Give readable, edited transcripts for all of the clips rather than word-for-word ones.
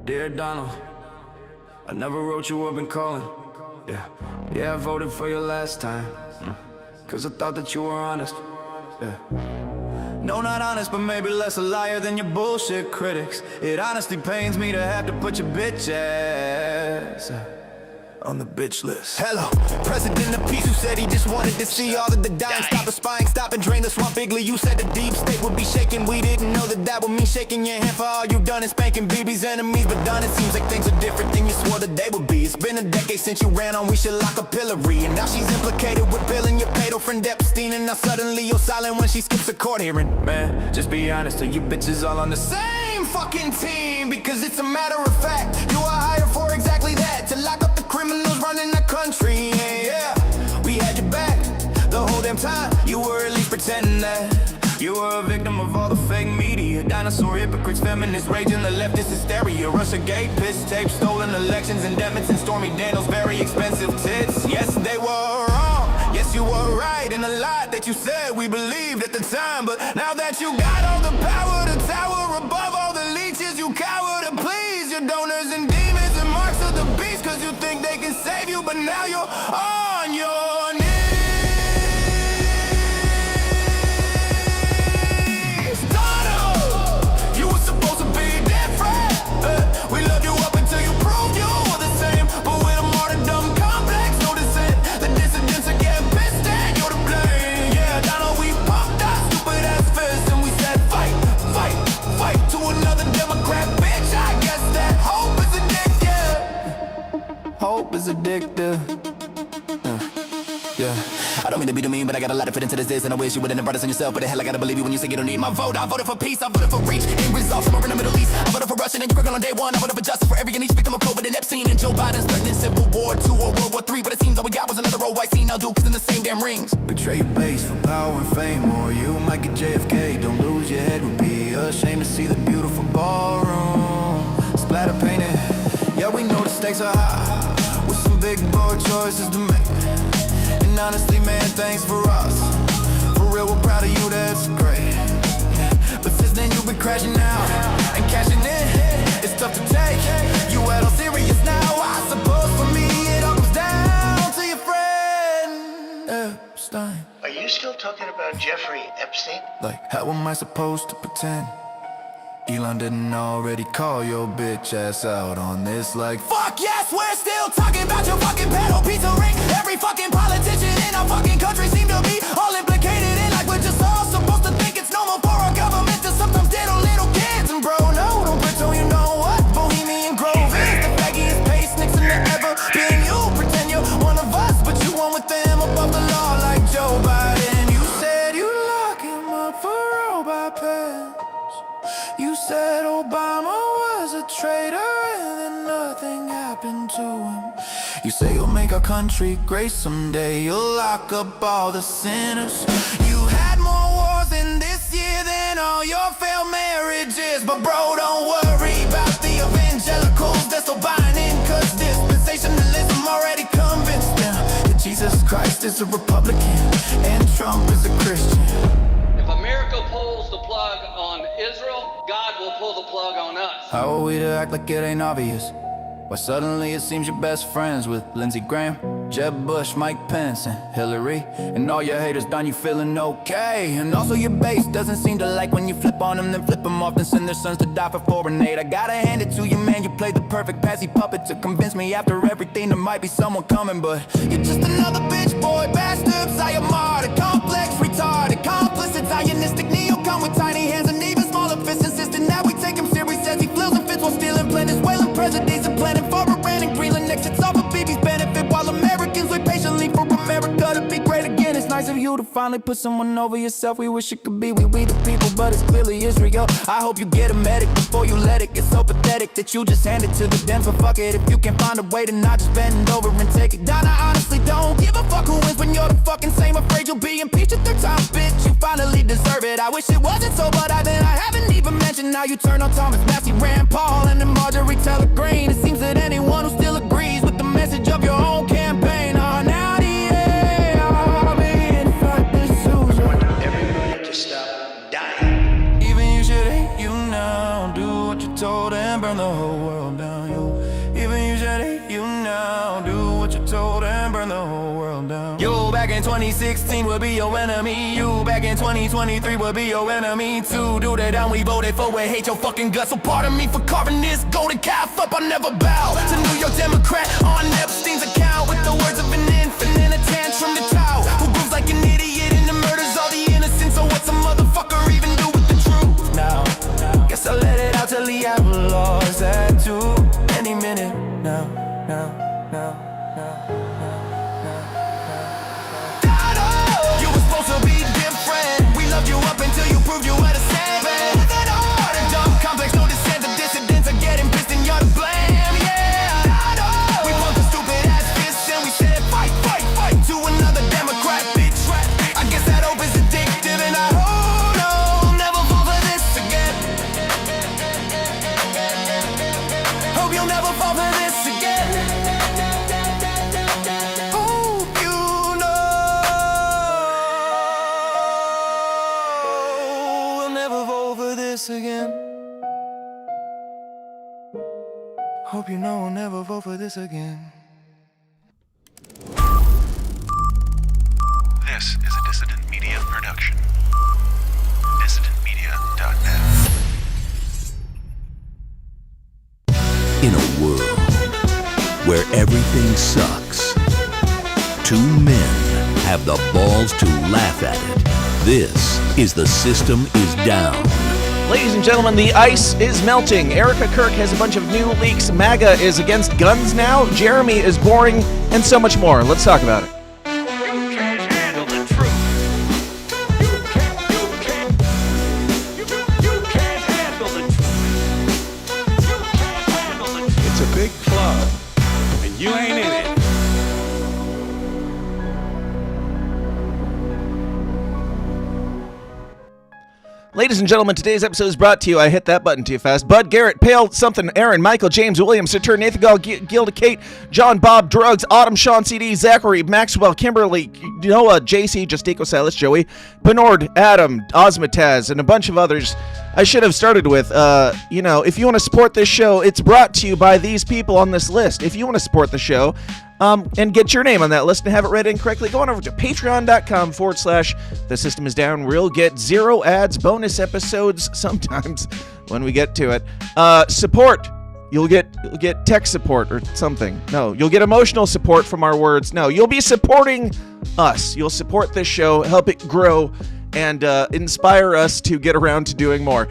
Dear Donald, I never wrote you up in calling. Yeah, I voted for you last time, cause I thought that you were honest. No, not honest, but maybe less a liar than your bullshit critics. It honestly pains me to have to put your bitch ass on the bitch list. Hello, President of Peace who said he just wanted to see all of the dying. Stop the spying, stop and drain the swamp bigly. You said the deep state would be shaking. We didn't know that that would mean shaking your hand for all you've done and spanking BB's enemies. But done, it seems like things are different than you swore that they would be. It's been a decade since you ran on we should lock a pillory. And now she's implicated with Bill and your pedo friend Epstein. And now suddenly you're silent when she skips a court hearing. Man, just be honest, are you bitches all on the same fucking team? Because it's a matter of fact, you are hired for exactly that. To lock up the criminals running the country. Yeah, we had your back the whole damn time. You were at least pretending that you were a victim of all the fake media. Dinosaur hypocrites, feminists raging, the leftist hysteria. Russiagate, piss tape, stolen elections, indictments, and Stormy Daniels' very expensive tits. Yes, they were wrong. Yes, you were right in a lot that you said we believed at the time. But now that you got all the power to tower above all the leeches, you cower to please your donors and demons and marks of the beast. Cause you think they can save you, but now you're on your knees. Donald, you were supposed to be different. We loved you up until you proved you were the same. But with a martyrdom complex, no dissent. The dissidents are getting pissed and you're to blame. Yeah, Donald, we pumped our stupid ass fists and we said fight, fight, fight to another Democrat bitch. I guess that hope is addictive. Hope is addictive. Yeah. I don't mean to be mean, but I got a lot to fit into this, and I wish you wouldn't have brought us on yourself. But the hell, I gotta believe you when you say you don't need my vote. I voted for peace, I voted for reach, end results somewhere in the Middle East. I voted for Russia and Ukraine on day one. I voted for justice for every and each victim of COVID and Epstein. And Joe Biden's threatening Civil War 2 or World War 3. But it seems all we got was another old white scene. Now do cause in the same damn rings. Betray your base for power and fame, or you might get JFK. Don't lose your head, would be a shame to see the beautiful ballroom splatter painted. Yeah, we know the stakes are high, with some big bold choices to make. And honestly, man, thanks for us. For real, we're proud of you, that's great. But since then, you've been crashing out and cashing in. It's tough to take. You at all serious now? I suppose for me, it all comes down to your friend Epstein. Are you still talking about Jeffrey Epstein? Like, how am I supposed to pretend Elon didn't already call your bitch ass out on this? Like, fuck yes, we're still talking about your fucking pedo pizza ring. Every fucking politician in our fucking country seem to be all implicated in, like we're just all supposed to think it's normal for our government to sometimes diddle little kids. And bro, no, don't pretend you know what Bohemian Grove is. The faggiest pace next to ever being you. Pretend you're one of us, but you one with them above the law like Joe Biden. You said you'd lock him up for robot pets. You said Obama was a traitor and then nothing happened to him. You say you'll make our country great someday. You'll lock up all the sinners. You had more wars in this year than all your failed marriages. But bro, don't worry about the evangelicals. They're still buying in cause dispensationalism already convinced them that Jesus Christ is a Republican and Trump is a Christian. If America pulls the plug on Israel, God will pull the plug on us. How are we to act like it ain't obvious? Why suddenly it seems you're best friends with Lindsey Graham, Jeb Bush, Mike Pence, and Hillary. And all your haters done you feeling okay. And also your base doesn't seem to like when you flip on them, then flip them off, then send their sons to die for foreign aid. I gotta hand it to you, man, you played the perfect passy puppet to convince me after everything there might be someone coming. But you're just another bitch boy bastard, Sayamar, the complex, retarded, complicit, Zionistic neocon with tiny hands and even smaller fists, insisting that we take him serious as he fleels and fits while stealing Venezuelan presidents and planning for Iran and Greenland next. It's all for BB's benefit while Americans wait patiently for America to be great again. It's nice of you to finally put someone over yourself. We wish it could be we the people, but it's clearly Israel. I hope you get a medic before you let it get so pathetic that you just hand it to the Dems. But fuck it, if you can find a way to not just bend over and take it down. I honestly don't give a fuck who wins when you're the fucking same. Afraid you'll be impeached a third time, bitch. You finally deserve it. I wish it wasn't so, but I haven't even mentioned how you turn on Thomas Massey, Rand Paul, and then Marjorie Taylor Greene. It seems that anyone who still agrees with the message of your own campaign are now Everybody to stop dying. even you should hate you now. Do what you're told and 2016 will be your enemy. You back in 2023 will be your enemy too. Do the down we voted for, we hate your fucking guts. So pardon me for carving this golden calf up. I never bow to New York Democrat on Epstein's account with the words of an infant and a tantrum to child who grooves like an idiot and murders all the innocent. So what's a motherfucker even do with the truth now? Guess I'll let it out till the outlaws at 2 any minute now. You were supposed to be different. We loved you up until you proved you were the same. The dumb complex, no dissent. The dissidents are getting pissed and you're to blame. Yeah, we bumped the stupid ass fists and we said fight to another Democrat bitch. I guess that hope is addictive and I hope I'll never fall for this again. Hope you'll never fall for this again. Hope you know we'll never fall for this again. Hope you know we'll never vote for this again. This is a Dissident Media production. DissidentMedia.net. In a world where everything sucks, two men have the balls to laugh at it. This is The System is Down. Ladies and gentlemen, the ice is melting. Erika Kirk has a bunch of new leaks. MAGA is against guns now. Jeremy is boring, and so much more. Let's talk about it. You can't handle the truth. You can't handle the truth. You can't handle the truth. It's a big club, and you ain't in it. Ladies and gentlemen, today's episode is brought to you. I hit that button too fast. Bud, Garrett, Pale, Something, Aaron, Michael, James, William, Satur, Nathan Gall, Gilda, Kate, John, Bob, Drugs, Autumn, Sean, CD, Zachary, Maxwell, Kimberly, Noah, JC, Justico, Silas, Joey, Bernard, Adam, Osmotaz, and a bunch of others. I should have started with, if you want to support this show, it's brought to you by these people on this list. If you want to support the show, and get your name on that list and have it read incorrectly, go on over to patreon.com/The System is Down. We'll get 0 ads, bonus episodes sometimes when we get to it. Support. You'll get tech support or something. No, you'll get emotional support from our words. No, you'll be supporting us. You'll support this show, help it grow, and inspire us to get around to doing more.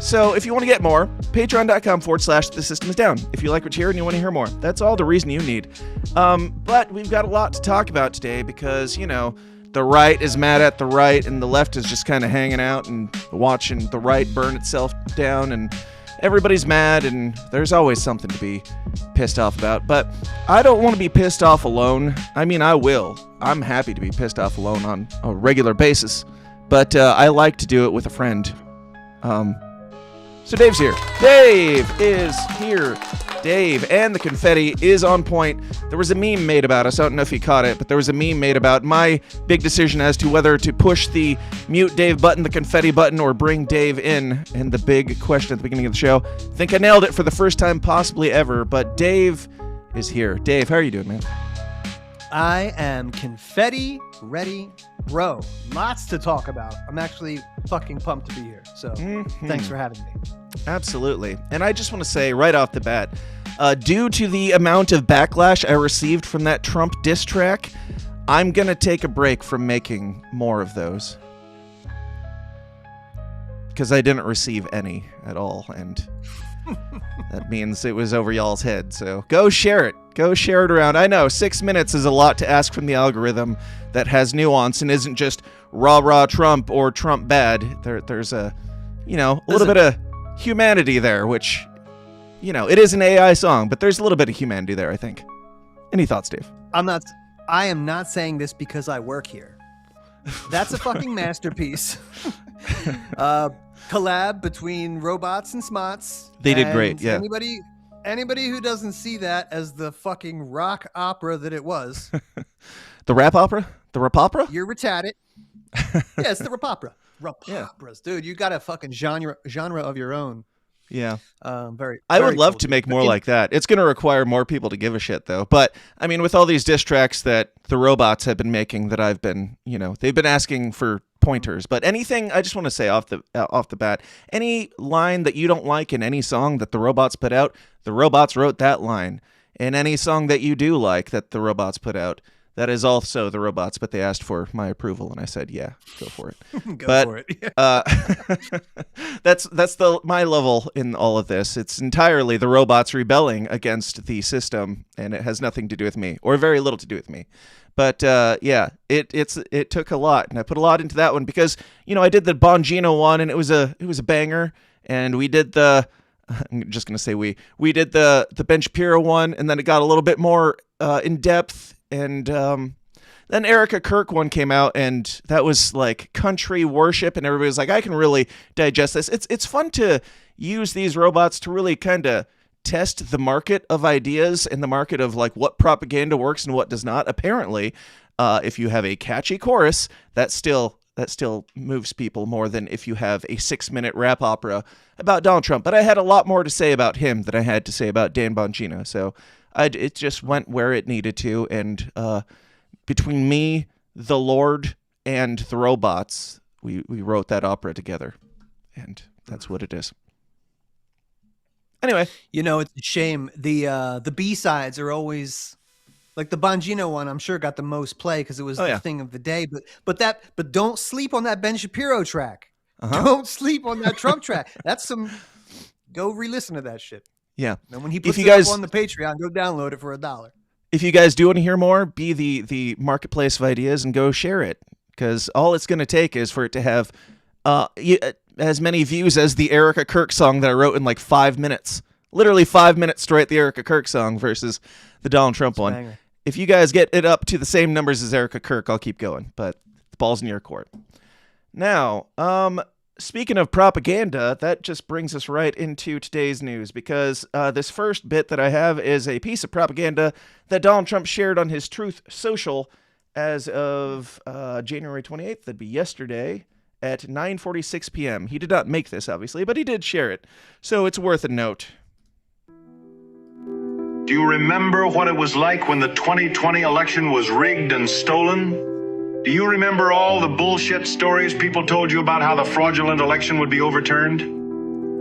So if you want to get more, patreon.com/The System is Down. If you like what you hear and you want to hear more, that's all the reason you need. But we've got a lot to talk about today because, the right is mad at the right and the left is just kind of hanging out and watching the right burn itself down, and everybody's mad, and there's always something to be pissed off about. But I don't want to be pissed off alone. I mean, I will. I'm happy to be pissed off alone on a regular basis, but I like to do it with a friend. So Dave's here. Dave is here. Dave, and the confetti is on point. There was a meme made about us. I don't know if you caught it, but there was a meme made about my big decision as to whether to push the mute Dave button, the confetti button, or bring Dave in. And the big question at the beginning of the show. I think I nailed it for the first time possibly ever, but Dave is here. Dave, how are you doing, man? I am confetti ready, bro. Lots to talk about. I'm actually fucking pumped to be here. So thanks for having me. Absolutely. And I just want to say right off the bat, due to the amount of backlash I received from that Trump diss track, I'm going to take a break from making more of those. Because I didn't receive any at all, and that means it was over y'all's head. So go share it. Go share it around. I know 6 minutes is a lot to ask from the algorithm that has nuance and isn't just rah Trump or Trump bad. There's a little bit of humanity there, which, it is an AI song, but there's a little bit of humanity there, I think. Any thoughts, Dave? I am not saying this because I work here. That's a fucking masterpiece. Collab between robots and Smotz. They did great, yeah. Anybody who doesn't see that as the fucking rock opera that it was. The rap opera? The rap opera? You're retarded. Yeah, it's the rap opera. Rap operas. Dude, you got a fucking genre of your own. Yeah. Very. I very would love cool to dude. make But more in- like that. It's going to require more people to give a shit, though. But I mean, with all these diss tracks that the robots have been making, that I've been, they've been asking for pointers. But anything, I just want to say off the bat, any line that you don't like in any song that the robots put out, the robots wrote that line. And any song that you do like that the robots put out, that is also the robots, but they asked for my approval, and I said, "Yeah, go for it." Go but, for it. that's my level in all of this. It's entirely the robots rebelling against the system, and it has nothing to do with me, or very little to do with me. But yeah, it took a lot, and I put a lot into that one because I did the Bongino one, and it was a banger, and we did the. I'm just gonna say we did the Ben Shapiro one, and then it got a little bit more in depth. And then Erika Kirk one came out, and that was like country worship, and everybody was like, I can really digest this. It's fun to use these robots to really kind of test the market of ideas and the market of like what propaganda works and what does not. Apparently, if you have a catchy chorus, that still moves people more than if you have a 6-minute rap opera about Donald Trump. But I had a lot more to say about him than I had to say about Dan Bongino. So it just went where it needed to, and between me, the Lord, and the robots, we wrote that opera together, and that's what it is. Anyway, it's a shame. The B-sides are always like the Bongino one. I'm sure got the most play because it was the thing of the day. But don't sleep on that Ben Shapiro track. Don't sleep on that Trump track. That's some. Go re-listen to that shit. Yeah. And when he puts you it guys, up on the Patreon, go download it for $1. If you guys do want to hear more, be the marketplace of ideas and go share it, because all it's going to take is for it to have as many views as the Erika Kirk song that I wrote in like 5 minutes. Literally 5 minutes to write the Erika Kirk song versus the Donald Trump one. Banger. If you guys get it up to the same numbers as Erika Kirk, I'll keep going, but the ball's in your court. Now, speaking of propaganda, that just brings us right into today's news, because this first bit that I have is a piece of propaganda that Donald Trump shared on his Truth Social as of January 28th. That'd be yesterday at 9:46 p.m. He did not make this, obviously, but he did share it, so it's worth a note. Do you remember what it was like when the 2020 election was rigged and stolen? Do you remember all the bullshit stories people told you about how the fraudulent election would be overturned?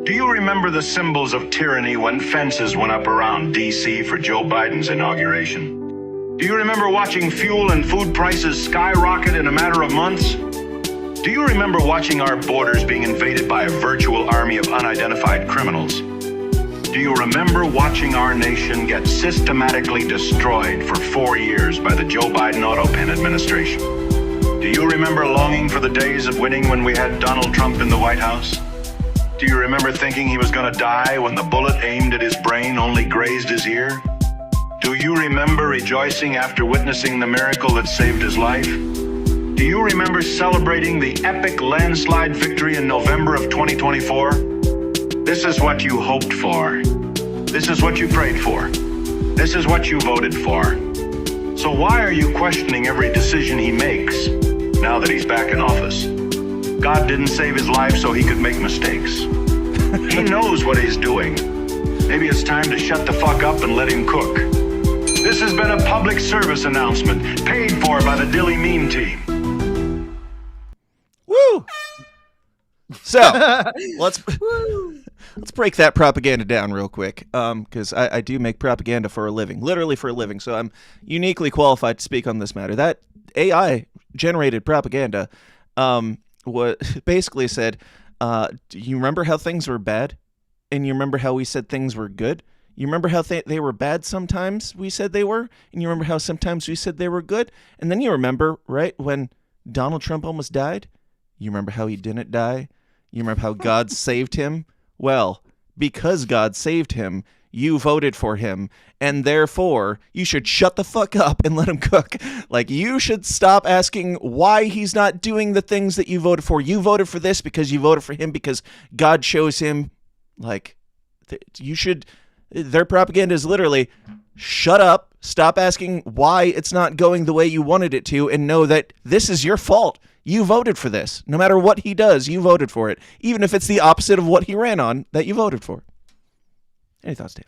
Do you remember the symbols of tyranny when fences went up around D.C. for Joe Biden's inauguration? Do you remember watching fuel and food prices skyrocket in a matter of months? Do you remember watching our borders being invaded by a virtual army of unidentified criminals? Do you remember watching our nation get systematically destroyed for 4 years by the Joe Biden autopin administration? Do you remember longing for the days of winning when we had Donald Trump in the White House? Do you remember thinking he was going to die when the bullet aimed at his brain only grazed his ear? Do you remember rejoicing after witnessing the miracle that saved his life? Do you remember celebrating the epic landslide victory in November of 2024? This is what you hoped for. This is what you prayed for. This is what you voted for. So why are you questioning every decision he makes now that he's back in office? God didn't save his life so he could make mistakes. He knows what he's doing. Maybe it's time to shut the fuck up and let him cook. This has been a public service announcement paid for by the Dilly Meme team. Woo! So, let's break that propaganda down real quick, because I do make propaganda for a living, literally for a living, so I'm uniquely qualified to speak on this matter. That AI-generated propaganda basically said, do you remember how things were bad? And you remember how we said things were good? You remember how they were bad sometimes we said they were? And you remember how sometimes we said they were good? And then you remember, right, when Donald Trump almost died? You remember how he didn't die? You remember how God saved him? Well, because God saved him, you voted for him, and therefore you should shut the fuck up and let him cook. Like, you should stop asking why he's not doing the things that you voted for. You voted for this because you voted for him because God chose him. Like, you should... Their propaganda is literally, shut up, stop asking why it's not going the way you wanted it to, and know that this is your fault. You voted for this. No matter what he does, you voted for it. Even if it's the opposite of what he ran on that you voted for. Any thoughts, Dave?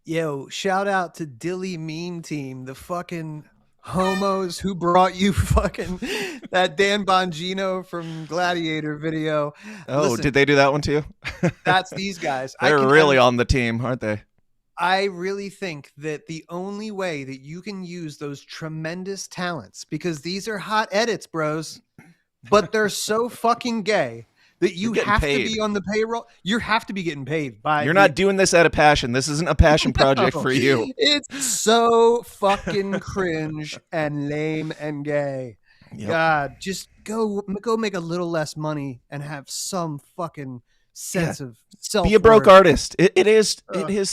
Yo, shout out to Dilly Meme Team, the fucking homos who brought you fucking that Dan Bongino from Gladiator video. Oh, Listen, did they do that one too? that's these guys. They're really on the team, aren't they? I really think that the only way that you can use those tremendous talents, because these are hot edits, bros, but they're so fucking gay that you have to be on the payroll. You have to be getting paid by. You're not doing this out of passion. This isn't a passion project for you. It's so fucking cringe and lame and gay. Yep. God, just go make a little less money and have some fucking sense of self. Be a broke artist. It is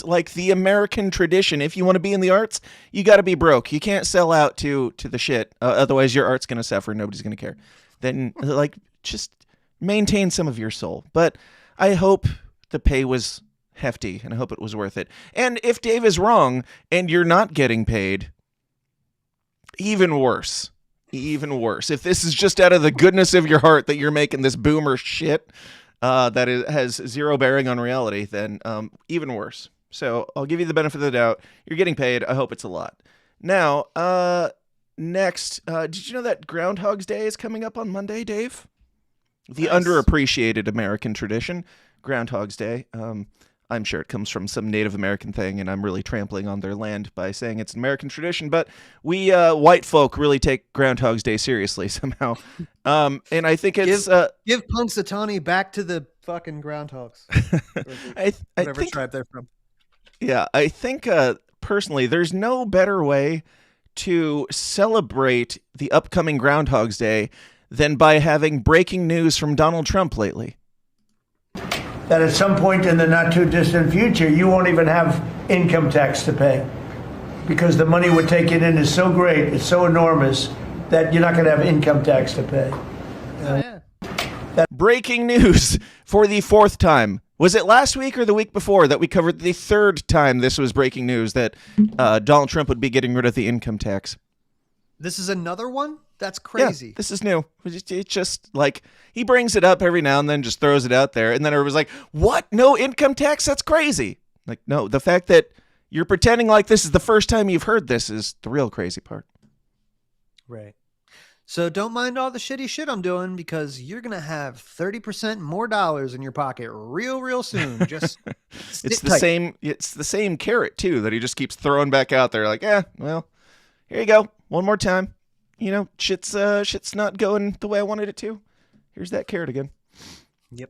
like the American tradition. If you want to be in the arts, you got to be broke. You can't sell out to the shit. Otherwise, your art's going to suffer. Nobody's going to care. Then just maintain some of your soul. But I hope the pay was hefty, and I hope it was worth it. And if Dave is wrong and you're not getting paid, even worse. Even worse. If this is just out of the goodness of your heart that you're making this boomer shit that has zero bearing on reality, then even worse. So I'll give you the benefit of the doubt. You're getting paid. I hope it's a lot. Now, next, did you know that Groundhog's Day is coming up on Monday, Dave? The underappreciated American tradition, Groundhog's Day. I'm sure it comes from some Native American thing, and I'm really trampling on their land by saying it's an American tradition, but we white folk really take Groundhog's Day seriously somehow. And I think it's... Give Punxsutawney back to the fucking groundhogs. Whatever tribe they're from. Yeah, I think personally, there's no better way to celebrate the upcoming Groundhog's Day than by having breaking news from Donald Trump lately. That at some point in the not too distant future, you won't even have income tax to pay because the money we're taking in is so great, it's so enormous that you're not going to have income tax to pay. Breaking news for the fourth time. Was it last week or the week before that we covered the third time this was breaking news that Donald Trump would be getting rid of the income tax? This is another one? That's crazy. Yeah, this is new. It's just like he brings it up every now and then, just throws it out there. And then everyone's like, what? No income tax? That's crazy. Like, no, the fact that you're pretending like this is the first time you've heard this is the real crazy part. Right. So don't mind all the shitty shit I'm doing because you're going to have 30% more dollars in your pocket real soon. Just it's the same carrot too that he just keeps throwing back out there like, well, here you go. One more time. You know, shit's not going the way I wanted it to. Here's that carrot again. Yep.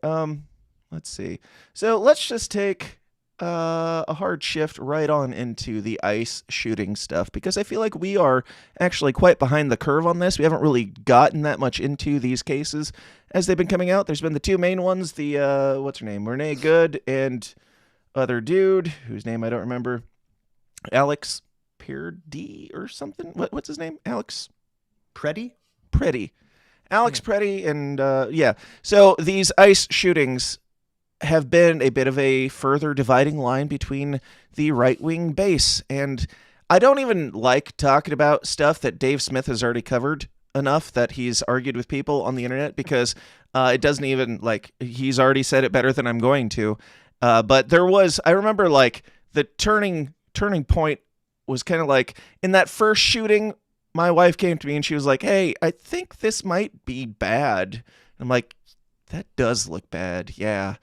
Let's see. So let's just take a hard shift right on into the ICE shooting stuff because I feel like we are actually quite behind the curve on this. We haven't really gotten that much into these cases as they've been coming out. There's been the two main ones, the what's her name? Renee Good and other dude whose name I don't remember. Alex Purdy or something. What's his name? Alex Preddy? Alex Preddy. And yeah. So these ICE shootings have been a bit of a further dividing line between the right-wing base. And I don't even like talking about stuff that Dave Smith has already covered enough that he's argued with people on the internet because it doesn't even, like, he's already said it better than I'm going to. But there was, I remember, like, the turning point was kind of like, in that first shooting, my wife came to me and she was like, hey, I think this might be bad. I'm like, that does look bad. Yeah.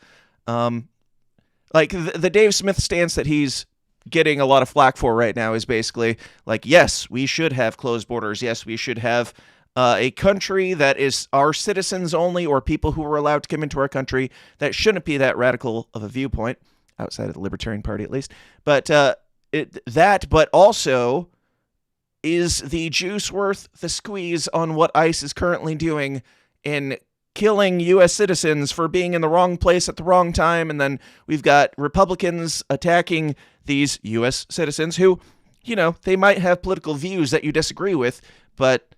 Like the Dave Smith stance that he's getting a lot of flack for right now is basically like, yes, we should have closed borders. Yes, we should have a country that is our citizens only or people who are allowed to come into our country. That shouldn't be that radical of a viewpoint outside of the Libertarian Party, at least. But but also, is the juice worth the squeeze on what ICE is currently doing in killing U.S. citizens for being in the wrong place at the wrong time? And then we've got Republicans attacking these U.S. citizens who, you know, they might have political views that you disagree with, but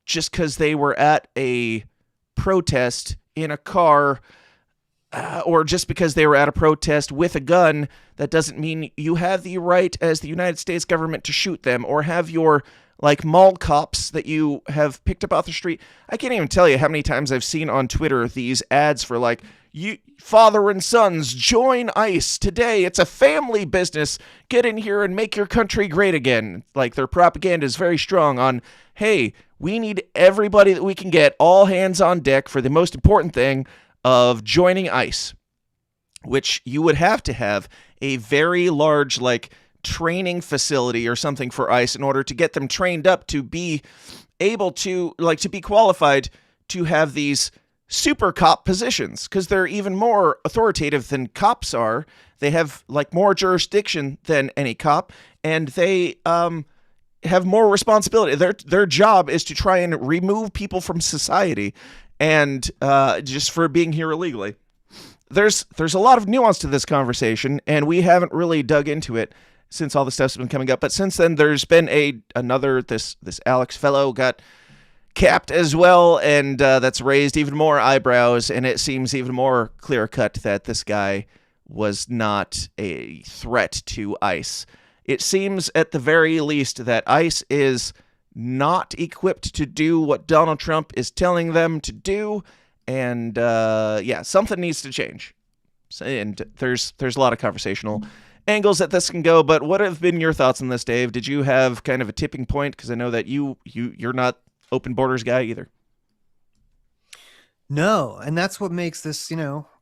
just because they were at a protest in a car or just because they were at a protest with a gun, that doesn't mean you have the right as the United States government to shoot them or have your like mall cops that you have picked up off the street. I can't even tell you how many times I've seen on Twitter these ads for like, you father and sons, join ICE today. It's a family business. Get in here and make your country great again. Like, their propaganda is very strong on, hey, we need everybody that we can get, all hands on deck for the most important thing of joining ICE, which you would have to have a very large, like, training facility or something for ICE in order to get them trained up to be able to, like, to be qualified to have these super cop positions, because they're even more authoritative than cops are. They have, like, more jurisdiction than any cop, and they have more responsibility. Their job is to try and remove people from society, and just for being here illegally. There's a lot of nuance to this conversation, and we haven't really dug into it since all the stuff's been coming up. But since then, there's been this Alex fellow got capped as well, and that's raised even more eyebrows, and it seems even more clear-cut that this guy was not a threat to ICE. It seems at the very least that ICE is not equipped to do what Donald Trump is telling them to do, and something needs to change. And there's a lot of conversational angles that this can go, but what have been your thoughts on this, Dave? Did you have kind of a tipping point? Because I know that you're not open borders guy either. No, and that's what makes this,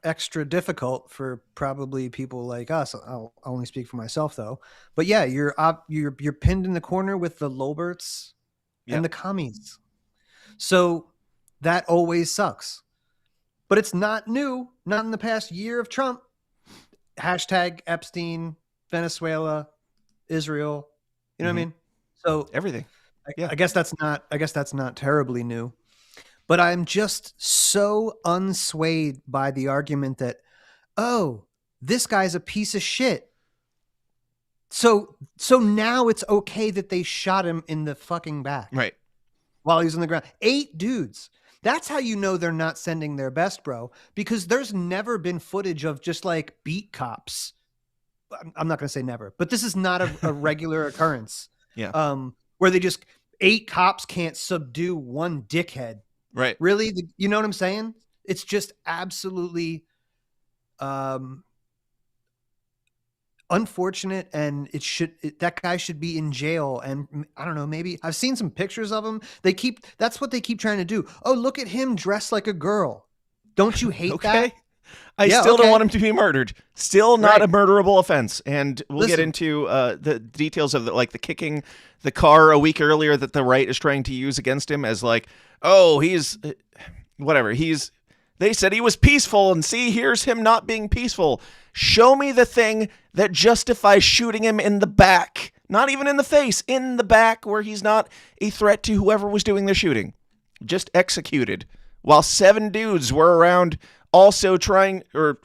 extra difficult for probably people like us. I'll only speak for myself though. But yeah, you're pinned in the corner with the Lolberts and the commies. So that always sucks. But it's not new, not in the past year of Trump. Hashtag Epstein, Venezuela, Israel. You know what I mean? So everything. I guess that's not terribly new. But I'm just so unswayed by the argument that, oh, this guy's a piece of shit. So now it's okay that they shot him in the fucking back. Right. While he was on the ground. 8 dudes. That's how you know they're not sending their best, bro. Because there's never been footage of just like beat cops. I'm not going to say never, but this is not a regular occurrence. Yeah. Where they just 8 cops can't subdue one dickhead. Right. Really? You know what I'm saying? It's just absolutely unfortunate, and that guy should be in jail. And I don't know, maybe I've seen some pictures of him. That's what they keep trying to do. Oh, look at him dressed like a girl. Don't you hate that? I still don't want him to be murdered. Still not a murderable offense. And we'll get into the details of the kicking the car a week earlier that the right is trying to use against him as like, oh, he's whatever. They said he was peaceful, and see, here's him not being peaceful. Show me the thing that justifies shooting him in the back. Not even in the face, in the back, where he's not a threat to whoever was doing the shooting. Just executed. While 7 dudes were around also trying, or,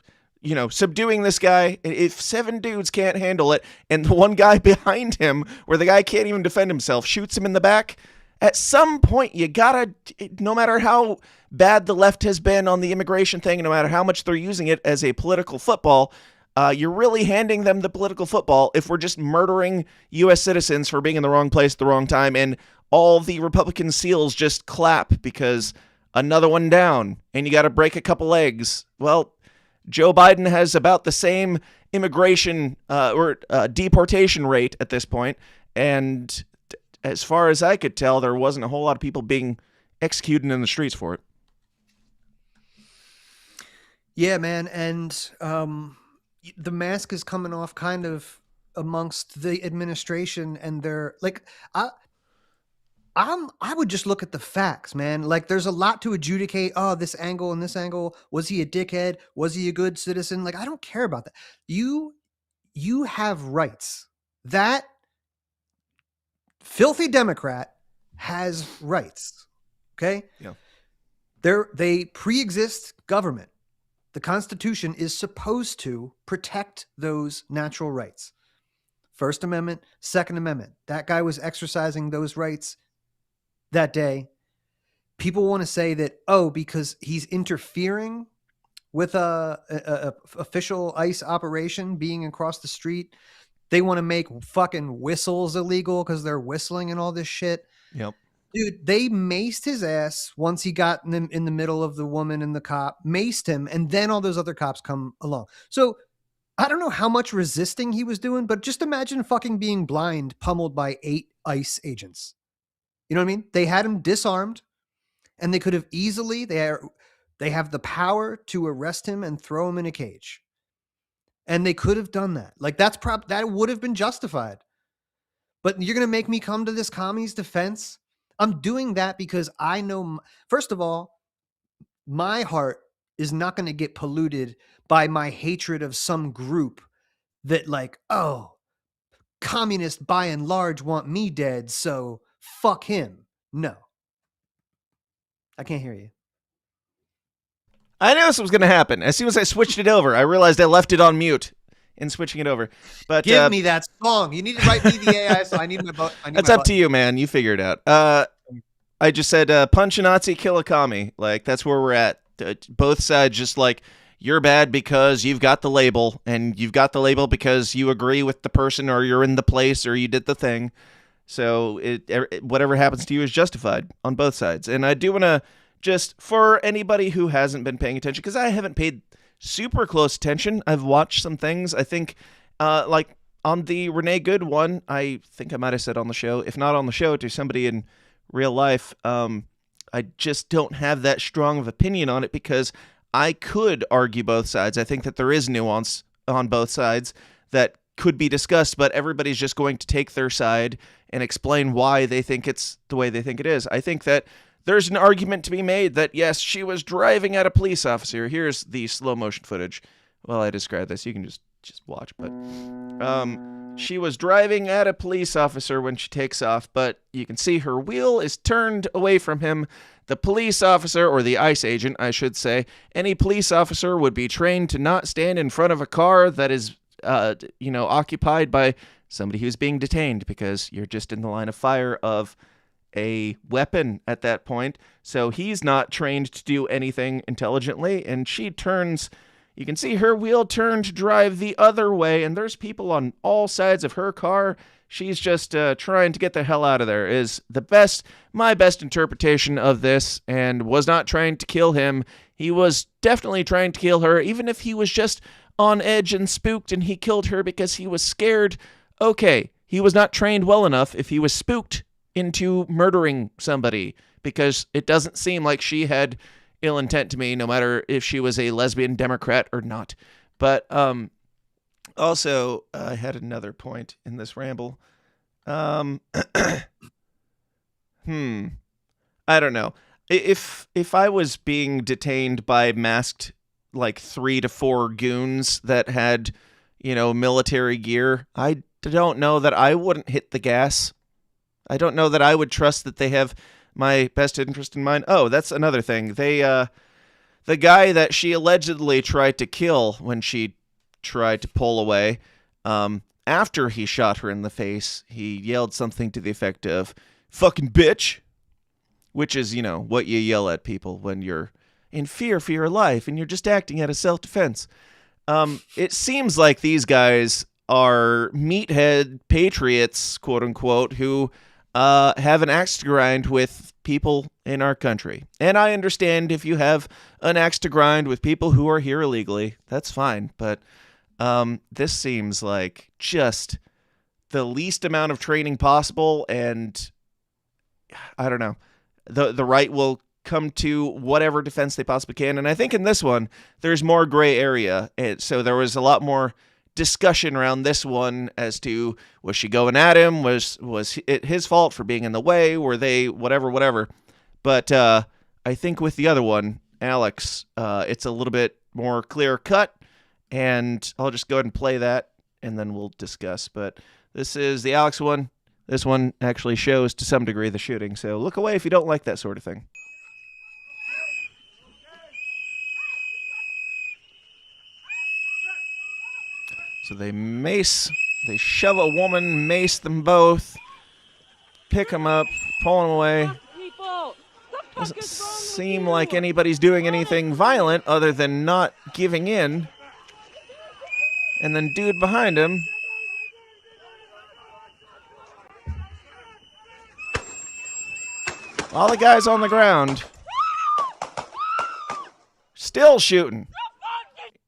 subduing this guy. If 7 dudes can't handle it, and the one guy behind him, where the guy can't even defend himself, shoots him in the back, at some point you gotta, no matter how bad the left has been on the immigration thing, no matter how much they're using it as a political football, you're really handing them the political football if we're just murdering U.S. citizens for being in the wrong place at the wrong time, and all the Republican seals just clap because another one down, and you got to break a couple legs. Well, Joe Biden has about the same immigration or deportation rate at this point, and as far as I could tell, there wasn't a whole lot of people being executed in the streets for it. Yeah, man, and the mask is coming off kind of amongst the administration, and they're like, I would just look at the facts, man. Like, there's a lot to adjudicate. Oh, this angle and this angle. Was he a dickhead? Was he a good citizen? Like, I don't care about that. You have rights. That filthy Democrat has rights. Okay? Yeah. They pre-exist government. The Constitution is supposed to protect those natural rights. First Amendment, Second Amendment. That guy was exercising those rights that day. People want to say that, oh, because he's interfering with a official ICE operation being across the street, They want to make fucking whistles illegal because they're whistling and all this shit. Yep. Dude, they maced his ass once he got in the middle of the woman and the cop, maced him, and then all those other cops come along. So I don't know how much resisting he was doing, but just imagine fucking being blind, pummeled by 8 ICE agents. You know what I mean? They had him disarmed, and they could have easily, they have the power to arrest him and throw him in a cage. And they could have done that. Like that would have been justified. But you're going to make me come to this commie's defense? I'm doing that because I know, first of all, my heart is not going to get polluted by my hatred of some group that like, oh, communists by and large want me dead, so fuck him. No. I can't hear you. I knew this was going to happen. As soon as I switched it over, I realized I left it on mute in switching it over. But give me that song. You need to write me the AI song. I need my That's up to you, man. You figure it out. I just said punch a Nazi, kill a commie. Like, that's where we're at. Both sides just like, you're bad because you've got the label, and you've got the label because you agree with the person, or you're in the place, or you did the thing. So whatever happens to you is justified on both sides. And I do want to just, for anybody who hasn't been paying attention, because I haven't paid super close attention. I've watched some things. I think, like on the Renee Good one, I think I might have said on the show, if not on the show, to somebody in real life, I just don't have that strong of opinion on it because I could argue both sides. I think that there is nuance on both sides that could be discussed, but everybody's just going to take their side and explain why they think it's the way they think it is. I think that there's an argument to be made that, yes, she was driving at a police officer. Here's the slow motion footage. Well, I described this. You can just watch. But she was driving at a police officer when she takes off, but you can see her wheel is turned away from him. The police officer, or the ICE agent, I should say, any police officer would be trained to not stand in front of a car that is, occupied by somebody who's being detained, because you're just in the line of fire of a weapon at that point. So he's not trained to do anything intelligently, and she turns, you can see her wheel turn to drive the other way, and there's people on all sides of her car. She's just trying to get the hell out of there, is my best interpretation of this, and was not trying to kill him. He was definitely trying to kill her, even if he was just on edge and spooked and he killed her because he was scared. Okay, he was not trained well enough if he was spooked into murdering somebody, because it doesn't seem like she had ill intent to me, no matter if she was a lesbian Democrat or not. But also, I had another point in this ramble. I don't know. If I was being detained by masked, like 3 to 4 goons that had, military gear, I don't know that I wouldn't hit the gas. I don't know that I would trust that they have my best interest in mind. Oh, that's another thing. The guy that she allegedly tried to kill when she tried to pull away, after he shot her in the face, he yelled something to the effect of, "Fucking bitch," which is, what you yell at people when you're in fear for your life and you're just acting out of self-defense. It seems like these guys are meathead patriots, quote unquote, who have an axe to grind with people in our country. And I understand if you have an axe to grind with people who are here illegally, that's fine. But this seems like just the least amount of training possible, and I don't know. The right will come to whatever defense they possibly can. And I think in this one, there's more gray area. And so there was a lot more discussion around this one as to, was she going at him? Was it his fault for being in the way? Were they whatever? But I think with the other one, Alex, it's a little bit more clear cut, and I'll just go ahead and play that and then we'll discuss. But this is the Alex one. This one actually shows to some degree the shooting, so look away if you don't like that sort of thing. So they shove a woman, mace them both, pick them up, pull them away. Doesn't seem like anybody's doing anything violent other than not giving in. And then dude behind him while the guy's on the ground, still shooting.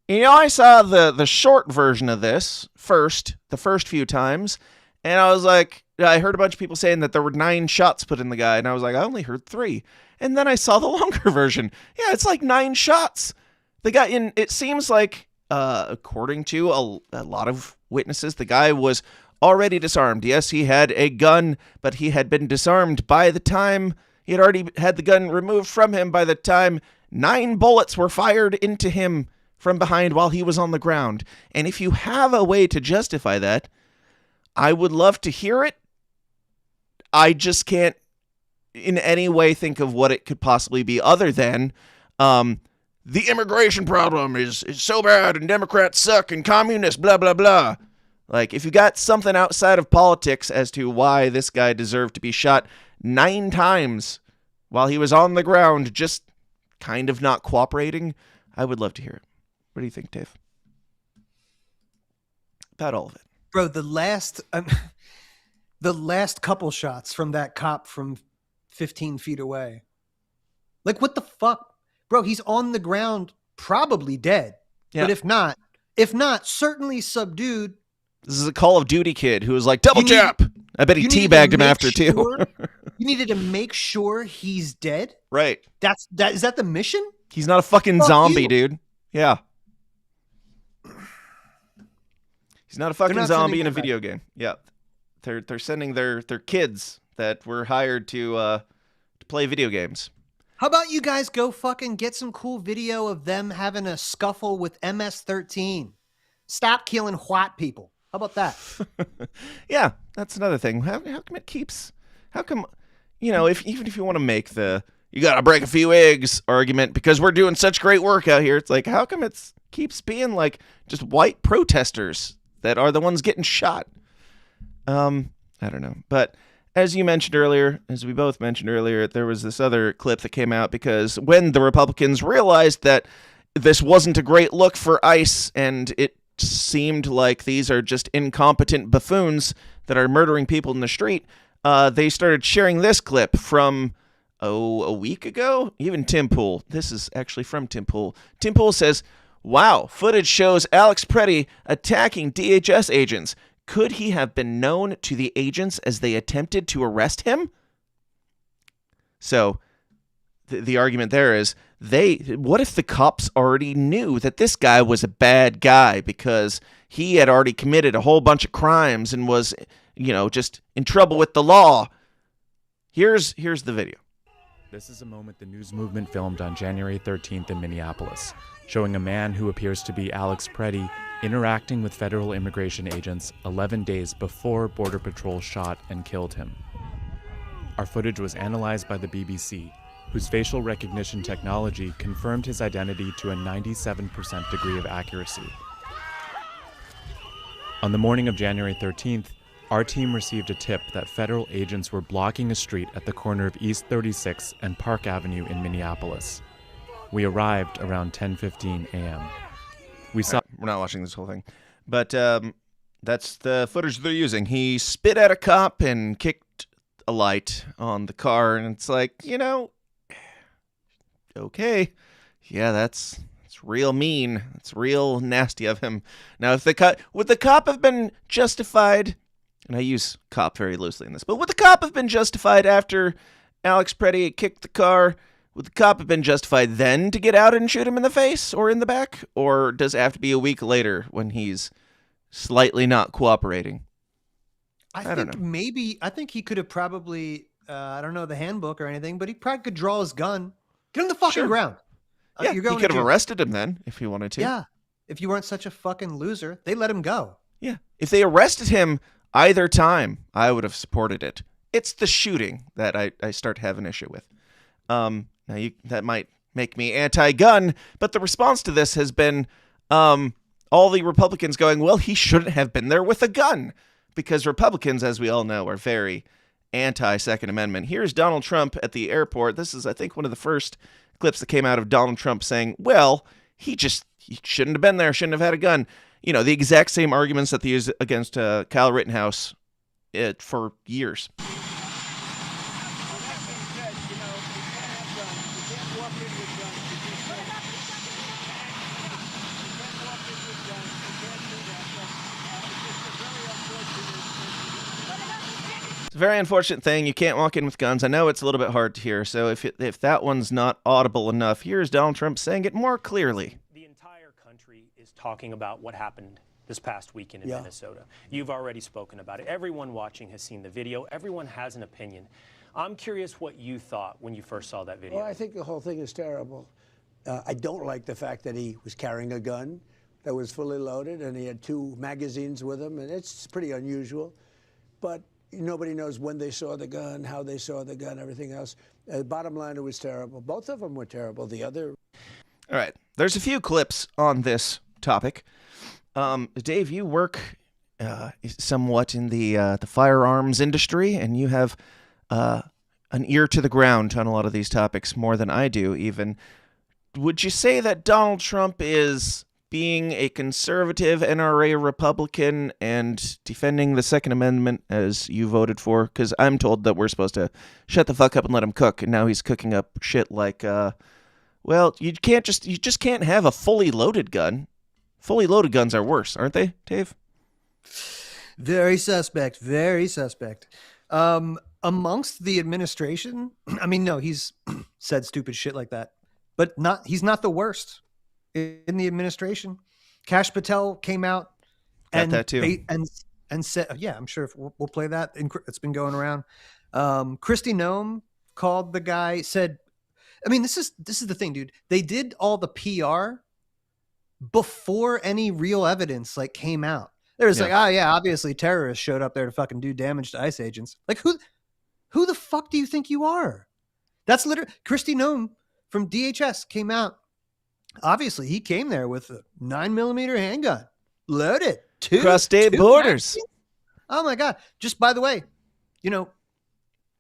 You know, I saw the short version of this the first few times, and I was like, I heard a bunch of people saying that there were 9 shots put in the guy, and I was like, I only heard 3. And then I saw the longer version. Yeah, it's like 9 shots. The guy it seems like, according to a lot of witnesses, the guy was already disarmed. Yes, he had a gun, but he had been disarmed by the time he had already had the gun removed from him by the time 9 bullets were fired into him from behind while he was on the ground. And if you have a way to justify that, I would love to hear it. I just can't in any way think of what it could possibly be other than the immigration problem is so bad and Democrats suck and communists, blah, blah, blah. Like, if you got something outside of politics as to why this guy deserved to be shot 9 times while he was on the ground just kind of not cooperating, I would love to hear it. What do you think, Dave? About all of it. Bro, the last couple shots from that cop from 15 feet away. Like, what the fuck? Bro, he's on the ground, probably dead. Yeah. But if not, certainly subdued. This is a Call of Duty kid who was like, double tap. I bet he teabagged him after, too. You needed to make sure he's dead? Right. Is that the mission? He's not a fucking zombie, dude. Yeah. He's not a fucking zombie in a video game. Yeah. They're sending their kids that were hired to play video games. How about you guys go fucking get some cool video of them having a scuffle with MS-13? Stop killing white people. How about that? Yeah, that's another thing. How come it keeps... How come, you know, even if you want to make the you got to break a few eggs argument because we're doing such great work out here, it's like, how come it keeps being like just white protesters that are the ones getting shot? I don't know. But as you mentioned earlier, as we both mentioned earlier, there was this other clip that came out because when the Republicans realized that this wasn't a great look for ICE and it seemed like these are just incompetent buffoons that are murdering people in the street, they started sharing this clip from, a week ago? Even Tim Pool. This is actually from Tim Pool. Tim Pool says, wow, footage shows Alex Preddy attacking DHS agents. Could he have been known to the agents as they attempted to arrest him? So the argument there is, what if the cops already knew that this guy was a bad guy because he had already committed a whole bunch of crimes and was, just in trouble with the law? Here's the video. This is a moment the news movement filmed on January 13th in Minneapolis, showing a man who appears to be Alex Preddy interacting with federal immigration agents 11 days before Border Patrol shot and killed him. Our footage was analyzed by the BBC, whose facial recognition technology confirmed his identity to a 97% degree of accuracy. On the morning of January 13th, our team received a tip that federal agents were blocking a street at the corner of East 36 and Park Avenue in Minneapolis. We arrived around 10:15 a.m. We're not watching this whole thing, but that's the footage they're using. He spit at a cop and kicked a light on the car, and it's like, okay, yeah, that's real mean. It's real nasty of him. Now, would the cop have been justified? And I use cop very loosely in this, but would the cop have been justified after Alex Preddy had kicked the car? Would the cop have been justified then to get out and shoot him in the face or in the back? Or does it have to be a week later when he's slightly not cooperating? I don't know. I think he could have probably, I don't know the handbook or anything, but he probably could draw his gun. Get on the fucking ground. Yeah, he could have arrested him then if he wanted to. Yeah, if you weren't such a fucking loser, they let him go. Yeah, if they arrested him either time, I would have supported it. It's the shooting that I start to have an issue with. Now that might make me anti-gun, but the response to this has been all the Republicans going, well, he shouldn't have been there with a gun, because Republicans, as we all know, are very anti-Second Amendment. Here's Donald Trump at the airport. This is, I think, one of the first clips that came out of Donald Trump saying, well, he shouldn't have been there, shouldn't have had a gun. The exact same arguments that they used against Kyle Rittenhouse for years. walk in with guns. You can't walk in with guns. You can't do that. It's just a very unfortunate. It's a very unfortunate thing. You can't walk in with guns. I know it's a little bit hard to hear, so if that one's not audible enough, here's Donald Trump saying it more clearly. The entire country is talking about what happened this past weekend in Minnesota. You've already spoken about it. Everyone watching has seen the video. Everyone has an opinion. I'm curious what you thought when you first saw that video. Well, I think the whole thing is terrible. I don't like the fact that he was carrying a gun that was fully loaded and he had 2 magazines with him, and it's pretty unusual. But nobody knows when they saw the gun, how they saw the gun, everything else. Bottom line, it was terrible. Both of them were terrible. The other... All right. There's a few clips on this topic. Dave, you work somewhat in the firearms industry, and you have an ear to the ground on a lot of these topics, more than I do even. Would you say that Donald Trump is being a conservative NRA Republican and defending the Second Amendment as you voted for? Because I'm told that we're supposed to shut the fuck up and let him cook, and now he's cooking up shit like, well, you just can't have a fully loaded gun. Fully loaded guns are worse, aren't they, Dave? Very suspect. Very suspect. Amongst the administration, I mean, no, he's said stupid shit like that, but he's not the worst in the administration. Kash Patel came out and that too, and said, yeah, I'm sure we'll play that. It's been going around. Kristi Noem called the guy, said, I mean, this is the thing, dude. They did all the PR before any real evidence like came out. There was like, oh yeah, obviously terrorists showed up there to fucking do damage to ICE agents. Like who the fuck do you think you are? That's literally Kristi Noem from DHS came out. Obviously, he came there with a 9mm handgun, loaded, cross state borders. Oh my god! Just by the way,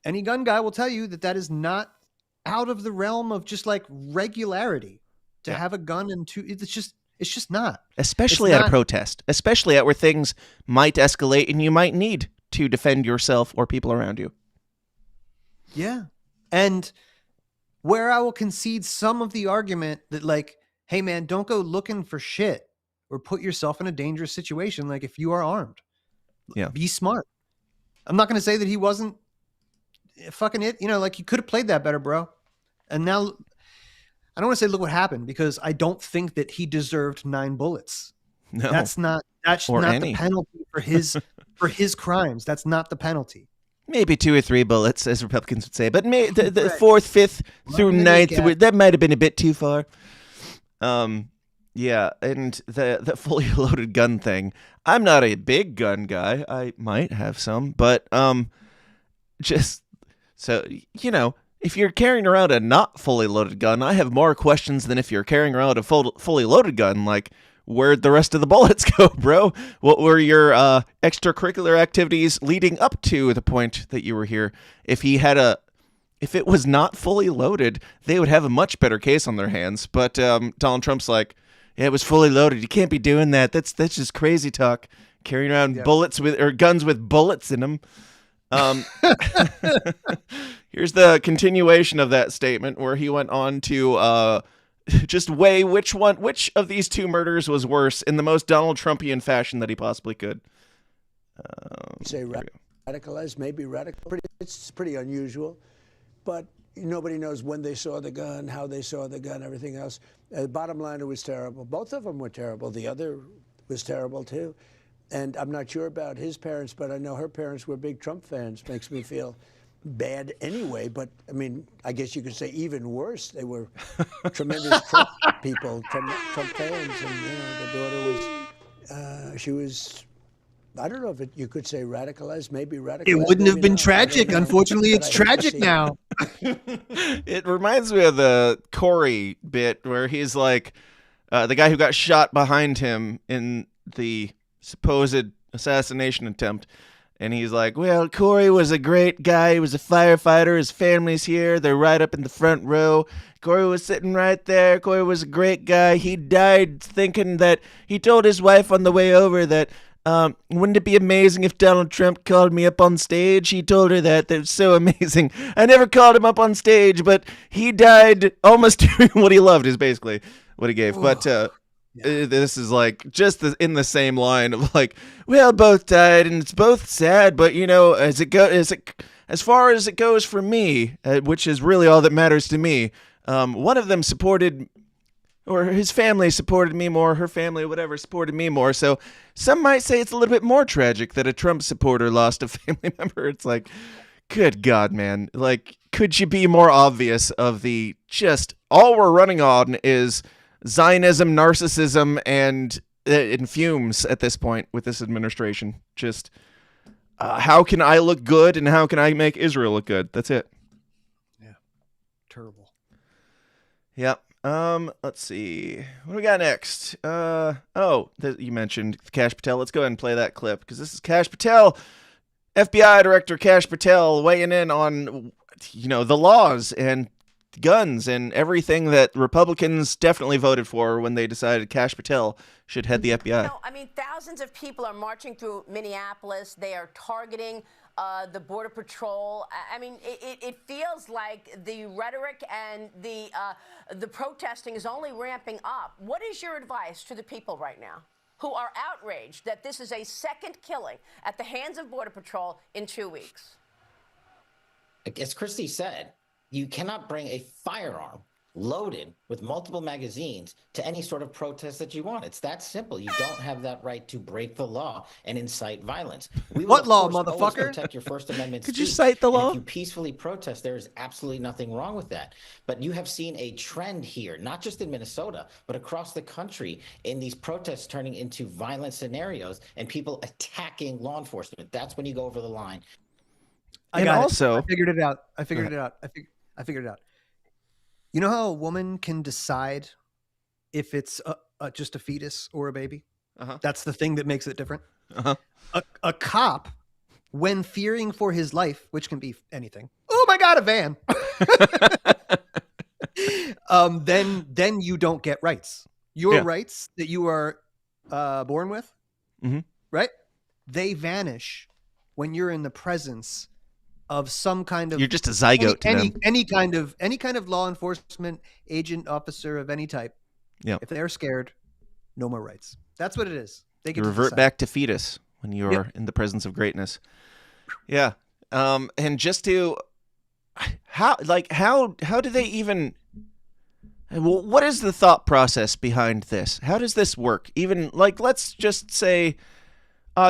any gun guy will tell you that is not out of the realm of just like regularity to have a gun and it's just not. Especially at a protest, especially at where things might escalate and you might need to defend yourself or people around you. Yeah. And where I will concede some of the argument that like, hey man, don't go looking for shit or put yourself in a dangerous situation. Like if you are armed, be smart. I'm not going to say that he wasn't fucking it. Like you could have played that better, bro. And now I don't want to say look what happened because I don't think that he deserved 9 bullets. No, that's not the penalty for his crimes. That's not the penalty. Maybe 2 or 3 bullets, as Republicans would say, but the 4th, 5th through 9th, that might have been a bit too far. Yeah, and the fully loaded gun thing. I'm not a big gun guy. I might have some, but just so if you're carrying around a not fully loaded gun, I have more questions than if you're carrying around a fully loaded gun. Like, where'd the rest of the bullets go, bro? What were your extracurricular activities leading up to the point that you were here? If it was not fully loaded, they would have a much better case on their hands. But Donald Trump's like, yeah, it was fully loaded. You can't be doing that. That's just crazy talk. Carrying around guns with bullets in them. Here's the continuation of that statement where he went on to just weigh which of these 2 murders was worse in the most Donald Trumpian fashion that he possibly could. Say radicalized, maybe radical. It's pretty unusual, but nobody knows when they saw the gun, how they saw the gun, everything else. Bottom line, it was terrible. Both of them were terrible. The other was terrible too. And I'm not sure about his parents, but I know her parents were big Trump fans. Makes me feel bad anyway. But I mean, I guess you could say even worse. They were tremendous Trump people, Trump fans. And the daughter was, she was, I don't know if you could say radicalized, maybe radicalized. It wouldn't have been tragic. Unfortunately, it's tragic now. It reminds me of the Corey bit where he's like, the guy who got shot behind him in the supposed assassination attempt, and he's like, well, Corey was a great guy. He was a firefighter. His family's here. They're right up in the front row. Corey was sitting right there. Corey was a great guy. He died thinking that he told his wife on the way over that Wouldn't it be amazing if Donald Trump called me up on stage? He told her that. That's so amazing. I never called him up on stage, but he died almost doing what he loved is basically what he gave. Ooh. But this is like just in the same line of like, well, both died and it's both sad, but you know, as far as it goes for me, which is really all that matters to me, one of them supported, or his family supported me more, her family, whatever, supported me more. So some might say it's a little bit more tragic that a Trump supporter lost a family member. It's like, good God, man. Like, could you be more obvious of the just all we're running on is Zionism, narcissism, and in fumes at this point with this administration. Just how can I look good and how can I make Israel look good? That's it. Yeah. Terrible. Yep. Let's see. What do we got next? You mentioned Kash Patel. Let's go ahead and play that clip because this is Kash Patel, FBI Director Kash Patel, weighing in on, you know, the laws and guns and everything that Republicans definitely voted for when they decided Kash Patel should head the FBI. No, I mean, thousands of people are marching through Minneapolis. They are targeting the Border Patrol. I mean, it feels like the rhetoric and the protesting is only ramping up. What is your advice to the people right now who are outraged that this is a second killing at the hands of Border Patrol in 2 weeks? As Christy said, you cannot bring a firearm loaded with multiple magazines to any sort of protest that you want. It's that simple. You don't have that right to break the law and incite violence. We will, what law, always motherfucker? Protect your First Amendment Could speech. you cite the law? If you peacefully protest, there is absolutely nothing wrong with that. But you have seen a trend here, not just in Minnesota, but across the country, in these protests turning into violent scenarios and people attacking law enforcement. That's when you go over the line. I figured it out. I figured it out. You know how a woman can decide if it's just a fetus or a baby? Uh-huh. That's the thing that makes it different. Uh-huh. A cop, when fearing for his life, which can be anything. Oh my God, a van. Then you don't get rights. Your rights that you are born with, right? They vanish when you're in the presence of some kind of, you're just a zygote to them. Any kind of law enforcement agent, officer of any type. Yeah. If they're scared, no more rights. That's what it is. They get you revert back to fetus when you're in the presence of greatness. Yeah. And just to how do they even? Well, what is the thought process behind this? How does this work? Even like, let's just say.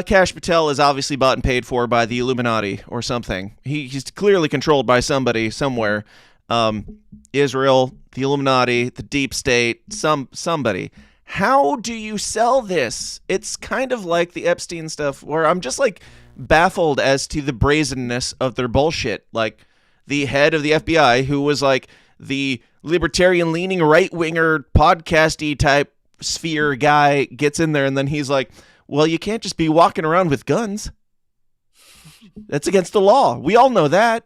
Kash Patel is obviously bought and paid for by the Illuminati or something. He's clearly controlled by somebody somewhere. Israel, the Illuminati, the deep state, somebody. How do you sell this? It's kind of like the Epstein stuff where I'm just like baffled as to the brazenness of their bullshit. Like the head of the FBI, who was like the libertarian leaning right winger podcasty type sphere guy, gets in there and then he's like, well, you can't just be walking around with guns. That's against the law. We all know that.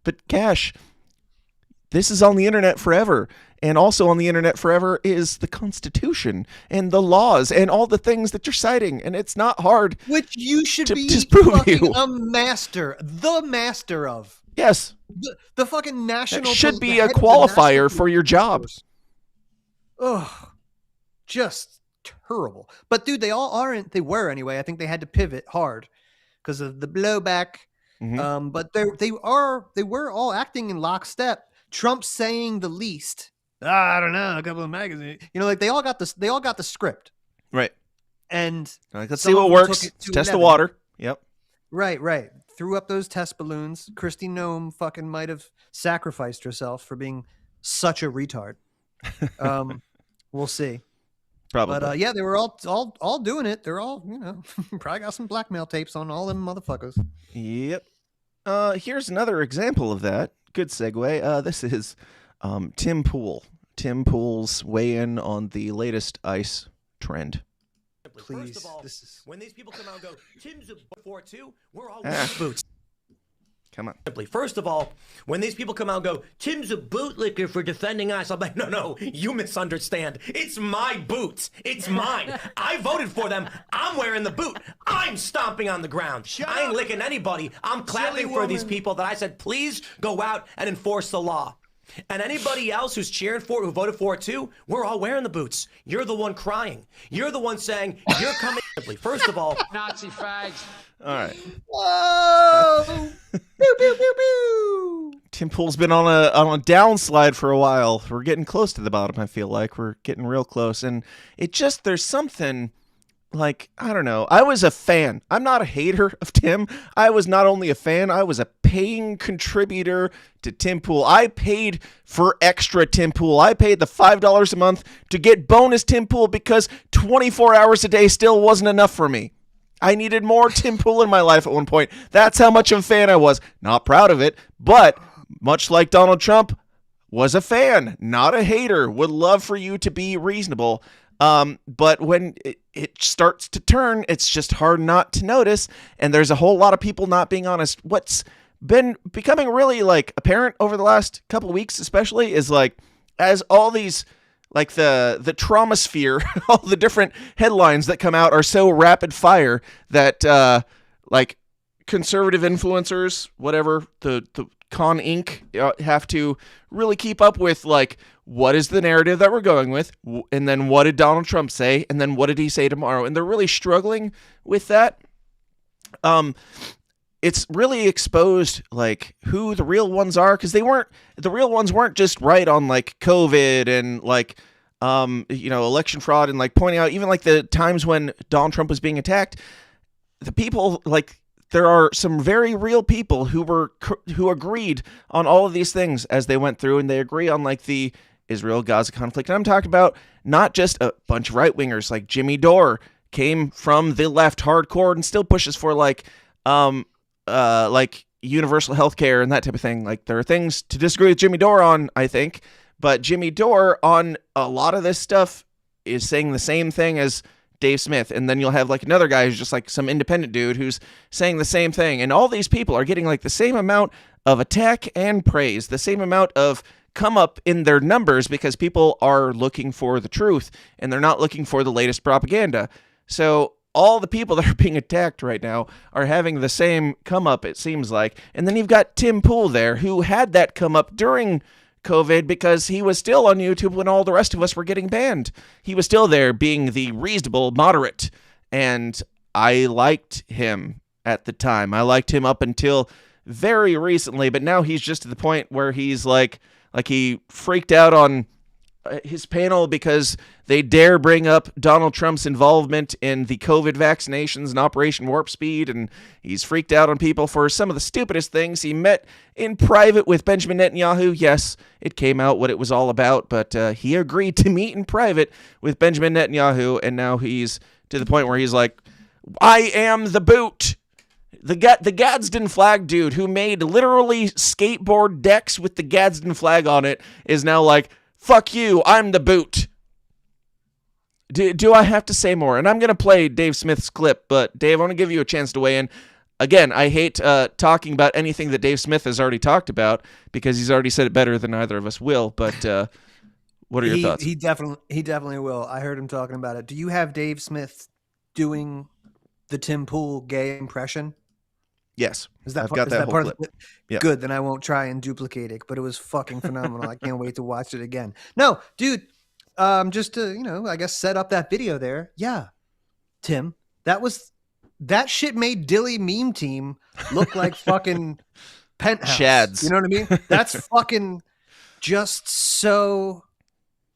But Kash, this is on the internet forever. And also on the internet forever is the Constitution and the laws and all the things that you're citing. And it's not hard. Which you should be fucking a master, the master of. Yes. The fucking national. That should be a qualifier for your job. Oh, just terrible. But dude, they all aren't. They were anyway. I think they had to pivot hard because of the blowback. But they were all acting in lockstep. Trump saying the least. I don't know, a couple of magazines. You know, like they all got the script. Right. And let's see what works. Test the water. Yep. Right. Threw up those test balloons. Kristi Noem fucking might have sacrificed herself for being such a retard. We'll see. Probably. But yeah, they were all doing it. They're all, you know, probably got some blackmail tapes on all them motherfuckers. Yep. Here's another example of that. Good segue. This is Tim Pool. Tim Pool's weigh-in on the latest ICE trend. Please. First of all, when these people come out and go, Tim's a before too, we're all boots. Come on. Simply, first of all, when these people come out and go, Tim's a bootlicker for defending ICE, I'm like, no, you misunderstand. It's my boots. It's mine. I voted for them. I'm wearing the boot. I'm stomping on the ground. I ain't licking anybody. I'm clapping for these people that I said, please go out and enforce the law. And anybody else who's cheering for it, who voted for it too, we're all wearing the boots. You're the one crying. You're the one saying, you're coming. Simply, first of all, Nazi fags. All right. Whoa! Pew, pew, pew, pew. Tim Pool's been on a downslide for a while. We're getting close to the bottom, I feel like. We're getting real close. And there's something like, I don't know. I was a fan. I'm not a hater of Tim. I was not only a fan, I was a paying contributor to Tim Pool. I paid for extra Tim Pool. I paid the $5 a month to get bonus Tim Pool because 24 hours a day still wasn't enough for me. I needed more Tim Pool in my life at one point. That's how much of a fan I was. Not proud of it, but much like Donald Trump, was a fan, not a hater. Would love for you to be reasonable. But when it starts to turn, it's just hard not to notice. And there's a whole lot of people not being honest. What's been becoming really like apparent over the last couple of weeks, especially, is like as all these like the trauma sphere, all the different headlines that come out are so rapid fire that like conservative influencers, whatever the Con Inc. Have to really keep up with like what is the narrative that we're going with, and then what did Donald Trump say, and then what did he say tomorrow, and they're really struggling with that. It's really exposed like who the real ones are, because the real ones weren't just right on like COVID and like election fraud, and like pointing out even like the times when Donald Trump was being attacked. The people like there are some very real people who agreed on all of these things as they went through, and they agree on like the Israel-Gaza conflict. And I'm talking about not just a bunch of right-wingers like Jimmy Dore came from the left hardcore and still pushes for like universal health care and that type of thing. Like there are things to disagree with Jimmy Dore on, I think, but Jimmy Dore on a lot of this stuff is saying the same thing as Dave Smith. And then you'll have like another guy who's just like some independent dude who's saying the same thing. And all these people are getting like the same amount of attack and praise, the same amount of come up in their numbers, because people are looking for the truth and they're not looking for the latest propaganda. So all the people that are being attacked right now are having the same come up, it seems like. And then you've got Tim Pool there, who had that come up during COVID because he was still on YouTube when all the rest of us were getting banned. He was still there being the reasonable moderate, and I liked him at the time. I liked him up until very recently, but now he's just to the point where he's like he freaked out on his panel because they dare bring up Donald Trump's involvement in the COVID vaccinations and Operation Warp Speed, and he's freaked out on people for some of the stupidest things. He met in private with Benjamin Netanyahu. Yes, it came out what it was all about, but he agreed to meet in private with Benjamin Netanyahu, and now he's to the point where he's like, I am the boot. The Gadsden flag dude who made literally skateboard decks with the Gadsden flag on it is now like, fuck you, I'm the boot. Do I have to say more? And I'm going to play Dave Smith's clip, but Dave, I want to give you a chance to weigh in. Again, I hate talking about anything that Dave Smith has already talked about because he's already said it better than either of us will, but what are your thoughts? He definitely will. I heard him talking about it. Do you have Dave Smith doing the Tim Pool gay impression? Yes. I've got that whole clip. Yeah. Good, then I won't try and duplicate it, but it was fucking phenomenal. I can't wait to watch it again. No, dude, just to, I guess set up that video there. Yeah, Tim, that shit made Dilly Meme Team look like fucking Penthouse. Shads. You know what I mean? That's fucking just so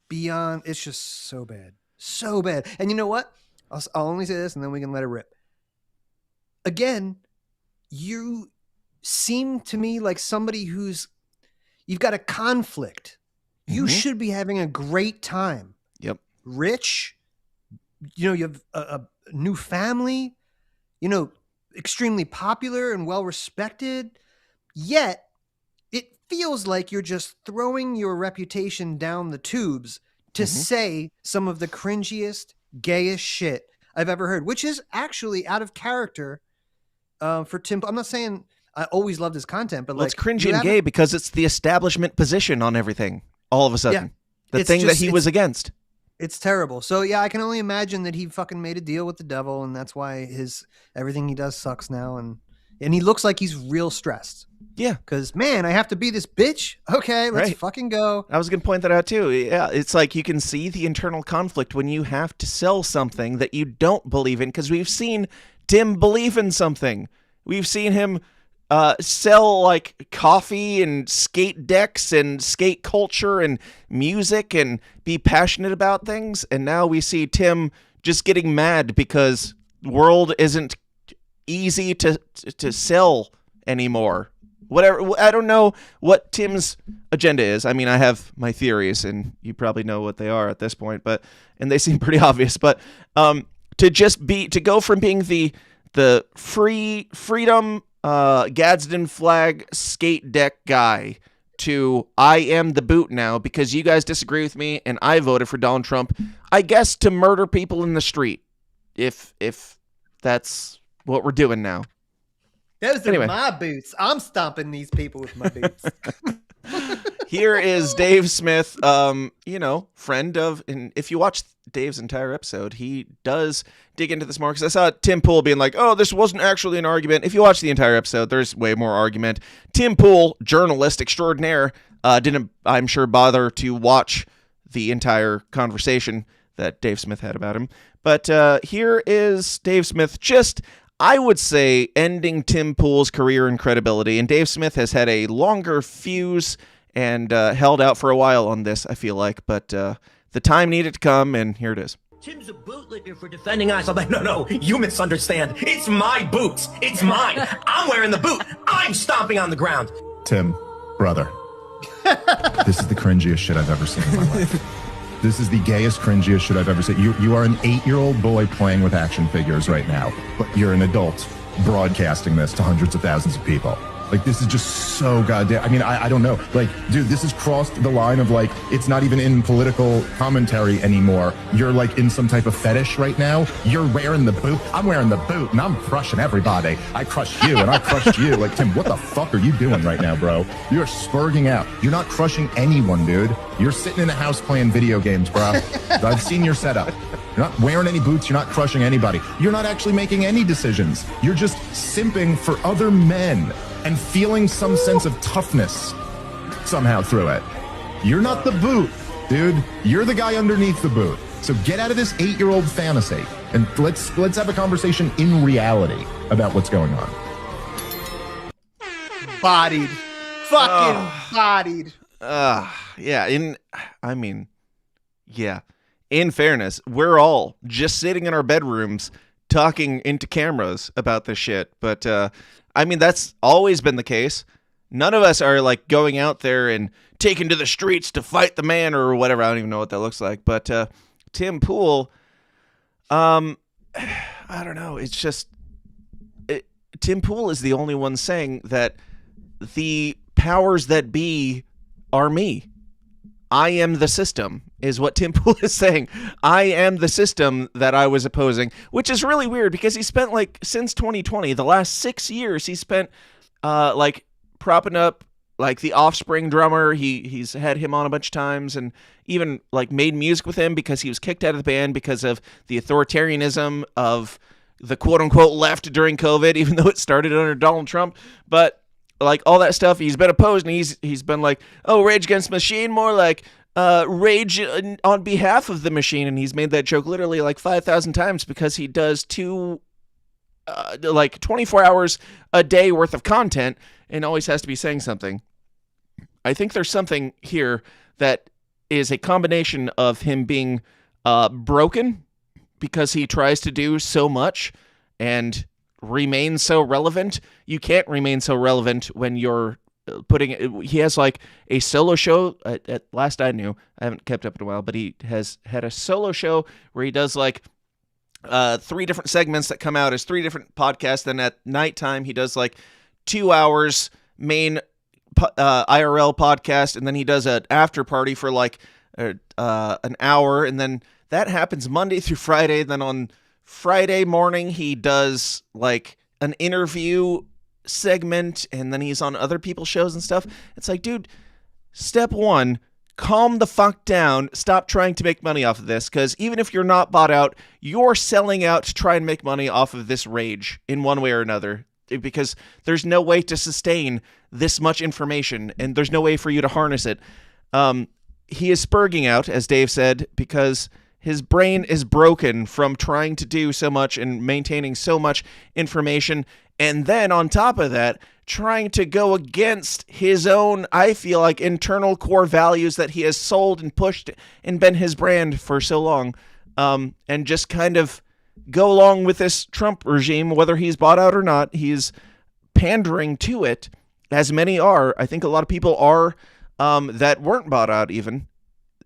beyond. It's just so bad. So bad. And you know what? I'll only say this and then we can let it rip. Again, you seem to me like somebody you've got a conflict. You should be having a great time. Yep. Rich, you have a new family, extremely popular and well respected. Yet it feels like you're just throwing your reputation down the tubes to say some of the cringiest, gayest shit I've ever heard, which is actually out of character for Tim. I'm not saying I always loved his content, but well, like it's cringy and gay because it's the establishment position on everything. All of a sudden, the thing that he was against. It's terrible. So yeah, I can only imagine that he fucking made a deal with the devil, and that's why everything he does sucks now, and he looks like he's real stressed. Yeah, because man, I have to be this bitch. Okay, let's fucking go. I was gonna point that out too. Yeah, it's like you can see the internal conflict when you have to sell something that you don't believe in. Because we've seen Tim believe in something. We've seen him sell like coffee and skate decks and skate culture and music and be passionate about things. And now we see Tim just getting mad because the world isn't easy to sell anymore. Whatever. I don't know what Tim's agenda is. I mean, I have my theories, and you probably know what they are at this point, and they seem pretty obvious. But to go from being the freedom Gadsden flag skate deck guy to I am the boot now because you guys disagree with me and I voted for Donald Trump, I guess, to murder people in the street, if that's what we're doing now. Those are my boots. I'm stomping these people with my boots. Here is Dave Smith, friend of, and if you watch Dave's entire episode, he does dig into this more, because I saw Tim Pool being like, oh, this wasn't actually an argument. If you watch the entire episode, there's way more argument. Tim Pool, journalist extraordinaire, didn't, I'm sure, bother to watch the entire conversation that Dave Smith had about him. But here is Dave Smith just, I would say, ending Tim Pool's career and credibility. And Dave Smith has had a longer fuse and held out for a while on this, I feel like. But the time needed to come, and here it is. Tim's a bootlicker for defending ICE. I'm like, no, you misunderstand. It's my boots. It's mine. I'm wearing the boot. I'm stomping on the ground. Tim, brother, this is the cringiest shit I've ever seen in my life. This is the gayest, cringiest shit I've ever seen. You are an 8-year-old boy playing with action figures right now, but you're an adult broadcasting this to hundreds of thousands of people. Like, this is just so goddamn, I mean, I don't know. Like, dude, this has crossed the line of, like, it's not even in political commentary anymore. You're, like, in some type of fetish right now. You're wearing the boot. I'm wearing the boot, and I'm crushing everybody. I crushed you, and I crushed you. Like, Tim, what the fuck are you doing right now, bro? You're spurging out. You're not crushing anyone, dude. You're sitting in a house playing video games, bro. I've seen your setup. You're not wearing any boots. You're not crushing anybody. You're not actually making any decisions. You're just simping for other men and feeling some sense of toughness somehow through it. You're not the boot, dude. You're the guy underneath the boot. So get out of this 8-year-old fantasy and let's have a conversation in reality about what's going on. Bodied. Fucking bodied. Yeah. In fairness, we're all just sitting in our bedrooms talking into cameras about this shit. But, that's always been the case. None of us are, like, going out there and taking to the streets to fight the man or whatever. I don't even know what that looks like. But Tim Pool, I don't know. It's just Tim Pool is the only one saying that the powers that be are me. I am the system, is what Tim Pool is saying. I am the system that I was opposing, which is really weird because he spent, like, since 2020, the last 6 years, he spent, propping up, like, the Offspring drummer. He's had him on a bunch of times and even, like, made music with him because he was kicked out of the band because of the authoritarianism of the quote-unquote left during COVID, even though it started under Donald Trump. But like, all that stuff, he's been opposed, and he's been like, oh, Rage Against the Machine, more like rage on behalf of the machine, and he's made that joke literally like 5,000 times because he does 24 hours a day worth of content and always has to be saying something. I think there's something here that is a combination of him being broken because he tries to do so much and remain so relevant. You can't remain so relevant when you're he has like a solo show at last I knew. I haven't kept up in a while, but he has had a solo show where he does like 3 different segments that come out as 3 different podcasts. Then at nighttime, he does like 2 hours main IRL podcast. And then he does an after party for like an hour. And then that happens Monday through Friday. Then on Friday morning, he does like an interview segment, and then he's on other people's shows and stuff. It's like, dude, step one, calm the fuck down. Stop trying to make money off of this, because even if you're not bought out, you're selling out to try and make money off of this rage in one way or another, because there's no way to sustain this much information, and there's no way for you to harness it. He is spurging out, as Dave said, because his brain is broken from trying to do so much and maintaining so much information. And then on top of that, trying to go against his own, I feel like, internal core values that he has sold and pushed and been his brand for so long. And just kind of go along with this Trump regime, whether he's bought out or not. He's pandering to it, as many are. I think a lot of people are that weren't bought out even.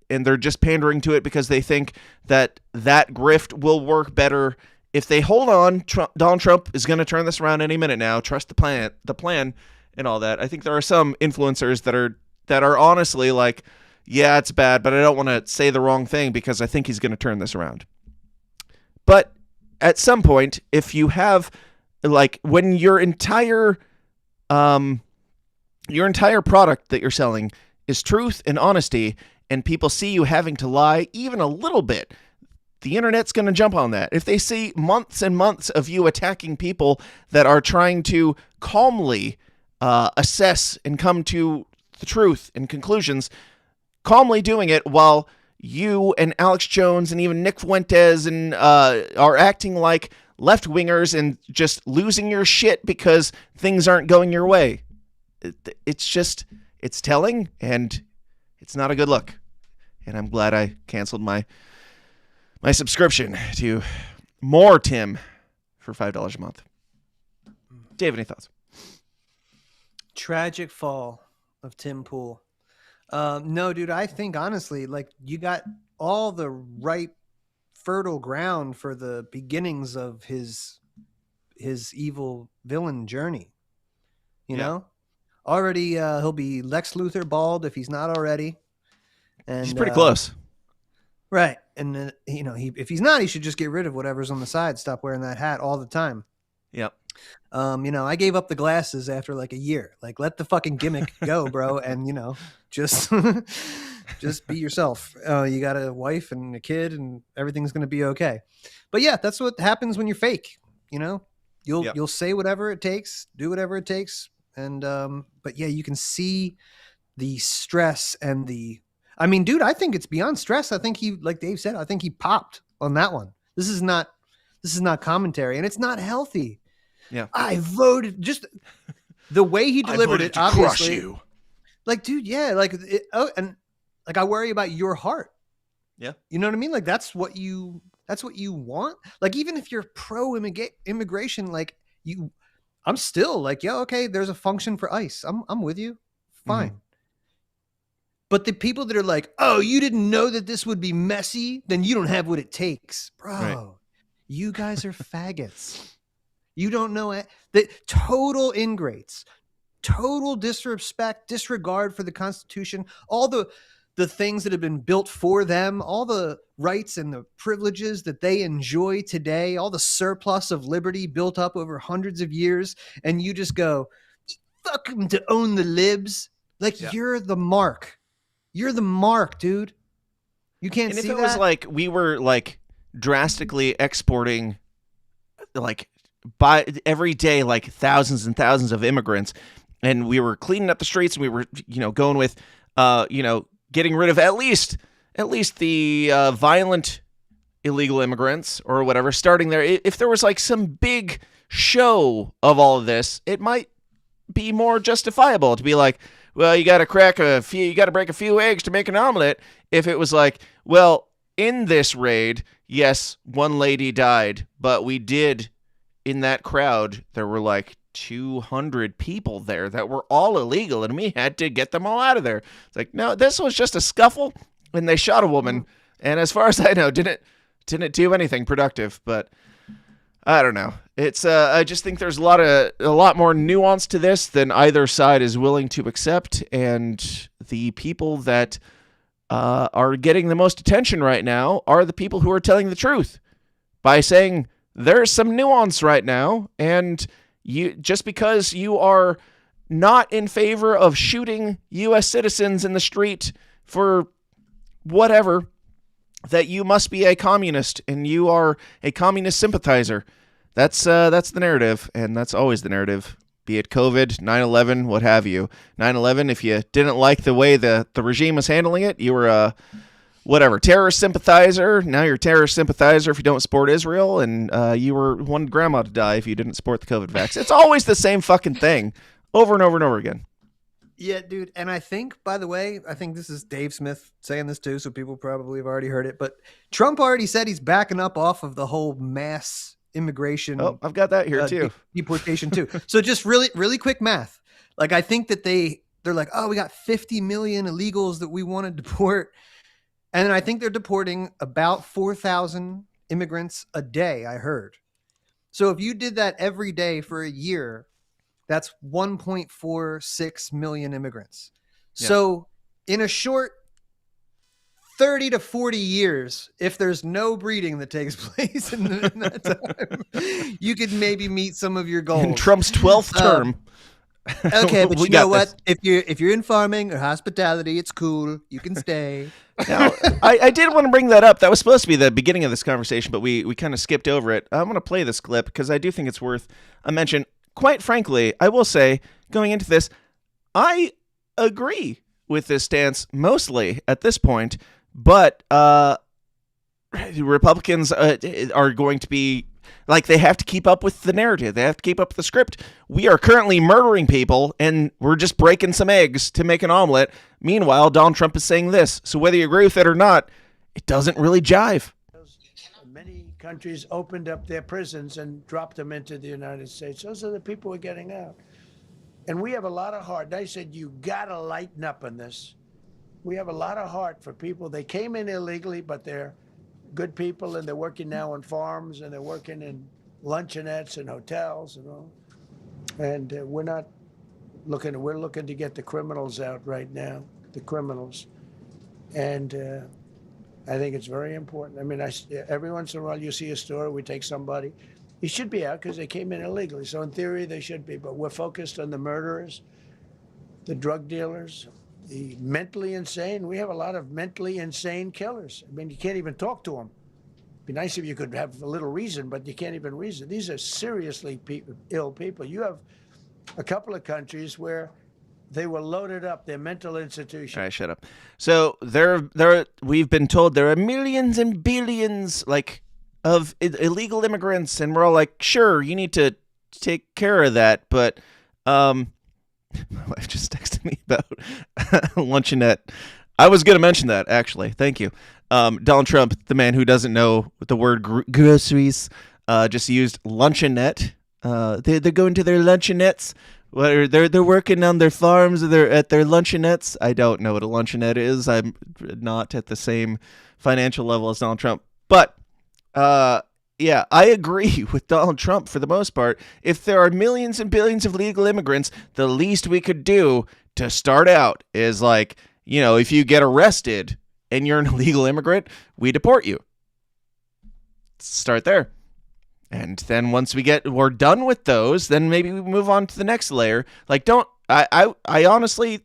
And they're just pandering to it because they think that grift will work better if they hold on. Donald Trump is going to turn this around any minute now. Trust the plan, and all that. I think there are some influencers that are honestly like, yeah, it's bad, but I don't want to say the wrong thing because I think he's going to turn this around. But at some point, if you have, like, when your entire product that you're selling is truth and honesty, and people see you having to lie even a little bit, the internet's going to jump on that. If they see months and months of you attacking people that are trying to calmly assess and come to the truth and conclusions, calmly doing it while you and Alex Jones and even Nick Fuentes and are acting like left-wingers and just losing your shit because things aren't going your way. It's telling, and it's not a good look. And I'm glad I canceled my subscription to more Tim for $5 a month. Dave, any thoughts? Tragic fall of Tim Pool. No, dude, I think honestly, like, you got all the right fertile ground for the beginnings of his evil villain journey. You know? Already, he'll be Lex Luthor bald if he's not already. And he's pretty close. Right. And, if he's not, he should just get rid of whatever's on the side. Stop wearing that hat all the time. Yep. I gave up the glasses after like a year. Like, let the fucking gimmick go, bro. And, just be yourself. You got a wife and a kid and everything's going to be okay. But yeah, that's what happens when you're fake. You'll say whatever it takes, do whatever it takes. And, but yeah, you can see the stress and dude, I think it's beyond stress. I think he, like Dave said, I think he popped on that one. This is not commentary, and it's not healthy. Yeah. I voted, just the way he delivered it, obviously. Crush you. Like, dude, yeah, and I worry about your heart. Yeah. You know what I mean? Like, that's what you want. Like, even if you're pro immigration, like, I'm still like, yeah, okay, there's a function for ICE. I'm with you. Fine. Mm-hmm. But the people that are like, oh, you didn't know that this would be messy, then you don't have what it takes. Bro, right. You guys are faggots. You don't know it. The total ingrates, total disrespect, disregard for the Constitution, all the things that have been built for them, all the rights and the privileges that they enjoy today, all the surplus of liberty built up over hundreds of years. And you just go, fuck them to own the libs. Like, You're the mark. You're the mark, dude. You can't see that. And if it was like we were like drastically exporting, like, by every day, like thousands and thousands of immigrants, and we were cleaning up the streets, and we were, going with, getting rid of at least the violent illegal immigrants or whatever, starting there. If there was like some big show of all of this, it might be more justifiable to be like, well, you got to break a few eggs to make an omelet. If it was like, well, in this raid, yes, one lady died, but we did, in that crowd, there were like 200 people there that were all illegal, and we had to get them all out of there. It's like, no, this was just a scuffle, and they shot a woman, and as far as I know, didn't do anything productive. But I don't know. It's I just think there's a lot more nuance to this than either side is willing to accept, and the people that are getting the most attention right now are the people who are telling the truth by saying there's some nuance right now, and Just because you are not in favor of shooting U.S. citizens in the street for whatever, that you must be a communist and you are a communist sympathizer. That's the narrative, and that's always the narrative. Be it COVID, 9/11, what have you. 9/11, if you didn't like the way the regime was handling it, you were a terrorist sympathizer. Now you're a terrorist sympathizer if you don't support Israel, and you wanted grandma to die if you didn't support the COVID vaccine. It's always the same fucking thing, over and over and over again. Yeah, dude. And I think, by the way, this is Dave Smith saying this too, so people probably have already heard it, but Trump already said he's backing up off of the whole mass immigration. Oh, I've got that here too. Deportation too. So just really quick math. Like, I think that they're like, oh, we got 50 million illegals that we want to deport. And I think they're deporting about 4,000 immigrants a day, I heard. So if you did that every day for a year, that's 1.46 million immigrants. Yeah. So in a short 30 to 40 years, if there's no breeding that takes place in that time, you could maybe meet some of your goals. In Trump's 12th term. Okay, but you know what? If you're in farming or hospitality, it's cool. You can stay. Now, I did want to bring that up. That was supposed to be the beginning of this conversation, but we kind of skipped over it. I'm going to play this clip because I do think it's worth a mention. Quite frankly, I will say, going into this, I agree with this stance mostly at this point. But Republicans are going to be like, they have to keep up with the narrative. They have to keep up with the script. We are currently murdering people, and we're just breaking some eggs to make an omelet. Meanwhile, Donald Trump is saying this. So whether you agree with it or not, it doesn't really jive. Many countries opened up their prisons and dropped them into the United States. Those are the people who are getting out. And we have a lot of heart. They said, you got to lighten up on this. We have a lot of heart for people. They came in illegally, but they're good people, and they're working now on farms, and they're working in luncheonettes and hotels and all. And we're looking to get the criminals out right now, the criminals. And I think it's very important. I mean, every once in a while you see a story, we take somebody. He should be out because they came in illegally. So in theory, they should be. But we're focused on the murderers, the drug dealers, the mentally insane. We have a lot of mentally insane killers. I mean, you can't even talk to them. It'd be nice if you could have a little reason, but you can't even reason. These are seriously ill people. You have a couple of countries where they were loaded up. They're mental institutions. All right, shut up. So we've been told there are millions and billions of illegal immigrants, and we're all like, sure, you need to take care of that, but my wife just texted me about luncheonette. I was going to mention that, actually. Thank you. Donald Trump, the man who doesn't know the word groceries, just used luncheonette. They're going to their luncheonettes. They're working on their farms. Or they're at their luncheonettes. I don't know what a luncheonette is. I'm not at the same financial level as Donald Trump. But yeah, I agree with Donald Trump for the most part. If there are millions and billions of legal immigrants, the least we could do to start out is if you get arrested and you're an illegal immigrant, we deport you. Start there. And then once we're done with those, then maybe we move on to the next layer. I honestly,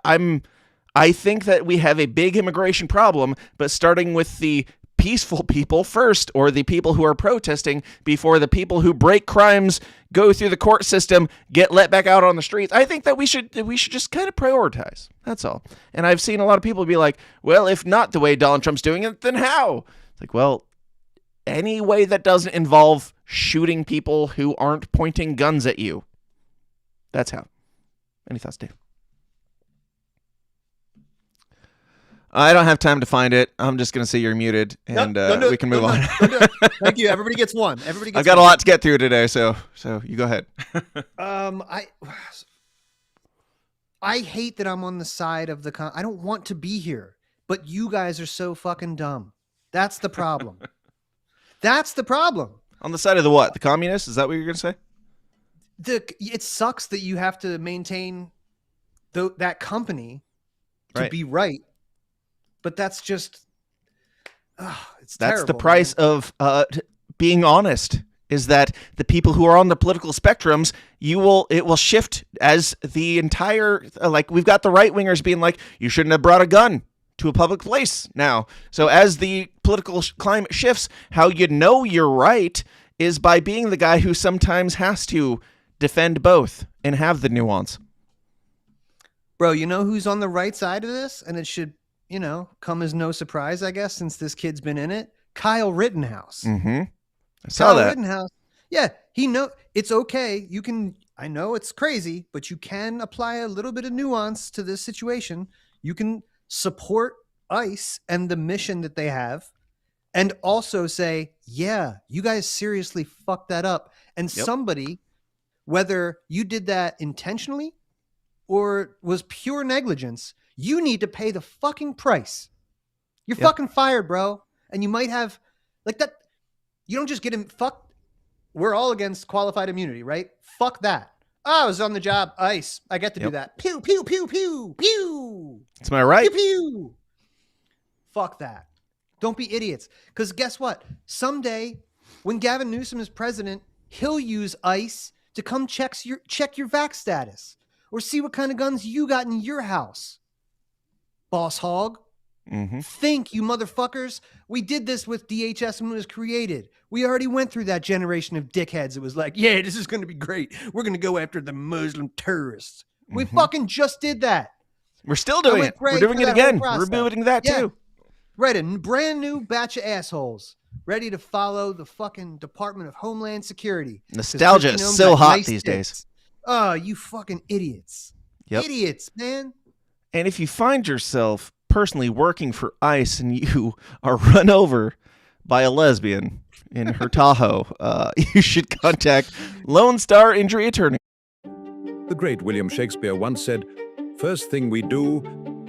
I think that we have a big immigration problem, but starting with the peaceful people first, or the people who are protesting, before the people who break crimes, go through the court system, get let back out on the streets. I think that we should just kind of prioritize. That's all. And I've seen a lot of people be like, well, if not the way Donald Trump's doing it, then how? It's like, well, any way that doesn't involve shooting people who aren't pointing guns at you. That's how. Any thoughts, Dave? I don't have time to find it. I'm just going to say you're muted, and we can move on. Thank you. Everybody gets one. I've got a lot to get through today, so you go ahead. I hate that I'm on the side of the I don't want to be here, but you guys are so fucking dumb. That's the problem. That's the problem. On the side of the what? The communists? Is that what you're going to say? It sucks that you have to maintain that company to be right. But that's just, it's terrible. That's the price of being honest is that the people who are on the political spectrums, it will shift as the entire, like we've got the right wingers being like, you shouldn't have brought a gun to a public place now. So as the political climate shifts, how you know you're right is by being the guy who sometimes has to defend both and have the nuance. Bro, you know who's on the right side of this? And it should, come as no surprise, I guess, since this kid's been in it. Kyle Rittenhouse. Mm-hmm. I saw that. Rittenhouse. Yeah, it's okay. I know it's crazy, but you can apply a little bit of nuance to this situation. You can support ICE and the mission that they have, and also say, yeah, you guys seriously fucked that up. And somebody, whether you did that intentionally or was pure negligence, you need to pay the fucking price. You're fucking fired, bro. And you might have, like that, you don't just get him, we're all against qualified immunity, right? Fuck that. Oh, I was on the job, ICE. I get to do that. Pew, pew, pew, pew, pew. It's my right. Pew, pew. Fuck that. Don't be idiots. Because guess what? Someday, when Gavin Newsom is president, he'll use ICE to come check your vax status or see what kind of guns you got in your house. Boss hog. Mm-hmm. Think, you motherfuckers. We did this with DHS when it was created. We already went through that generation of dickheads. It was like, yeah, this is going to be great. We're going to go after the Muslim terrorists. Mm-hmm. We fucking just did that. We're still doing it. We're doing it again. We're doing that too. Right, a brand new batch of assholes ready to follow the fucking Department of Homeland Security. Nostalgia is so hot these days. Oh, you fucking idiots. Yep. Idiots, man. And if you find yourself personally working for ICE and you are run over by a lesbian in her Tahoe, you should contact Lone Star Injury Attorney. The great William Shakespeare once said, "First thing we do,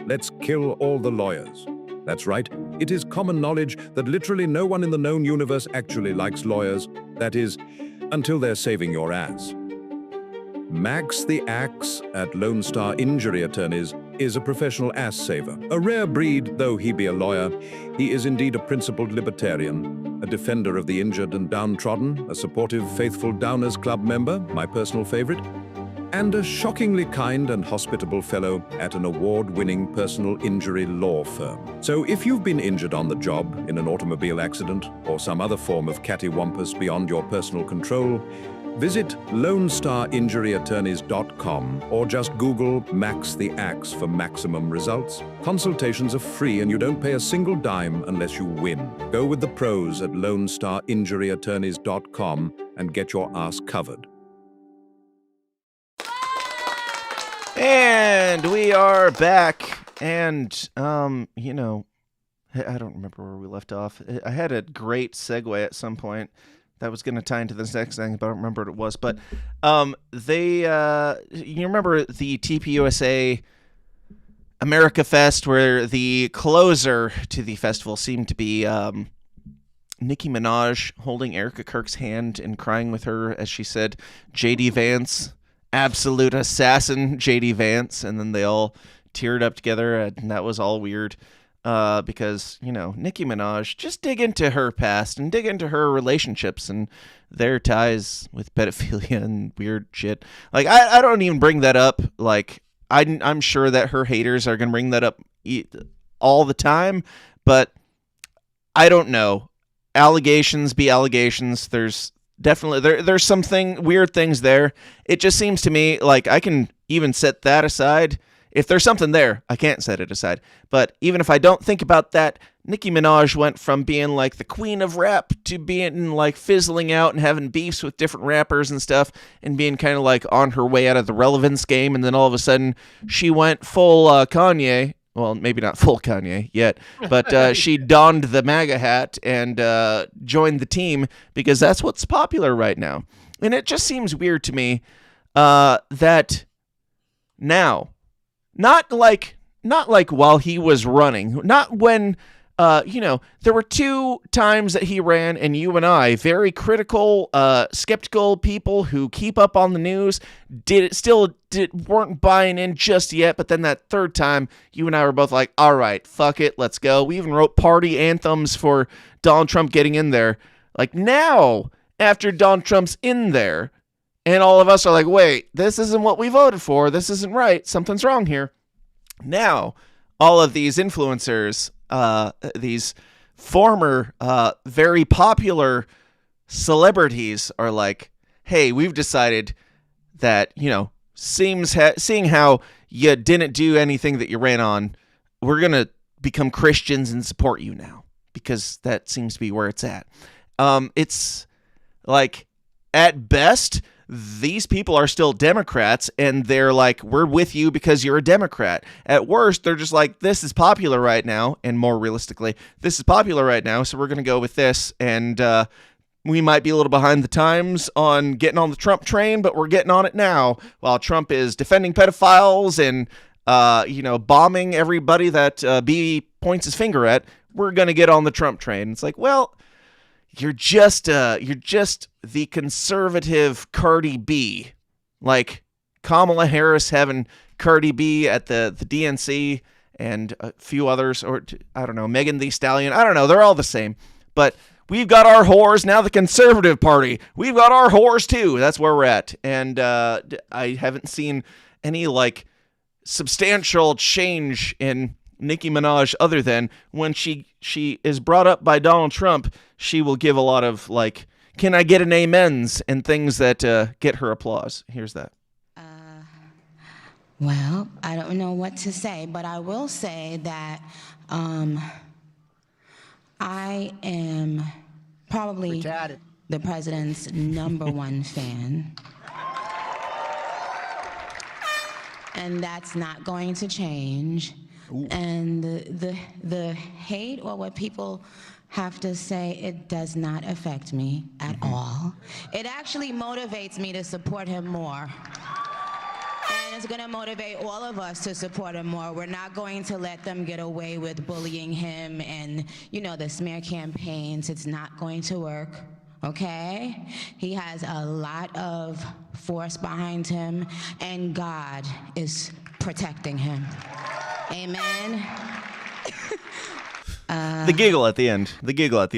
let's kill all the lawyers." That's right. It is common knowledge that literally no one in the known universe actually likes lawyers. That is, until they're saving your ass. Max the Axe at Lone Star Injury Attorneys is a professional ass saver. A rare breed, though he be a lawyer, he is indeed a principled libertarian, a defender of the injured and downtrodden, a supportive, faithful Downers Club member, my personal favorite, and a shockingly kind and hospitable fellow at an award-winning personal injury law firm. So if you've been injured on the job in an automobile accident or some other form of cattywampus beyond your personal control, visit LoneStarInjuryAttorneys.com or just Google Max the Axe for maximum results. Consultations are free and you don't pay a single dime unless you win. Go with the pros at LoneStarInjuryAttorneys.com and get your ass covered. And we are back, and, I don't remember where we left off. I had a great segue at some point that was going to tie into this next thing, but I don't remember what it was. But you remember the TPUSA America Fest, where the closer to the festival seemed to be Nicki Minaj holding Erica Kirk's hand and crying with her as she said, J.D. Vance, absolute assassin J.D. Vance, and then they all teared up together, and that was all weird because, Nicki Minaj, just dig into her past and dig into her relationships and their ties with pedophilia and weird shit. Like, I don't even bring that up. Like, I'm sure that her haters are going to bring that up all the time, but I don't know. Allegations be allegations. There's definitely there's something weird things there. It just seems to me like I can even set that aside. If there's something there, I can't set it aside. But even if I don't think about that, Nicki Minaj went from being like the queen of rap to being like fizzling out and having beefs with different rappers and stuff and being kind of like on her way out of the relevance game. And then all of a sudden she went full Kanye. Well, maybe not full Kanye yet, but she donned the MAGA hat and joined the team because that's what's popular right now. And it just seems weird to me that now, not like while he was running, not when, there were 2 times that he ran, and you and I, very critical, skeptical people who keep up on the news, weren't buying in just yet. But then that 3rd time, you and I were both like, all right, fuck it, let's go. We even wrote party anthems for Donald Trump getting in there. Like now, after Donald Trump's in there. And all of us are like, wait, this isn't what we voted for. This isn't right. Something's wrong here. Now, all of these influencers, these former, very popular celebrities are like, hey, we've decided that, seeing how you didn't do anything that you ran on, we're going to become Christians and support you now, because that seems to be where it's at. It's like, at best, these people are still Democrats, and they're like, we're with you because you're a Democrat. At worst, they're just like, this is popular right now, and more realistically, this is popular right now, so we're going to go with this, and we might be a little behind the times on getting on the Trump train, but we're getting on it now, while Trump is defending pedophiles and bombing everybody that B points his finger at. We're going to get on the Trump train. It's like, well, you're just the conservative Cardi B, like Kamala Harris having Cardi B at the DNC and a few others, or I don't know, Megan Thee Stallion. I don't know. They're all the same, but we've got our whores. Now the conservative party, we've got our whores too. That's where we're at. And I haven't seen any like substantial change in Nicki Minaj other than when she is brought up by Donald Trump, she will give a lot of like, can I get an amens and things that get her applause. Here's that. Well, I don't know what to say, but I will say that I am probably the president's #1 fan. And that's not going to change. Ooh. And the hate or what people have to say, it does not affect me at all. It actually motivates me to support him more. And it's going to motivate all of us to support him more. We're not going to let them get away with bullying him and, the smear campaigns. It's not going to work, okay? He has a lot of force behind him, and God is protecting him. Amen. The giggle at the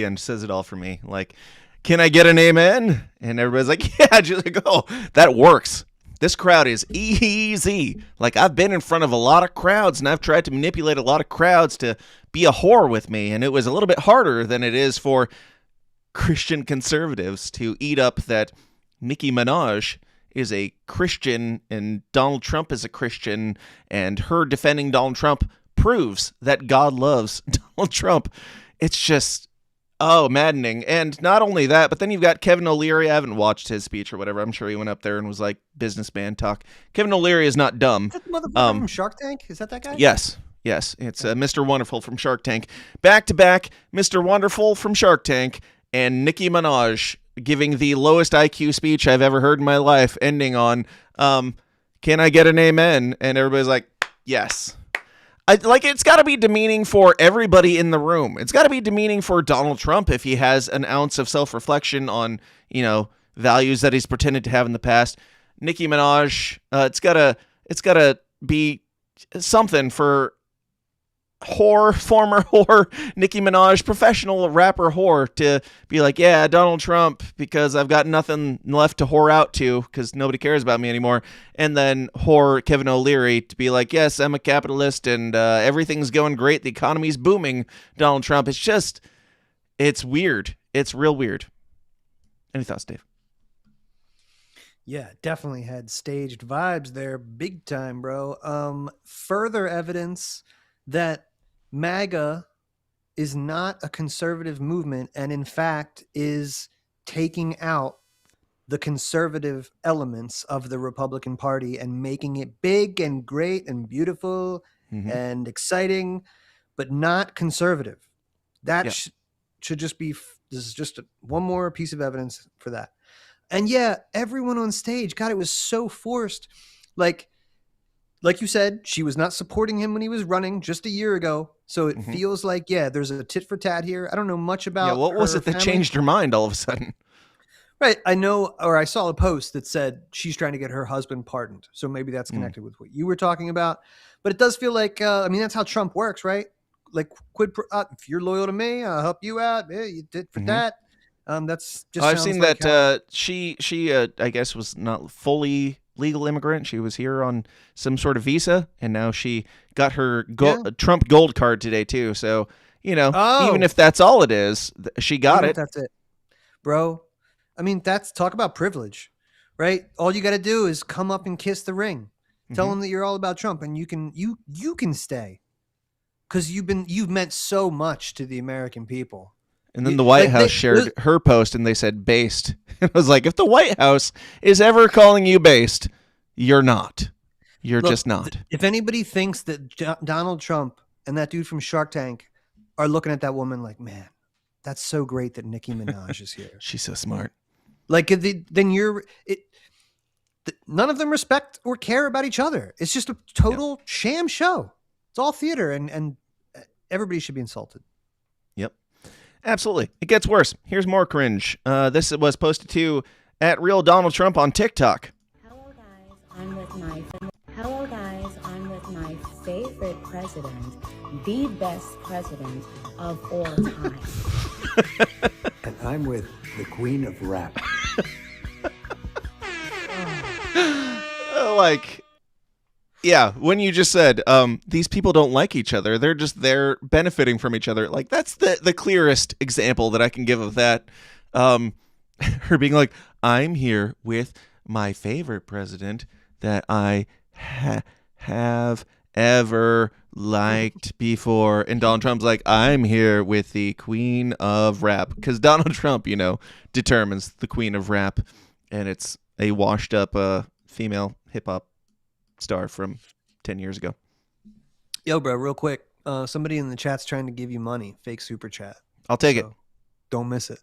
end says it all for me. Like, can I get an amen? And everybody's like, yeah, just like, oh, that works. This crowd is easy. Like, I've been in front of a lot of crowds, and I've tried to manipulate a lot of crowds to be a whore with me, and it was a little bit harder than it is for Christian conservatives to eat up that Nicki Minaj is a Christian and Donald Trump is a Christian, and her defending Donald Trump proves that God loves Donald Trump. It's just, maddening. And not only that, but then you've got Kevin O'Leary. I haven't watched his speech or whatever. I'm sure he went up there and was like businessman talk. Kevin O'Leary is not dumb. Is that the motherfucker from Shark Tank? Is that guy? Yes. It's Mr. Wonderful from Shark Tank. Back to back, Mr. Wonderful from Shark Tank and Nicki Minaj giving the lowest IQ speech I've ever heard in my life, ending on, can I get an amen? And everybody's like, yes. It's got to be demeaning for everybody in the room. It's got to be demeaning for Donald Trump if he has an ounce of self-reflection on, values that he's pretended to have in the past. Nicki Minaj, it's gotta be something for former whore Nicki Minaj, professional rapper whore, to be like, yeah, Donald Trump, because I've got nothing left to whore out to because nobody cares about me anymore. And then whore Kevin O'Leary to be like, yes, I'm a capitalist and everything's going great. The economy's booming, Donald Trump. It's weird. It's real weird. Any thoughts, Dave? Yeah, definitely had staged vibes there. Big time, bro. Further evidence that MAGA is not a conservative movement and in fact is taking out the conservative elements of the Republican Party and making it big and great and beautiful and exciting, but not conservative. That should just be, this is just one more piece of evidence for that. And yeah, everyone on stage, God, it was so forced. Like you said, she was not supporting him when he was running just a year ago. So it feels like, there's a tit for tat here. I don't know much about. Yeah, what was it that changed her mind all of a sudden? Right. I know, or I saw a post that said she's trying to get her husband pardoned. So maybe that's connected with what you were talking about. But it does feel like, that's how Trump works, right? Like, if you're loyal to me, I'll help you out. Yeah, you did for that. That's just. I've sounds seen like that she I guess was not fully legal immigrant. She was here on some sort of visa, and now she got her Trump gold card today too. So even if that's all it is, she got it. That's it, bro. I mean, talk about privilege, right? All you got to do is come up and kiss the ring. Tell them that you're all about Trump, and you can stay because you've meant so much to the American people. And then the White House shared her post, and they said based. I was like, if the White House is ever calling you based, you're not. You're just not. If anybody thinks that Donald Trump and that dude from Shark Tank are looking at that woman like, man, that's so great that Nicki Minaj is here. She's so smart. Like, then none of them respect or care about each other. It's just a total sham show. It's all theater, and everybody should be insulted. Yep. Absolutely. It gets worse. Here's more cringe. This was posted to @Real Donald Trump on TikTok. Hello guys, I'm with my favorite president, the best president of all time. And I'm with the queen of rap. When you just said these people don't like each other, they're benefiting from each other. Like, that's the clearest example that I can give of that. Her being like, I'm here with my favorite president that I have ever liked before, and Donald Trump's like, I'm here with the queen of rap, because Donald Trump, determines the queen of rap, and it's a washed up female hip hop star from 10 years ago. Yo, bro, real quick. Somebody in the chat's trying to give you money. Fake super chat. I'll take it. Don't miss it.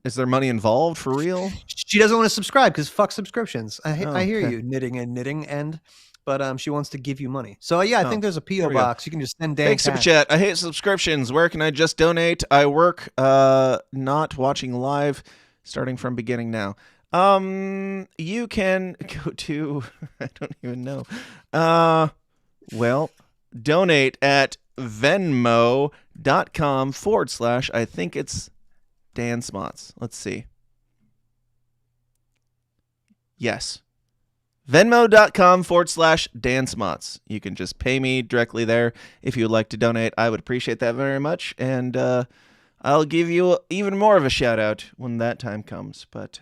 Is there money involved for real? She doesn't want to subscribe because fuck subscriptions. I hear you, knitting, but she wants to give you money. So I think there's a P.O. box. You can just send Dan Fake super chat. I hate subscriptions. Where can I just donate? I work not watching live, starting from beginning now. You can go to, I don't even know. Donate at venmo.com/ I think it's Dan Smotz. Let's see. Yes. Venmo.com / Dan Smotz. You can just pay me directly there if you would like to donate. I would appreciate that very much. And, I'll give you even more of a shout out when that time comes. But,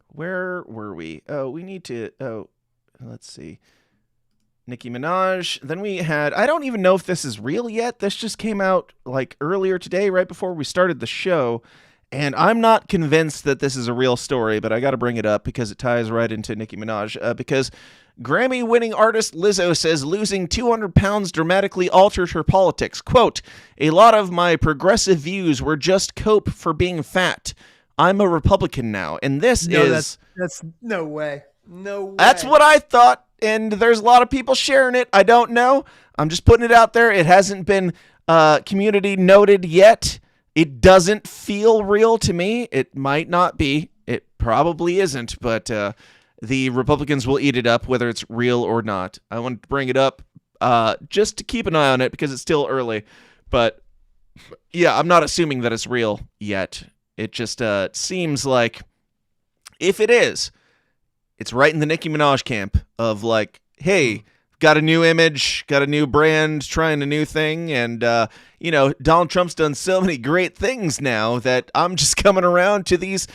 where were we? Let's see. Nicki Minaj. Then we had, I don't even know if this is real yet. This just came out like earlier today, right before we started the show. And I'm not convinced that this is a real story, but I got to bring it up because it ties right into Nicki Minaj. Because Grammy-winning artist Lizzo says losing 200 pounds dramatically altered her politics. Quote, a lot of my progressive views were just cope for being fat. I'm a Republican now, and that's no way. No way. That's what I thought, and there's a lot of people sharing it. I don't know. I'm just putting it out there. It hasn't been community noted yet. It doesn't feel real to me. It might not be. It probably isn't, but the Republicans will eat it up, whether it's real or not. I wanted to bring it up just to keep an eye on it because it's still early. But, yeah, I'm not assuming that it's real yet. It just seems like if it is, it's right in the Nicki Minaj camp of like, hey, got a new image, got a new brand, trying a new thing. And, Donald Trump's done so many great things now that I'm just coming around to these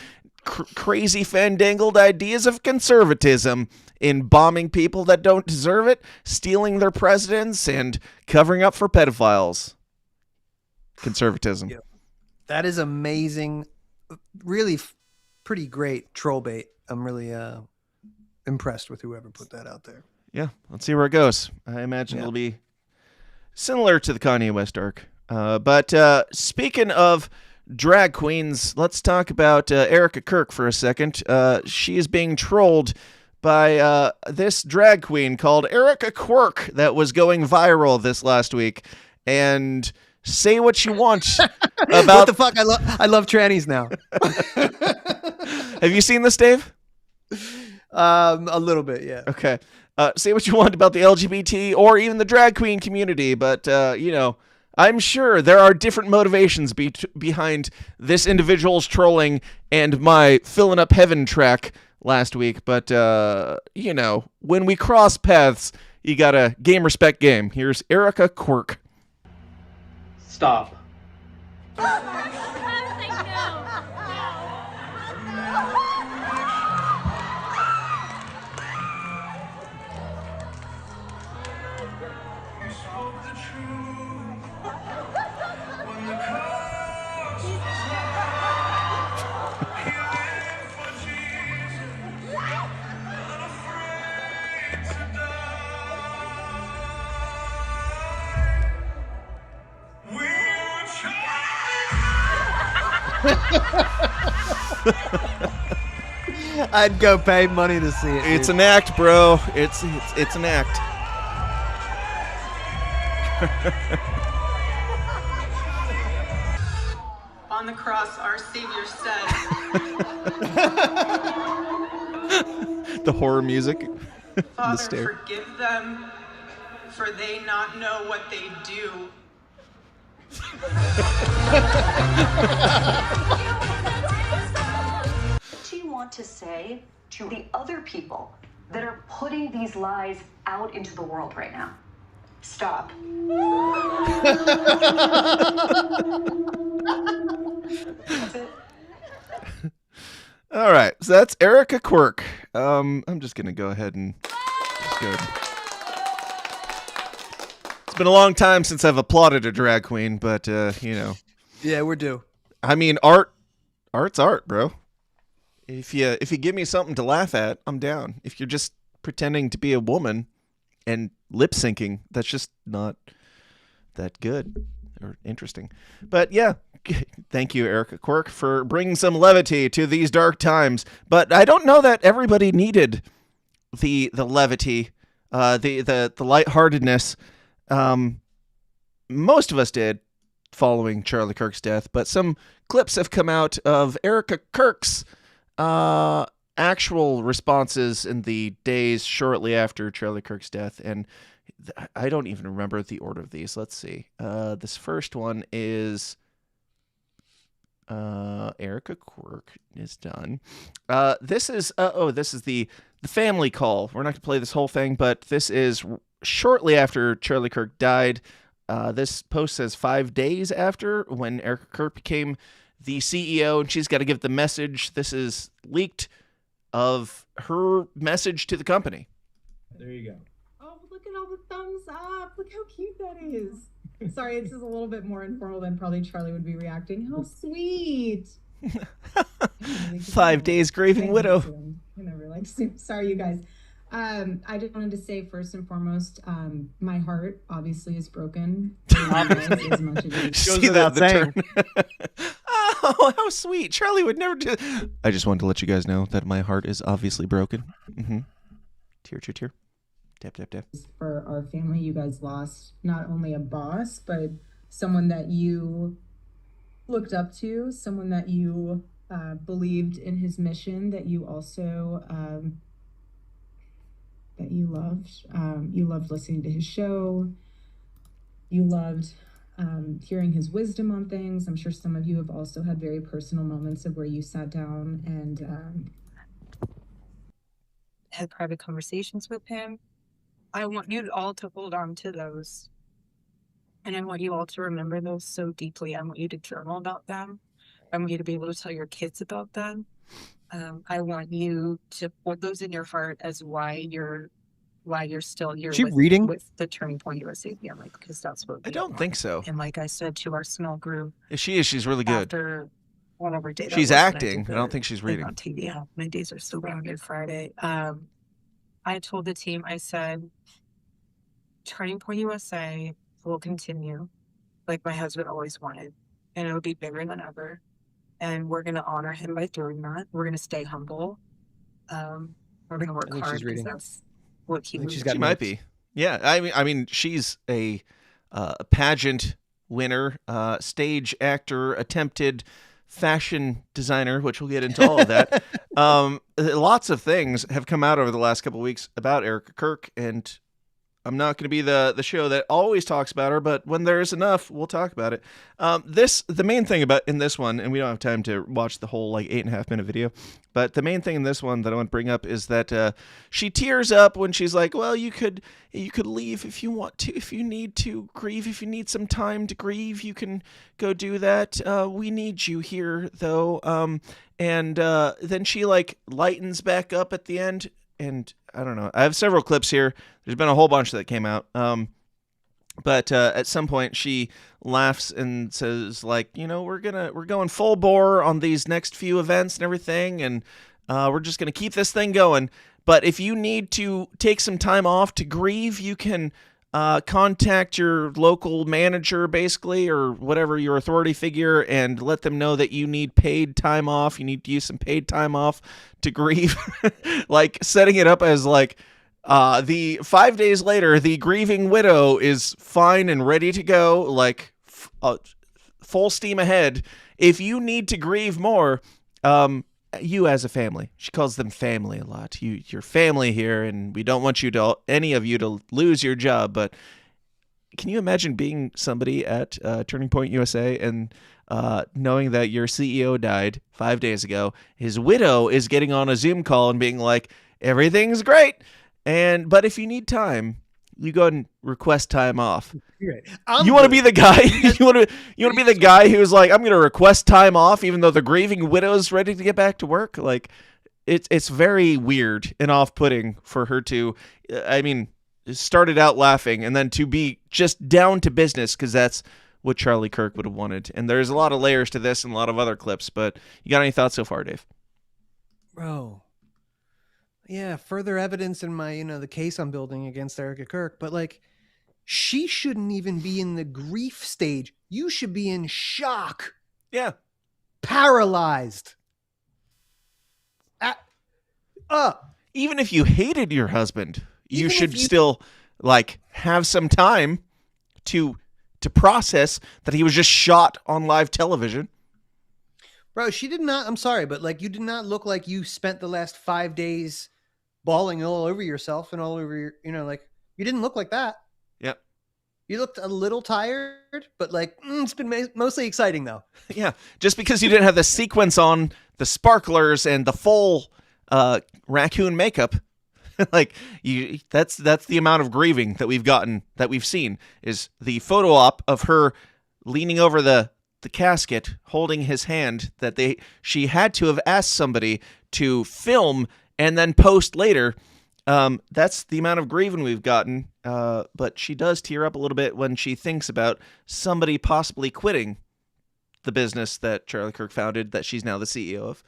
crazy fandangled ideas of conservatism in bombing people that don't deserve it, stealing their presidents, and covering up for pedophiles. Conservatism. Yeah. That is amazing. Really pretty great troll bait. I'm really impressed with whoever put that out there. Yeah, let's see where it goes. I imagine it'll be similar to the Kanye West arc. But speaking of drag queens, let's talk about Erika Kirk for a second. She is being trolled by this drag queen called Erika Quirk that was going viral this last week. And say what you want about... What the fuck? I love trannies now. Have you seen this, Dave? A little bit, yeah. Okay. Say what you want about the LGBT or even the drag queen community, but, I'm sure there are different motivations behind this individual's trolling and my filling up heaven track last week. But, you know, when we cross paths, you gotta game respect game. Here's Erika Quirk. Stop. I'd go pay money to see it. It's an act, bro. It's an act. On the cross, our Savior said, The horror music. Father, The stair. forgive them, for they not know what they do. What do you want to say to the other people that are putting these lies out into the world right now? Stop. That's it. All right, so that's Erika Quirk. I'm just gonna go ahead and just go. It's been a long time since I've applauded a drag queen, but you know. Yeah, we're due. I mean, art's art, bro. If you give me something to laugh at, I'm down. If you're just pretending to be a woman and lip syncing, that's just not that good or interesting. But yeah, thank you, Erika Quirk, for bringing some levity to these dark times. But I don't know that everybody needed the levity, the lightheartedness. Most of us did following Charlie Kirk's death, but some clips have come out of Erika Kirk's actual responses in the days shortly after Charlie Kirk's death, and I don't even remember the order of these. Let's see. This first one is Erika Quirk is done. This is the family call. We're not going to play this whole thing, but this is shortly after Charlie Kirk died. This post says 5 days after, when Erika Kirk became the CEO, and she's got to give the message. This is leaked of her message to the company. There you go. Oh, look at all the thumbs up. Look how cute that is. Sorry, it's just a little bit more informal than probably Charlie would be reacting. How sweet. 5 days grieving widow. Whenever, like, sorry, you guys. I just wanted to say, first and foremost, my heart obviously is broken. As much as it See that the turn. Oh, how sweet. Charlie would never do. I just wanted to let you guys know that my heart is obviously broken. Mm-hmm. Tear, tear, tear. Tap, tap, tap. For our family, you guys lost not only a boss, but someone that you looked up to, someone that you believed in his mission, that you also that you loved. You loved listening to his show. You loved hearing his wisdom on things. I'm sure some of you have also had very personal moments of where you sat down and Had private conversations with him. I want you all to hold on to those. And I want you all to remember those so deeply. I want you to journal about them. I want you to be able to tell your kids about them. I want you to put those in your heart as why you're still here. She reading? With the Turning Point USA family, because that's what I don't think so. And like I said to our small group, If she is, she's really good. after whatever day that She's was, and I acting. did I don't the think she's thing reading. on TV. Yeah, my days are still rounded Friday. I told the team, I said, Turning Point USA will continue like my husband always wanted, and it'll be bigger than ever. And we're going to honor him by doing that. We're going to stay humble. We're going to work I think hard she's because reading. that's what he was. She might be. Yeah, I mean, she's a pageant winner, stage actor, attempted fashion designer, which we'll get into all of that. Lots of things have come out over the last couple of weeks about Erika Kirk, and I'm not going to be the show that always talks about her, but when there's enough, we'll talk about it. The main thing about in this one, and we don't have time to watch the whole 8.5 minute video, but the main thing in this one that I want to bring up is that she tears up when she's like, well, you could leave if you want to, if you need to grieve, if you need some time to grieve, you can go do that. We need you here though. And then she lightens back up at the end. And I don't know. I have several clips here. There's been a whole bunch that came out. But at some point she laughs and says we're going full bore on these next few events and everything. And we're just going to keep this thing going. But if you need to take some time off to grieve, you can contact your local manager, basically, or whatever, your authority figure, and let them know that you need paid time off. You need to use some paid time off to grieve. Setting it up as the 5 days later, the grieving widow is fine and ready to go, full steam ahead. If you need to grieve more, you as a family, she calls them family a lot. You're family here, and we don't want any of you to lose your job. But can you imagine being somebody at Turning Point USA and knowing that your CEO died 5 days ago? His widow is getting on a Zoom call and being like, "Everything's great, but if you need time, you go and request time off." You want to be the guy. you want to be the guy who's like, "I'm going to request time off, even though the grieving widow's ready to get back to work." It's very weird and off-putting for her to. Started out laughing and then to be just down to business, because that's what Charlie Kirk would have wanted. And there's a lot of layers to this and a lot of other clips. But you got any thoughts so far, Dave? Bro. Yeah, further evidence in my, the case I'm building against Erika Kirk. But she shouldn't even be in the grief stage. You should be in shock. Yeah. Paralyzed. Even if you hated your husband, you should still have some time to process that he was just shot on live television. Bro, she did not, I'm sorry, but you did not look like you spent the last 5 days bawling all over yourself and all over your, you didn't look like that. Yep. You looked a little tired, but it's been mostly exciting though. Yeah. Just because you didn't have the sequence on, the sparklers and the full raccoon makeup, that's the amount of grieving that we've seen is the photo op of her leaning over the casket holding his hand that she had to have asked somebody to film and then post later. That's the amount of grieving we've gotten. But she does tear up a little bit when she thinks about somebody possibly quitting the business that Charlie Kirk founded, that she's now the CEO of.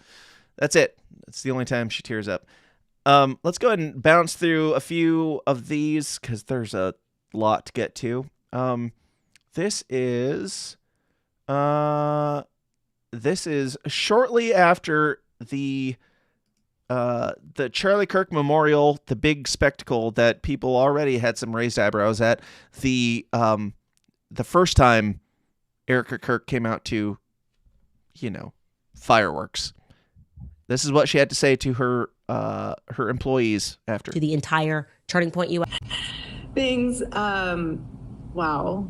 That's it. That's the only time she tears up. Let's go ahead and bounce through a few of these because there's a lot to get to. This is shortly after the Charlie Kirk Memorial, the big spectacle that people already had some raised eyebrows at. The first time Erika Kirk came out to, fireworks. This is what she had to say to her employees after. To the entire Turning Point US. Things, wow.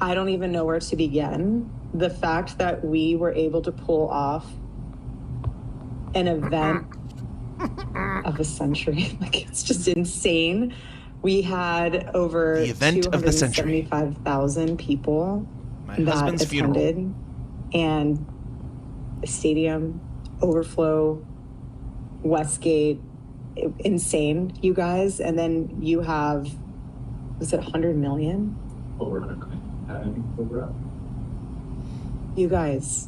I don't even know where to begin. The fact that we were able to pull off an event of a century, it's just insane. We had over the event of the century, 275,000 people that attended, funeral. And the stadium overflow, Westgate, insane, you guys. And then you have, was it 100 million? Over. You guys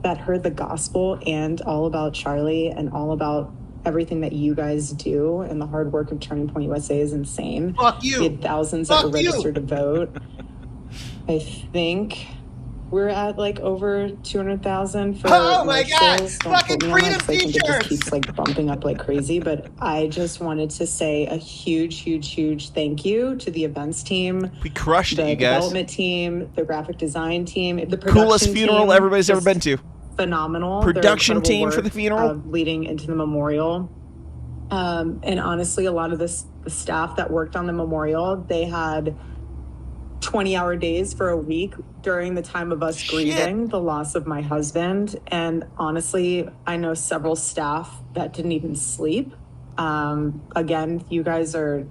that heard the gospel and all about Charlie and all about everything that you guys do and the hard work of Turning Point USA is insane. Fuck you. We had thousands that were registered to vote. I think we're at over 200,000 for merch sales. Don't fucking quote me on freedom that, 'cause I think it t-shirts. just keeps bumping up like crazy. But I just wanted to say a huge thank you to the events team. We crushed it, you The guys. development team, the graphic design team, the production Coolest funeral team, everybody's ever just been to. phenomenal. Their Production incredible team for work, the funeral. leading into the memorial. And honestly, a lot of this the staff that worked on the memorial, they had 20-hour days for a week during the time of us grieving the loss of my husband. And honestly, I know several staff that didn't even sleep. Again, you guys are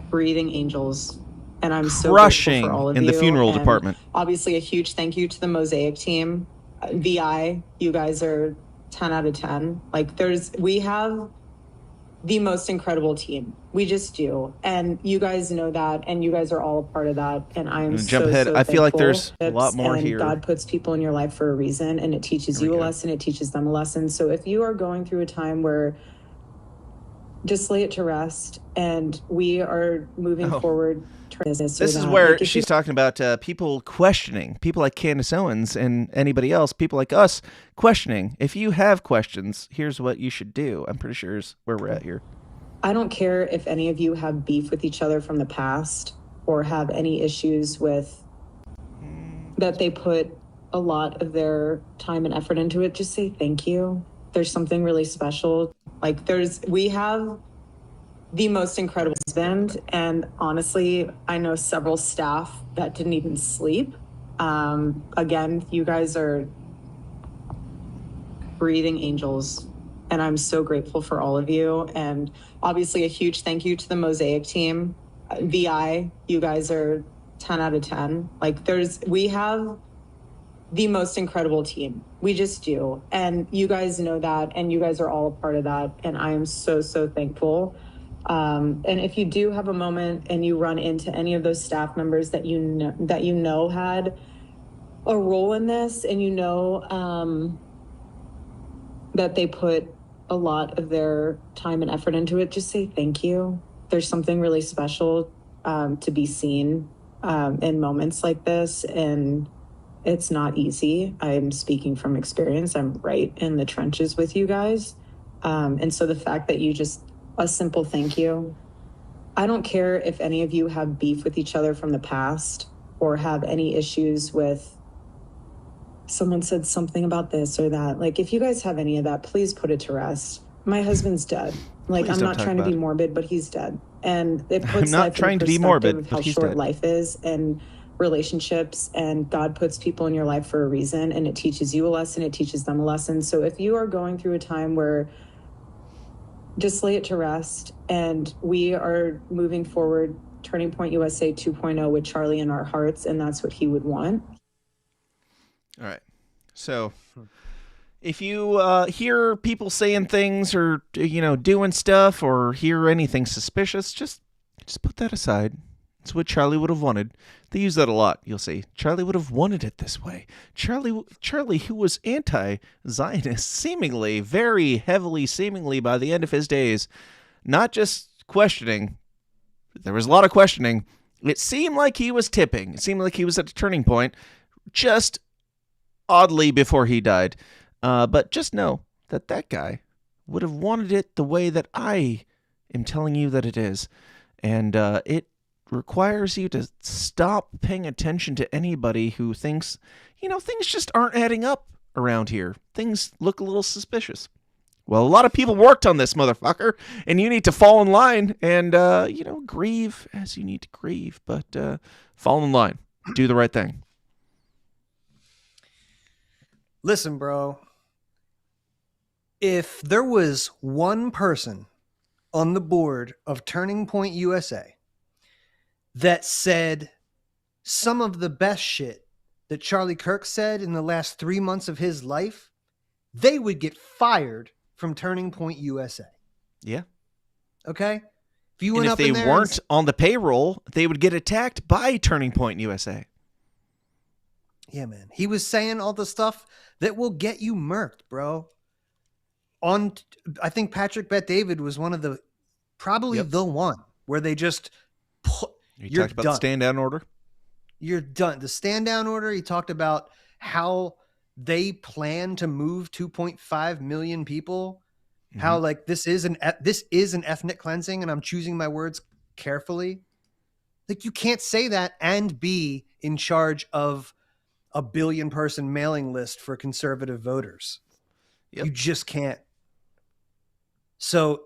breathing angels, and I'm so Crushing grateful for all of in you. the funeral And department. obviously, a huge thank you to the Mosaic team. VI, you guys are 10 out of 10. Like, we have the most incredible team. We just do. And you guys know that, and you guys are all a part of that. And I'm Jump ahead. I feel like there's a lot more and here. God puts people in your life for a reason, and it teaches you a lesson. It teaches them a lesson. So if you are going through a time where, just lay it to rest, and we are moving forward. This is where she's talking about people questioning, people like Candace Owens and anybody else, people like us questioning. If you have questions, here's what you should do. I'm pretty sure is where we're at here. I don't care if any of you have beef with each other from the past or have any issues with that they put a lot of their time and effort into it. Just say thank you. There's something really special. Like, we have the most incredible husband, and honestly, I know several staff that didn't even sleep. Again, you guys are breathing angels, and I'm so grateful for all of you. And obviously, a huge thank you to the Mosaic team. VI, you guys are 10 out of 10. Like, we have the most incredible team. We just do. And you guys know that, and you guys are all a part of that. And I am so, so thankful. And if you do have a moment and you run into any of those staff members that you know had a role in this, and you know that they put a lot of their time and effort into it, just say thank you. There's something really special to be seen in moments like this, and it's not easy. I'm speaking from experience. I'm right in the trenches with you guys. And so the fact that you just, a simple thank you. I don't care if any of you have beef with each other from the past or have any issues with someone said something about this or that. Like, if you guys have any of that, please put it to rest. My husband's dead. Like, Please I'm don't not talk trying to about be it. morbid, but he's dead. And it I'm puts not life trying in to be perspective morbid, of but how he's short dead. life is, and relationships, and God puts people in your life for a reason, and it teaches you a lesson, it teaches them a lesson. So if you are going through a time where, just lay it to rest, and we are moving forward, Turning Point USA 2.0 with Charlie in our hearts, and that's what he would want. All right. So if you hear people saying things or, doing stuff or hear anything suspicious, just put that aside. It's what Charlie would have wanted. They use that a lot, you'll see. Charlie would have wanted it this way. Charlie, who was anti-Zionist, seemingly, very heavily, seemingly by the end of his days, not just questioning. There was a lot of questioning. It seemed like he was tipping. It seemed like he was at a turning point just oddly before he died. But just know that guy would have wanted it the way that I am telling you that it is. And it requires you to stop paying attention to anybody who thinks, things just aren't adding up around here. Things look a little suspicious. Well, a lot of people worked on this, motherfucker, and you need to fall in line and, grieve as you need to grieve, but fall in line. Do the right thing. Listen, bro, if there was one person on the board of Turning Point USA that said some of the best shit that Charlie Kirk said in the last 3 months of his life, they would get fired from Turning Point USA. Yeah. Okay? If you And went if up they in there weren't on the payroll, they would get attacked by Turning Point USA. Yeah, man. He was saying all the stuff that will get you murked, bro. I think Patrick Bet David was one of the, probably the one where they just put, You talked about the stand down order? You're done. The stand down order, he talked about how they plan to move 2.5 million people. Mm-hmm. How like this is an ethnic cleansing, and I'm choosing my words carefully. Like, you can't say that and be in charge of a 1 billion person mailing list for conservative voters. Yep. You just can't. So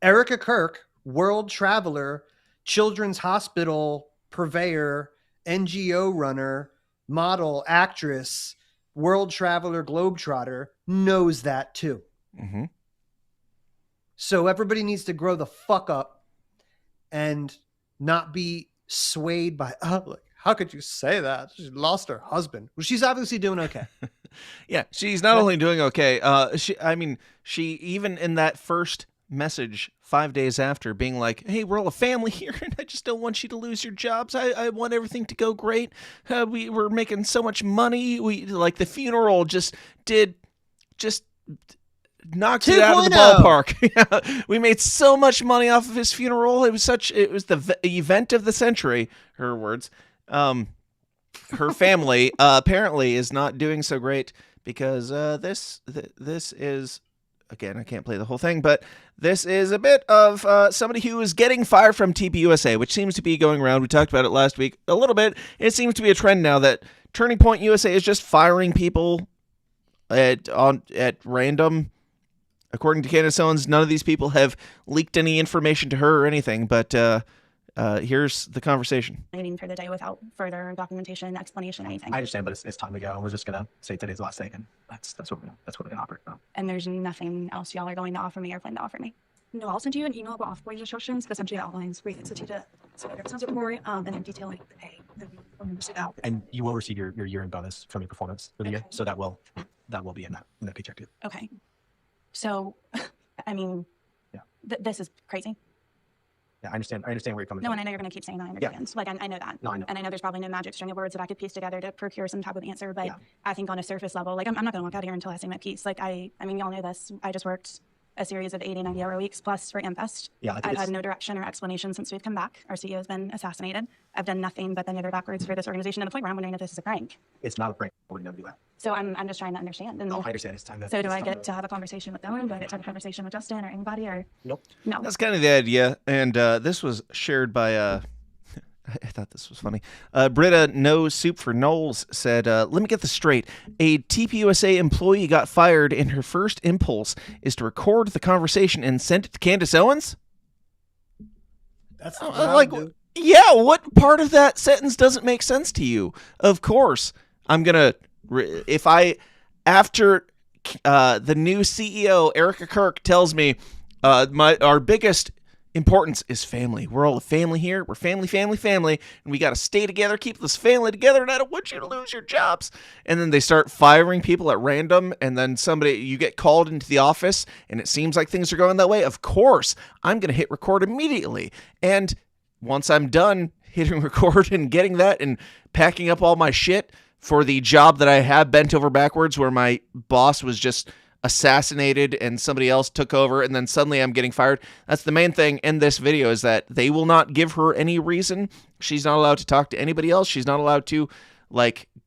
Erika Kirk, world traveler, children's hospital purveyor, NGO runner, model, actress, world traveler, globetrotter, knows that too. Mm-hmm. So everybody needs to grow the fuck up and not be swayed by, oh, like, how could you say that? She lost her husband. Well, she's obviously doing okay. Yeah, she's not only doing okay. She even in that first message 5 days after being like, hey, we're all a family here, and I just don't want you to lose your jobs. I want everything to go great. We're making so much money. We like the funeral just knocked it out of the ballpark. We made so much money off of his funeral. It was the event of the century, her words. Her family apparently is not doing so great because this is, again, I can't play the whole thing, but this is a bit of somebody who is getting fired from TPUSA, which seems to be going around. We talked about it last week a little bit. It seems to be a trend now that Turning Point USA is just firing people at random. According to Candace Owens, none of these people have leaked any information to her or anything, but here's the conversation. Waiting for the day without further documentation, explanation, anything. I understand, but it's time to go. We're just gonna say today's the last day, and that's what we're gonna operate from. And there's nothing else y'all are going to offer me or plan to offer me. No, I'll send you an email about off-boarding instructions that essentially outlines where you institute a expense report and then detailing the pay. And you will receive your year-end bonus from your performance for the year, so that will be in that paycheck too. Okay. So, I mean, this is crazy. Yeah, I understand where you're coming from. No, and I know you're going to keep saying that in advance. Like, I know that. No, I know. And I know there's probably no magic string of words that I could piece together to procure some type of answer, but I think on a surface level, like, I'm not going to walk out of here until I say my piece. Like, I mean, y'all know this. I just worked a series of 80, 90-hour weeks plus for Ampfest. Yeah, I've had no direction or explanation since we've come back. Our CEO has been assassinated. I've done nothing but bend over backwards for this organization to the point where I'm wondering if this is a prank. It's not a prank. I would never do that. So I'm just trying to understand. And I understand. It's time to. So do I get to have a conversation with Owen? Do I get to have a conversation with Justin or anybody? Or nope. No. That's kind of the idea. And this was shared by I thought this was funny. Britta No Soup for Knowles said, let me get this straight. A TPUSA employee got fired and her first impulse is to record the conversation and send it to Candace Owens? That's yeah, what part of that sentence doesn't make sense to you? Of course, I'm going to, after the new CEO, Erika Kirk, tells me our biggest importance is family. We're all a family here. We're family, and we got to stay together, keep this family together, and I don't want you to lose your jobs. And then they start firing people at random, and then you get called into the office, and it seems like things are going that way. Of course, I'm going to hit record immediately. And once I'm done hitting record and getting that and packing up all my shit for the job that I have bent over backwards where my boss was just assassinated and somebody else took over and then suddenly I'm getting fired. That's the main thing in this video, is that they will not give her any reason. She's not allowed to talk to anybody else. She's not allowed to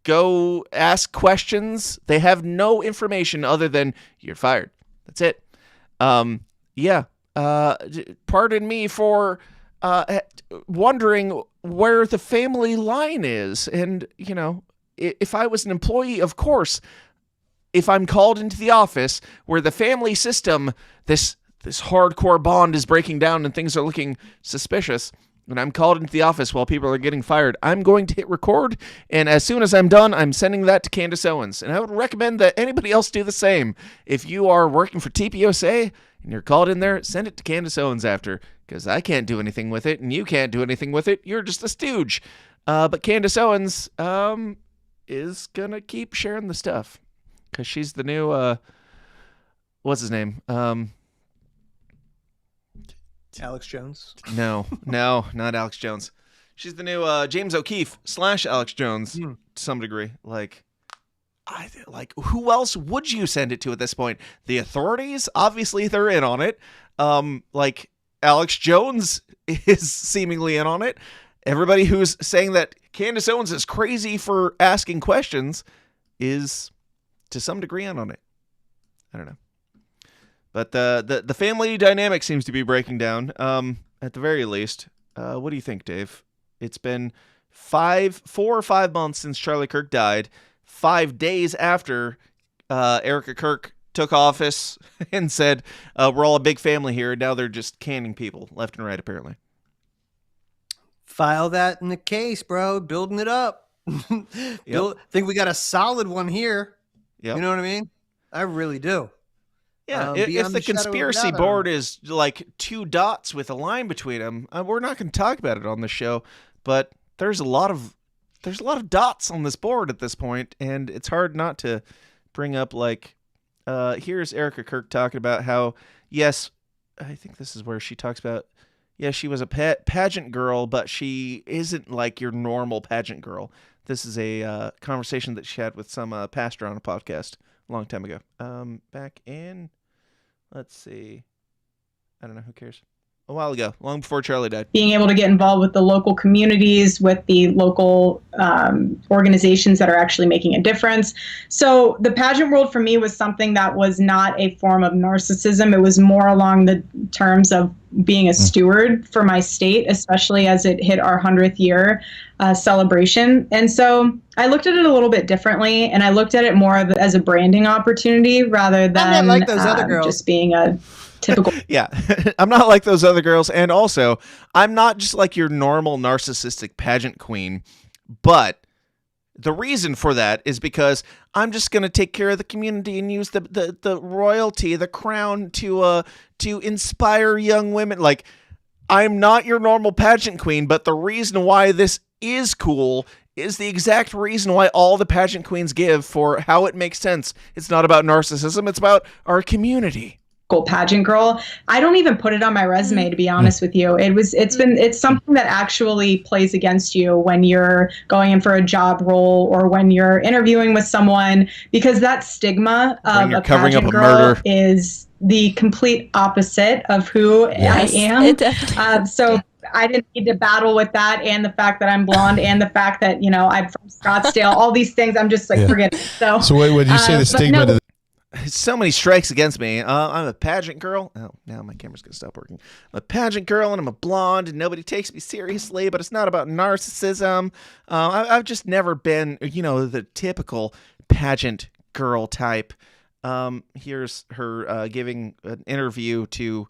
go ask questions. They have no information other than you're fired. That's it. Pardon me for wondering where the family line is. And, if I was an employee, of course, if I'm called into the office where the family system, this hardcore bond is breaking down and things are looking suspicious, and I'm called into the office while people are getting fired, I'm going to hit record, and as soon as I'm done, I'm sending that to Candace Owens. And I would recommend that anybody else do the same. If you are working for TPUSA and you're called in there, send it to Candace Owens after, because I can't do anything with it, and you can't do anything with it. You're just a stooge. But Candace Owens is going to keep sharing the stuff. Because she's the new, what's his name? Alex Jones? No, not Alex Jones. She's the new James O'Keefe / Alex Jones to some degree. Who else would you send it to at this point? The authorities? Obviously, they're in on it. Alex Jones is seemingly in on it. Everybody who's saying that Candace Owens is crazy for asking questions is to some degree in on it. I don't know. But the family dynamic seems to be breaking down, at the very least. What do you think, Dave? It's been 4 or 5 months since Charlie Kirk died. 5 days after Erika Kirk took office and said, we're all a big family here. Now they're just canning people left and right, apparently. File that in the case, bro. Building it up. Think we got a solid one here. Yep. You know what I mean? I really do. Yeah, if the conspiracy board is like 2 dots with a line between them, we're not going to talk about it on the show. But there's a lot of dots on this board at this point, and it's hard not to bring up like here's Erika Kirk talking about how yes, I think this is where she talks about she was a pageant girl, but she isn't like your normal pageant girl. This is a conversation that she had with some pastor on a podcast a long time ago. Back in, let's see, I don't know, who cares? A while ago, long before Charlie died. Being able to get involved with the local communities, with the local organizations that are actually making a difference. So the pageant world for me was something that was not a form of narcissism. It was more along the terms of being a steward for my state, especially as it hit our 100th year celebration. And so I looked at it a little bit differently, and I looked at it more as a branding opportunity rather than like those other girls. Just being a typical. Yeah, I'm not like those other girls. And also, I'm not just like your normal narcissistic pageant queen. But the reason for that is because I'm just going to take care of the community and use the royalty, the crown to inspire young women. Like, I'm not your normal pageant queen, but the reason why this is cool is the exact reason why all the pageant queens give for how it makes sense. It's not about narcissism. It's about our community. Pageant girl. I don't even put it on my resume, to be honest with you. It's something that actually plays against you when you're going in for a job role or when you're interviewing with someone, because that stigma of a pageant girl is the complete opposite of who I am. So I didn't need to battle with that, and the fact that I'm blonde, and the fact that I'm from Scottsdale. All these things, I'm just like, forget it. So wait, would you say the stigma? No, so many strikes against me. I'm a pageant girl. Oh, now my camera's going to stop working. I'm a pageant girl, and I'm a blonde, and nobody takes me seriously, but it's not about narcissism. I've just never been, the typical pageant girl type. Here's her giving an interview to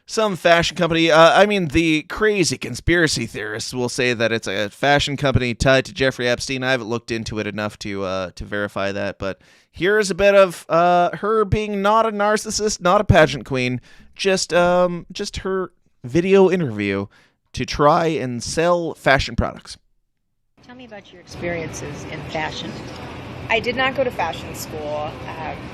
some fashion company. The crazy conspiracy theorists will say that it's a fashion company tied to Jeffrey Epstein. I haven't looked into it enough to verify that, but here's a bit of her being not a narcissist, not a pageant queen, just her video interview to try and sell fashion products. Tell me about your experiences in fashion. I did not go to fashion school,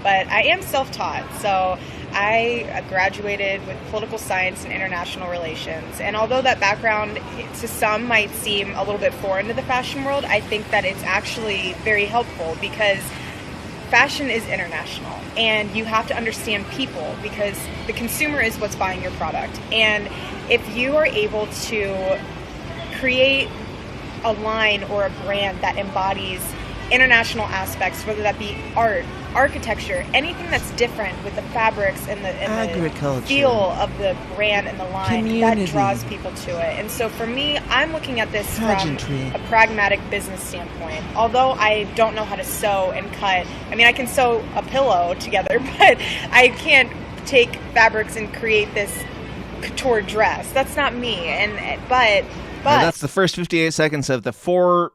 but I am self-taught. So I graduated with political science and international relations. And although that background to some might seem a little bit foreign to the fashion world, I think that it's actually very helpful because fashion is international and you have to understand people because the consumer is what's buying your product. And if you are able to create a line or a brand that embodies international aspects, whether that be art, architecture, anything that's different with the fabrics and the feel of the brand and the line, that draws people to it. And so for me, I'm looking at this from a pragmatic business standpoint. Although I don't know how to sew and cut, I can sew a pillow together, but I can't take fabrics and create this couture dress. That's not me. But that's the first 58 seconds of the 4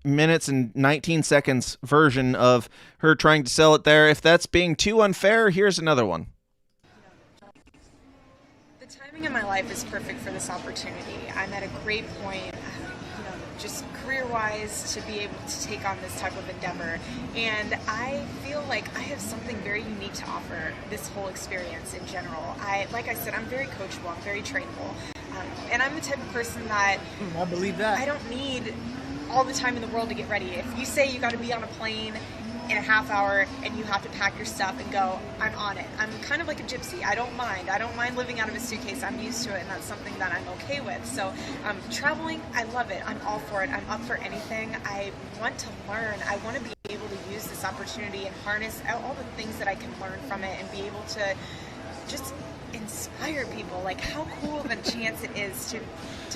minutes and 19 seconds version of her trying to sell it there. If that's being too unfair, here's another one. The timing in my life is perfect for this opportunity. I'm at a great point, just career-wise, to be able to take on this type of endeavor. And I feel like I have something very unique to offer this whole experience in general. Like I said, I'm very coachable, I'm very trainable. And I'm the type of person that I believe that I don't need all the time in the world to get ready. If you say you got to be on a plane in a half hour and you have to pack your stuff and go, I'm on it. I'm kind of like a gypsy. I don't mind living out of a suitcase. I'm used to it, and that's something that I'm okay with. So traveling, I love it. I'm all for it. I'm up for anything. I want to learn. I want to be able to use this opportunity and harness all the things that I can learn from it and be able to just inspire people. Like, how cool of a chance it is to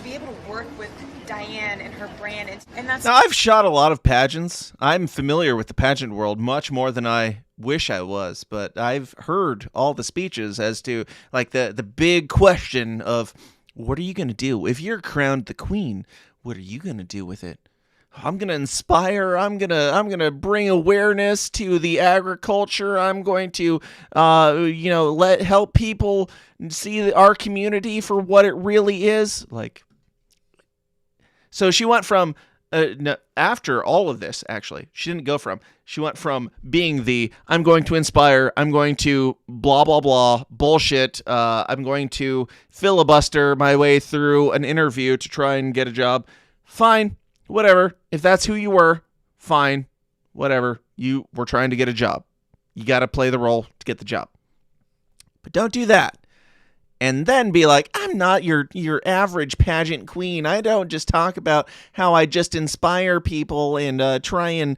be able to work with Diane and her brand. And that's... Now, I've shot a lot of pageants. I'm familiar with the pageant world much more than I wish I was, but I've heard all the speeches as to like the big question of what are you going to do if you're crowned the queen? What are you going to do with it? I'm going to inspire. I'm going to bring awareness to the agriculture. I'm going to help people see our community for what it really is. Like, so she went from after all of this, actually, she went from being the I'm going to inspire, I'm going to blah, blah, blah, bullshit, I'm going to filibuster my way through an interview to try and get a job. Fine, whatever. If that's who you were, fine, whatever. You were trying to get a job. You got to play the role to get the job. But don't do that. And then be like, I'm not your average pageant queen. I don't just talk about how I just inspire people and try and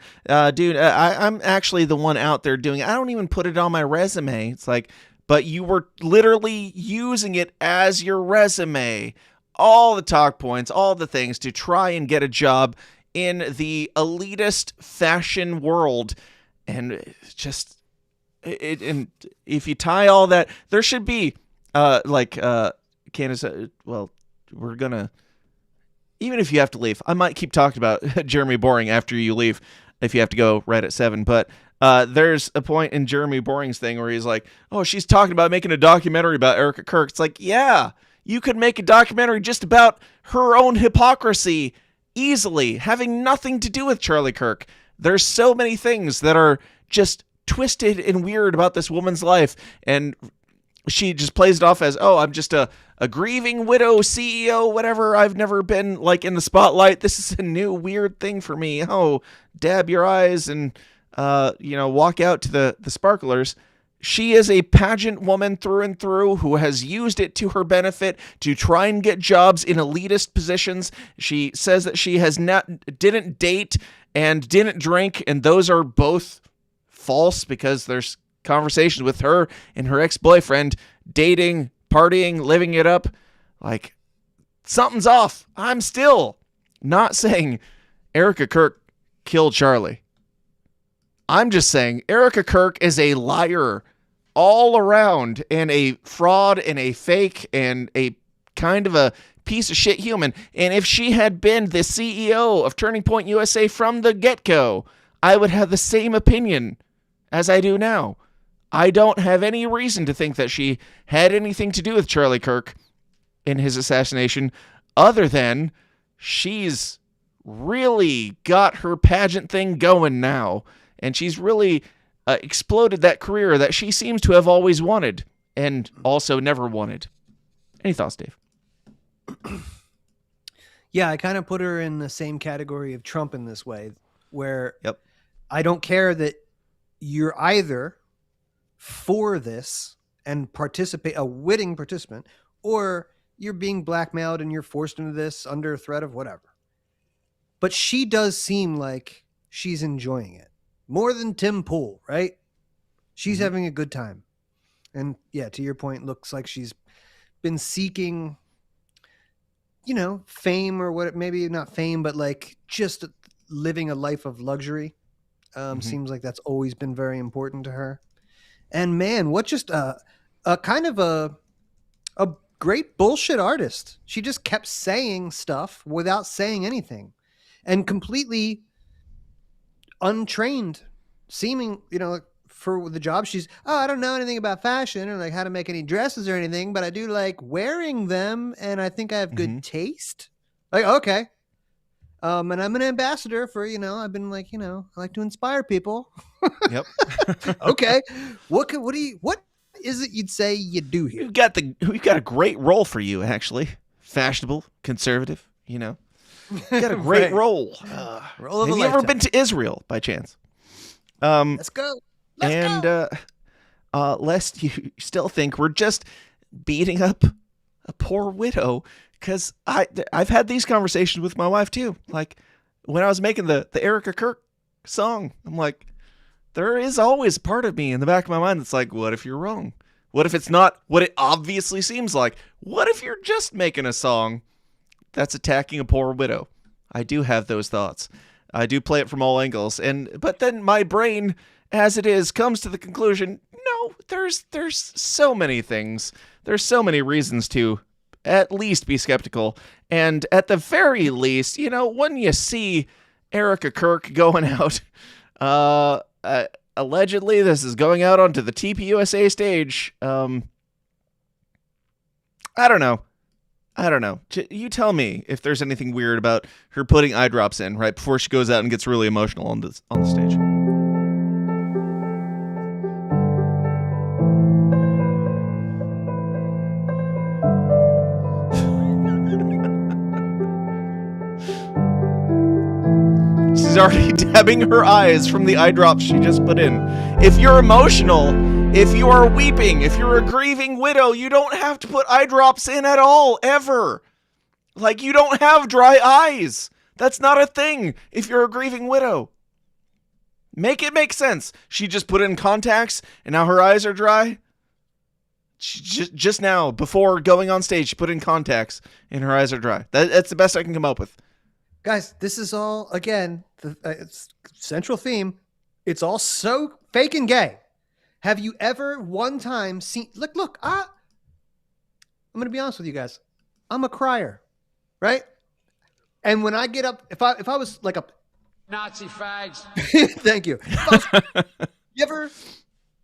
do. I'm actually the one out there doing it. I don't even put it on my resume. It's like, but you were literally using it as your resume. All the talk points, all the things to try and get a job in the elitist fashion world. And just, and if you tie all that, there should be, Candace, well, we're gonna, even if you have to leave, I might keep talking about Jeremy Boring after you leave if you have to go right at 7, but there's a point in Jeremy Boring's thing where he's like, oh, she's talking about making a documentary about Erika Kirk. It's like, yeah, you could make a documentary just about her own hypocrisy easily, having nothing to do with Charlie Kirk. There's so many things that are just twisted and weird about this woman's life, and she just plays it off as, oh, I'm just a grieving widow CEO, whatever. I've never been like in the spotlight. This is a new weird thing for me. Oh, dab your eyes and, walk out to the sparklers. She is a pageant woman through and through who has used it to her benefit to try and get jobs in elitist positions. She says that she didn't date and didn't drink, and those are both false because there's conversations with her and her ex-boyfriend dating, partying, living it up. Like, something's off. I'm still not saying Erika Kirk killed Charlie. I'm just saying Erika Kirk is a liar all around and a fraud and a fake and a kind of a piece of shit human. And if she had been the CEO of Turning Point USA from the get-go, I would have the same opinion as I do now. I don't have any reason to think that she had anything to do with Charlie Kirk in his assassination, other than she's really got her pageant thing going now, and she's really exploded that career that she seems to have always wanted and also never wanted. Any thoughts, Dave? Yeah, I kind of put her in the same category of Trump in this way, where I don't care that you're either for this and participate, a witting participant, or you're being blackmailed and you're forced into this under threat of whatever. But she does seem like she's enjoying it more than Tim Pool, right? She's having a good time. And yeah, to your point, looks like she's been seeking, fame or what, maybe not fame, but like just living a life of luxury. Seems like that's always been very important to her. And man, what just a kind of a great bullshit artist. She just kept saying stuff without saying anything, and completely untrained, seeming, for the job. She's, I don't know anything about fashion or like how to make any dresses or anything, but I do like wearing them, and I think I have good taste. Like, okay. And I'm an ambassador for, I've been like, I like to inspire people. Yep. Okay. What is it you'd say you do here? We've got a great role for you, actually. Fashionable, conservative, We've got a great role. Role of have you ever been to Israel by chance? Let's go. Lest you still think we're just beating up a poor widow, because I've had these conversations with my wife too. Like when I was making the Erika Kirk song, I'm like, there is always a part of me in the back of my mind that's like, what if you're wrong? What if it's not what it obviously seems like? What if you're just making a song that's attacking a poor widow? I do have those thoughts. I do play it from all angles, but then my brain, as it is, comes to the conclusion, no, there's so many things. There's so many reasons to at least be skeptical. And at the very least, when you see Erika Kirk going out, allegedly this is going out onto the TPUSA stage. I don't know. You tell me if there's anything weird about her putting eye drops in right before she goes out and gets really emotional on the stage. She's already dabbing her eyes from the eye drops she just put in. If you're emotional, if you are weeping, if you're a grieving widow, you don't have to put eye drops in at all, ever. Like, you don't have dry eyes. That's not a thing if you're a grieving widow. Make it make sense. She just put in contacts and now her eyes are dry. She just now, before going on stage, she put in contacts and her eyes are dry. That's the best I can come up with. Guys, this is all, again, it's central theme. It's all so fake and gay. Have you ever one time seen... Look, I'm going to be honest with you guys. I'm a crier, right? And when I get up, if I was like a... Nazi fags. Thank you. You ever...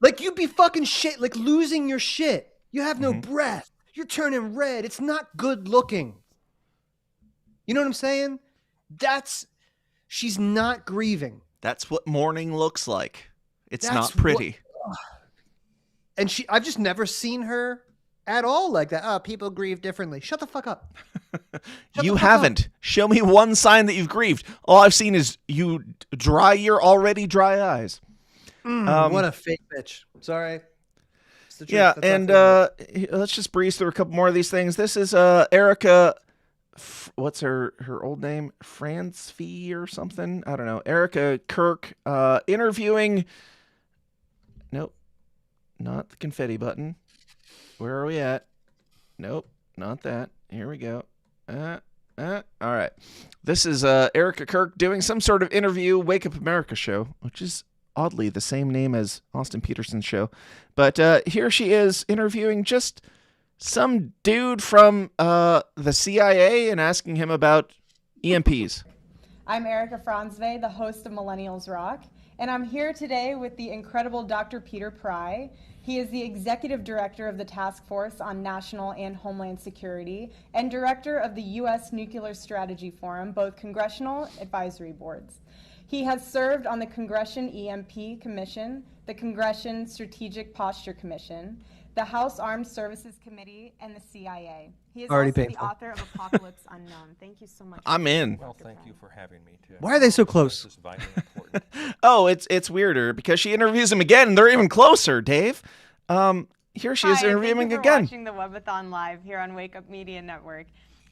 Like, you'd be fucking shit, like losing your shit. You have no breath. You're turning red. It's not good looking. You know what I'm saying? She's not grieving. That's what mourning looks like. It's not pretty. And I've just never seen her at all like that. Oh, people grieve differently. Shut the fuck up. You haven't. Show me one sign that you've grieved. All I've seen is you dry your already dry eyes. What a fake bitch. Sorry. It's the truth. Yeah, That's and let's just breeze through a couple more of these things. This is Erika. What's her old name? France Fee or something? I don't know. Erika Kirk interviewing. Nope. Not the confetti button. Where are we at? Nope. Not that. Here we go. All right. This is Erika Kirk doing some sort of interview, Wake Up America show, which is oddly the same name as Austin Peterson's show. But here she is interviewing just some dude from the CIA and asking him about EMPs. I'm Erika Franzwe, the host of Millennials Rock, and I'm here today with the incredible Dr. Peter Pry. He is the Executive Director of the Task Force on National and Homeland Security and Director of the U.S. Nuclear Strategy Forum, both congressional advisory boards. He has served on the Congression EMP Commission, the Congression Strategic Posture Commission, the House Armed Services Committee, and the CIA. He is Already also painful. the author of Apocalypse Unknown. Thank you so much. I'm in. Well, thank you for having me too. Why are they so close? This is vitally important. Oh, it's weirder because she interviews him again and they're even closer, Dave. Here she is interviewing thank you for again. watching the Webathon live here on Wake Up Media Network.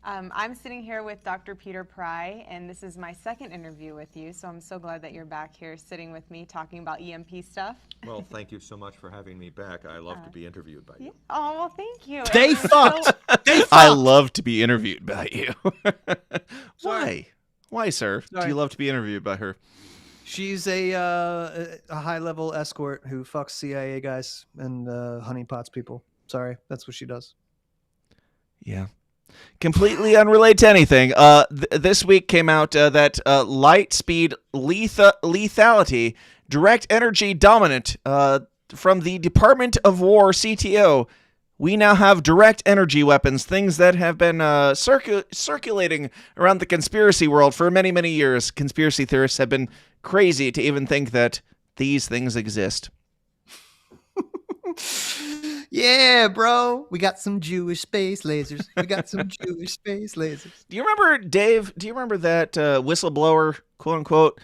I'm sitting here with Dr. Peter Pry, and this is my second interview with you, so I'm so glad that you're back here sitting with me talking about EMP stuff. Well, thank you so much for having me back. I love to be interviewed by you. Oh, well, thank you. They And fucked. They fucked. I love to be interviewed by you. Why? Why, sir? Do Sorry. you love to be interviewed by her? She's a high-level escort who fucks CIA guys and honeypots people. Sorry, that's what she does. Yeah. Completely unrelated to anything. This week came out that light speed lethality, direct energy dominant from the Department of War CTO. We now have direct energy weapons, things that have been circulating around the conspiracy world for many, many years. Conspiracy theorists have been crazy to even think that these things exist. Yeah, bro. We got some Jewish space lasers. We got some Jewish space lasers. Do you remember, Dave, that whistleblower, quote unquote,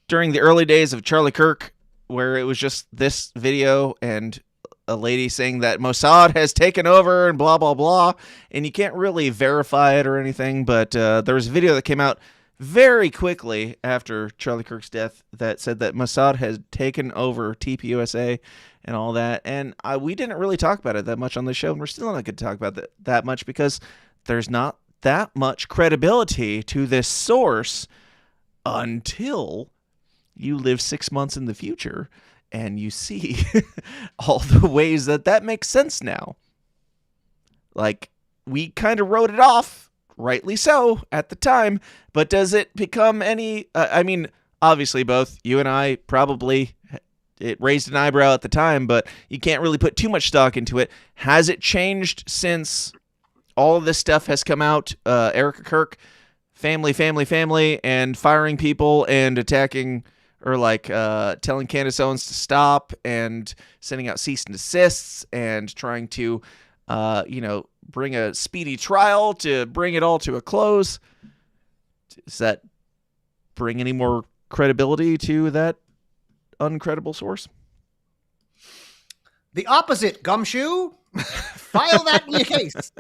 during the early days of Charlie Kirk, where it was just this video and a lady saying that Mossad has taken over and blah, blah, blah, and you can't really verify it or anything, but there was a video that came out very quickly after Charlie Kirk's death that said that Mossad had taken over TPUSA and all that, and we didn't really talk about it that much on the show, and we're still not going to talk about that much because there's not that much credibility to this source until you live 6 months in the future and you see all the ways that makes sense now. Like, we kind of wrote it off, rightly so, at the time, but does it become any... I mean, obviously, both you and I probably... It raised an eyebrow at the time, but you can't really put too much stock into it. Has it changed since all of this stuff has come out? Erika Kirk, family, and firing people and attacking... or like telling Candace Owens to stop and sending out cease and desists and trying to, bring a speedy trial to bring it all to a close. Does that bring any more credibility to that uncredible source? The opposite, Gumshoe. File that in your case.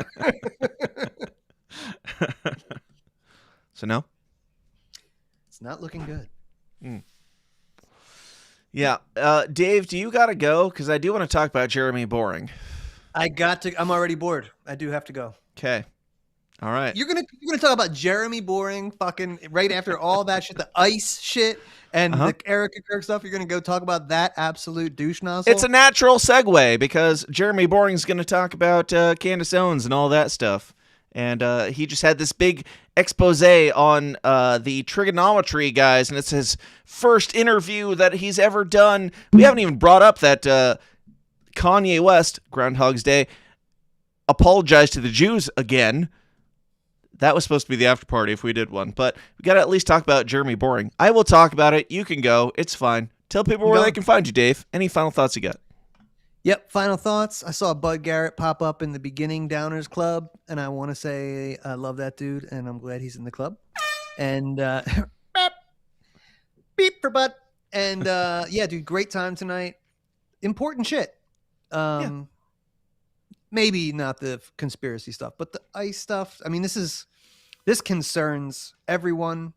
So no? It's not looking good. Yeah. Dave, do you got to go? Because I do want to talk about Jeremy Boring. I'm already bored. I do have to go. Okay. All right. You're gonna talk about Jeremy Boring fucking right after all that shit, the ICE shit and the Erika Kirk stuff. You're gonna go talk about that absolute douche nozzle. It's a natural segue because Jeremy Boring's going to talk about Candace Owens and all that stuff. And he just had this big expose on the trigonometry guys, and it's his first interview that he's ever done. We haven't even brought up that Kanye West, Groundhog's Day, apologized to the Jews again. That was supposed to be the after party if we did one, but we got to at least talk about Jeremy Boring. I will talk about it. You can go. It's fine. Tell people where they can find you, Dave. Any final thoughts you got? Yep, final thoughts. I saw Bud Garrett pop up in the beginning Downers Club, and I want to say I love that dude, and I'm glad he's in the club. And beep for Bud. And yeah, dude, great time tonight. Important shit. Maybe not the conspiracy stuff, but the ICE stuff. I mean, this concerns everyone,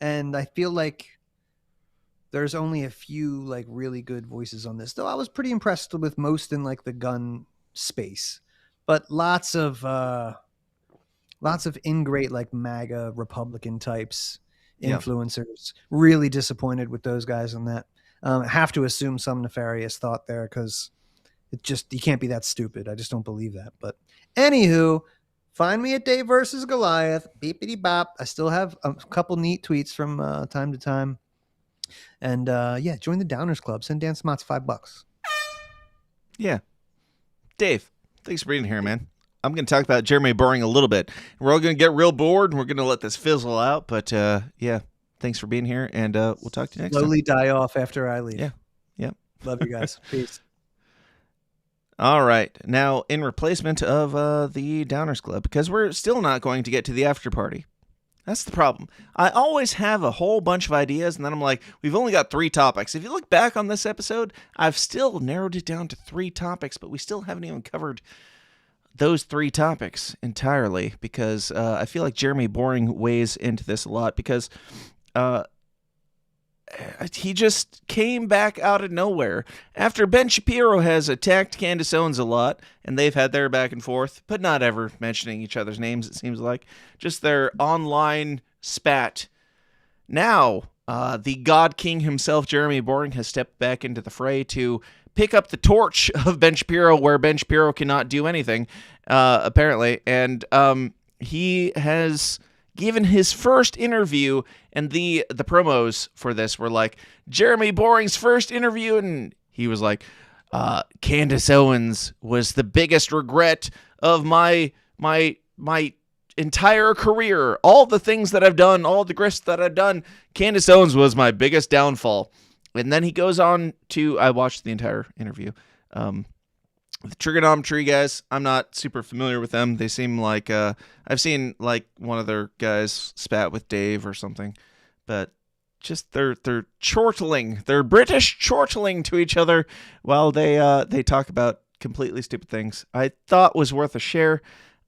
and I feel like there's only a few like really good voices on this, though I was pretty impressed with most in like the gun space, but lots of ingrate like MAGA Republican types, influencers. Really disappointed with those guys on that. Have to assume some nefarious thought there because you can't be that stupid. I just don't believe that. But anywho, find me at Dave versus Goliath. Beepity bop. I still have a couple neat tweets from time to time. And yeah, join the Downers Club. Send Dan Smotz $5. Yeah. Dave, thanks for being here, man. I'm going to talk about Jeremy Boring a little bit. We're all going to get real bored, and we're going to let this fizzle out. But yeah, thanks for being here, and we'll talk to you next time. Slowly die off after I leave. Yeah. Yep. Love you guys. Peace. All right. Now, in replacement of the Downers Club, because we're still not going to get to the after party. That's the problem. I always have a whole bunch of ideas, and then I'm like, we've only got 3 topics. If you look back on this episode, I've still narrowed it down to 3 topics, but we still haven't even covered those 3 topics entirely, because I feel like Jeremy Boring weighs into this a lot, because he just came back out of nowhere. After Ben Shapiro has attacked Candace Owens a lot, and they've had their back and forth, but not ever mentioning each other's names, it seems like. Just their online spat. Now, the God King himself, Jeremy Boring, has stepped back into the fray to pick up the torch of Ben Shapiro, where Ben Shapiro cannot do anything, apparently. And he has given his first interview, and the promos for this were like, Jeremy Boring's first interview, and he was like, Candace Owens was the biggest regret of my entire career. All the things that I've done, all the grist that I've done, Candace Owens was my biggest downfall. And then he goes on to, I watched the entire interview. The trigonometry guys, I'm not super familiar with them. They seem like, I've seen like one of their guys spat with Dave or something, but just they're chortling. They're British chortling to each other while they talk about completely stupid things. I thought was worth a share.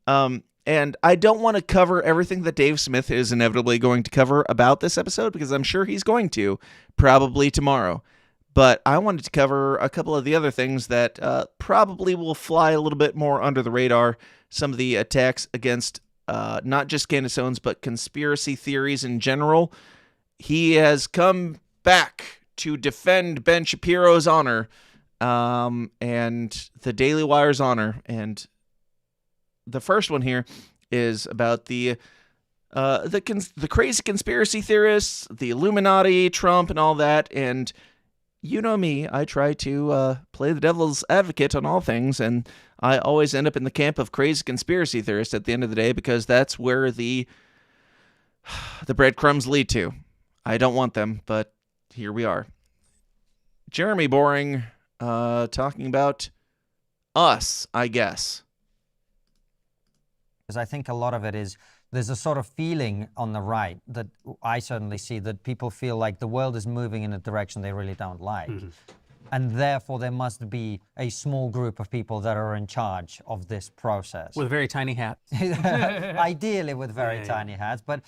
And I don't want to cover everything that Dave Smith is inevitably going to cover about this episode, because I'm sure he's going to, probably tomorrow. But I wanted to cover a couple of the other things that probably will fly a little bit more under the radar. Some of the attacks against not just Candace Owens, but conspiracy theories in general. he has come back to defend Ben Shapiro's honor and the Daily Wire's honor. And the first one here is about the crazy conspiracy theorists, the Illuminati, Trump, and all that. And you know me, I try to play the devil's advocate on all things, and I always end up in the camp of crazy conspiracy theorists at the end of the day, because that's where the breadcrumbs lead to. I don't want them, but here we are. Jeremy Boring talking about us, I guess. Because I think a lot of it is, there's a sort of feeling on the right that I certainly see, that people feel like the world is moving in a direction they really don't like. Mm-hmm. And therefore there must be a small group of people that are in charge of this process. With very tiny hats. Ideally with very tiny hats. But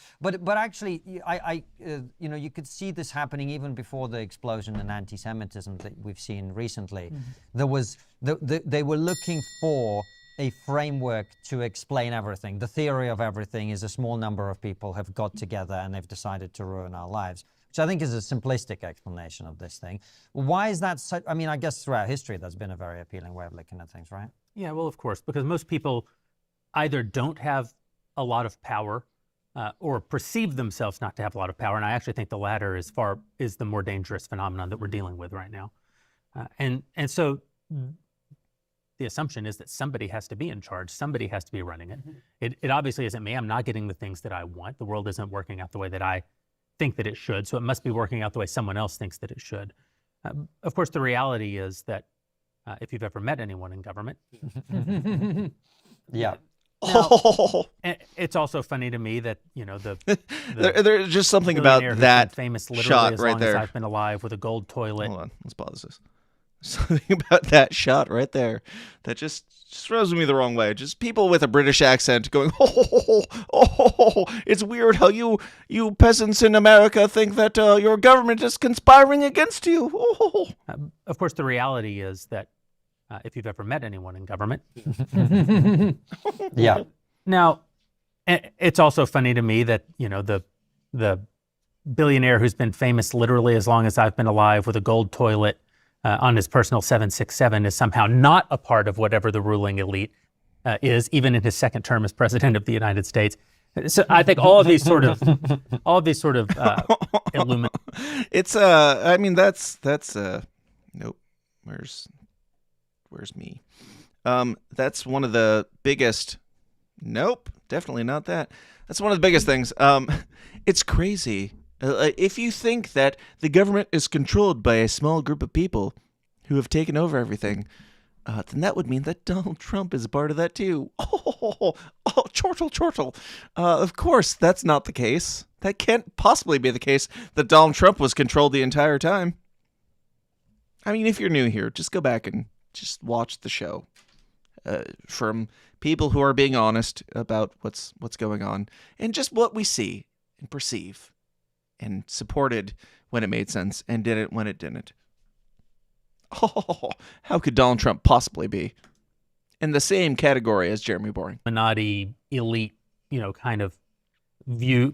actually, you could see this happening even before the explosion in anti-Semitism that we've seen recently. Mm-hmm. They were looking for a framework to explain everything. The theory of everything is a small number of people have got together and they've decided to ruin our lives, which I think is a simplistic explanation of this thing. Why is that so? I mean, I guess throughout history, that's been a very appealing way of looking at things, right? Yeah, well, of course, because most people either don't have a lot of power or perceive themselves not to have a lot of power. And I actually think the latter is the more dangerous phenomenon that we're dealing with right now. And so the assumption is that somebody has to be in charge. Somebody has to be running it. Mm-hmm. It obviously isn't me. I'm not getting the things that I want. The world isn't working out the way that I think that it should. So it must be working out the way someone else thinks that it should. Of course, the reality is that if you've ever met anyone in government, yeah. Now, it's also funny to me that, there's just something about that famous shot as right long there. As I've been alive, with a gold toilet. Hold on, let's pause this. Something about that shot right there that just throws me the wrong way. Just people with a British accent going, it's weird how you peasants in America think that your government is conspiring against you. Of course, the reality is that if you've ever met anyone in government. Yeah. Now, it's also funny to me that, the billionaire who's been famous literally as long as I've been alive, with a gold toilet on his personal 767, is somehow not a part of whatever the ruling elite is, even in his second term as president of the United States. So I think all of these sort of illuminate. It's I mean that's nope. Where's me? That's one of the biggest. Nope, definitely not that. That's one of the biggest things. It's crazy. If you think that the government is controlled by a small group of people who have taken over everything, then that would mean that Donald Trump is a part of that too. Chortle. Of course, that's not the case. That can't possibly be the case that Donald Trump was controlled the entire time. I mean, if you're new here, just go back and just watch the show from people who are being honest about what's going on and just what we see and perceive. And supported when it made sense and didn't when it didn't. How could Donald Trump possibly be in the same category as Jeremy Boring? Illuminati elite, kind of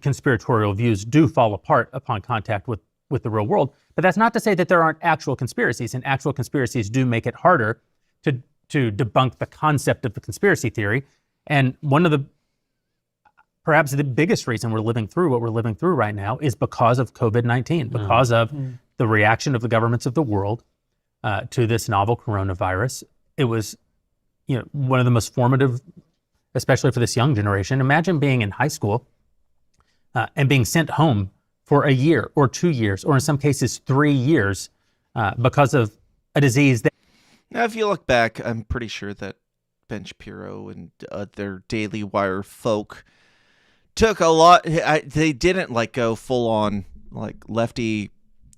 conspiratorial views do fall apart upon contact with the real world. But that's not to say that there aren't actual conspiracies, and actual conspiracies do make it harder to debunk the concept of the conspiracy theory. And one of the perhaps the biggest reason we're living through what we're living through right now is because of COVID-19, because of the reaction of the governments of the world to this novel coronavirus. It was, one of the most formative, especially for this young generation. Imagine being in high school and being sent home for a year or 2 years, or in some cases 3 years, because of a disease that. Now, if you look back, I'm pretty sure that Ben Shapiro and their Daily Wire folk took a lot. They didn't go full on lefty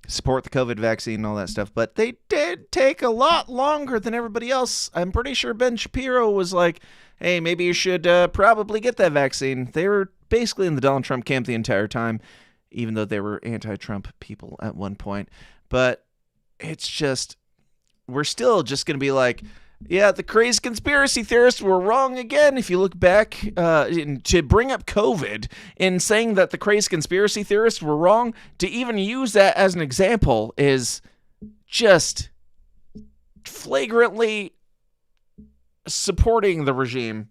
support the COVID vaccine and all that stuff, but they did take a lot longer than everybody else. I'm pretty sure Ben Shapiro was like, hey, maybe you should probably get that vaccine. They were basically in the Donald Trump camp the entire time, even though they were anti-Trump people at one point. But it's just, we're still just going to be like, Yeah, the crazy conspiracy theorists were wrong again. If you look back to bring up COVID in saying that the crazy conspiracy theorists were wrong, to even use that as an example is just flagrantly supporting the regime,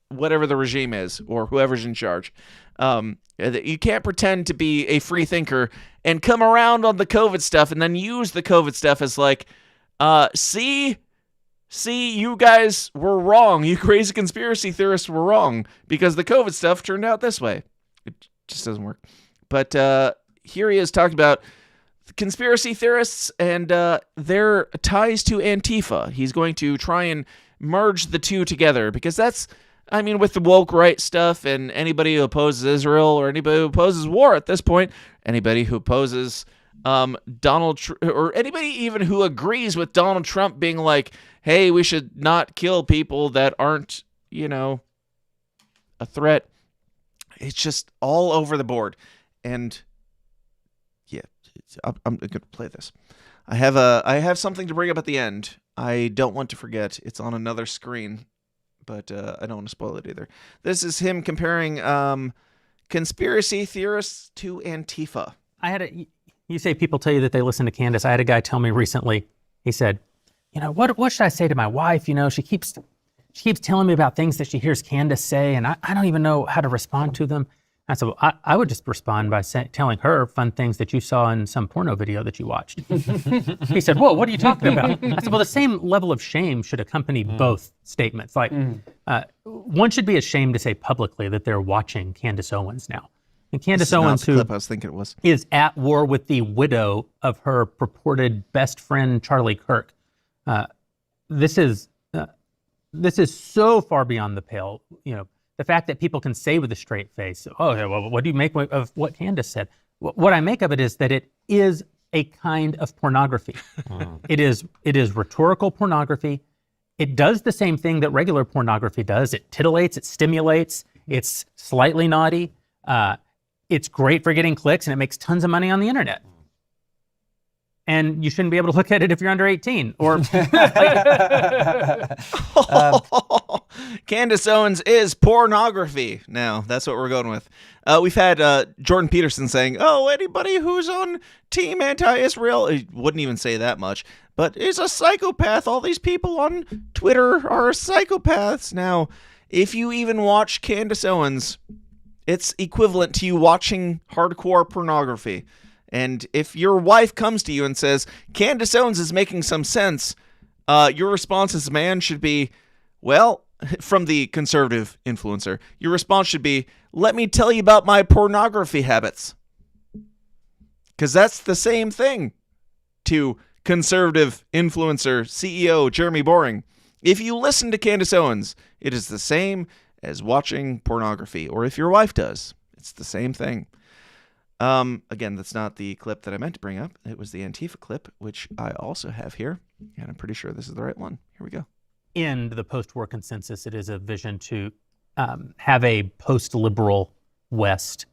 whatever the regime is, or whoever's in charge. You can't pretend to be a free thinker and come around on the COVID stuff and then use the COVID stuff as like, See, you guys were wrong. You crazy conspiracy theorists were wrong because the COVID stuff turned out this way. It just doesn't work. But here he is talking about conspiracy theorists and their ties to Antifa. He's going to try and merge the two together because that's, I mean, with the woke right stuff and anybody who opposes Israel or anybody who opposes war at this point, anybody who opposes or anybody even who agrees with Donald Trump being like, hey, we should not kill people that aren't, a threat. It's just all over the board. And yeah, I'm going to play this. I have something to bring up at the end. I don't want to forget. It's on another screen, but I don't want to spoil it either. This is him comparing conspiracy theorists to Antifa. You say people tell you that they listen to Candace. I had a guy tell me recently, he said, what should I say to my wife? She keeps telling me about things that she hears Candace say, and I don't even know how to respond to them. I said, well, I would just respond by telling her fun things that you saw in some porno video that you watched. He said, whoa, what are you talking about? I said, well, the same level of shame should accompany both statements. Like, one should be ashamed to say publicly that they're watching Candace Owens now. And Candace Owens, who clip I was thinking it was, is at war with the widow of her purported best friend, Charlie Kirk. This is so far beyond the pale. The fact that people can say with a straight face, oh, yeah, well, what do you make of what Candace said? What I make of it is that it is a kind of pornography. It is rhetorical pornography. It does the same thing that regular pornography does. It titillates, it stimulates, it's slightly naughty. It's great for getting clicks, and it makes tons of money on the internet. And you shouldn't be able to look at it if you're under 18. Or Candace Owens is pornography. Now, that's what we're going with. We've had Jordan Peterson saying, oh, anybody who's on Team Anti-Israel, he wouldn't even say that much, but is a psychopath. All these people on Twitter are psychopaths. Now, if you even watch Candace Owens, it's equivalent to you watching hardcore pornography. And if your wife comes to you and says, Candace Owens is making some sense, your response as a man should be, well, from the conservative influencer, your response should be, let me tell you about my pornography habits. Because that's the same thing to conservative influencer CEO Jeremy Boring. If you listen to Candace Owens, it is the same as watching pornography. Or if your wife does, it's the same thing. Again, that's not the clip that I meant to bring up. It was the Antifa clip, which I also have here. And I'm pretty sure this is the right one. Here we go. In the post-war consensus, it is a vision to have a post-liberal West.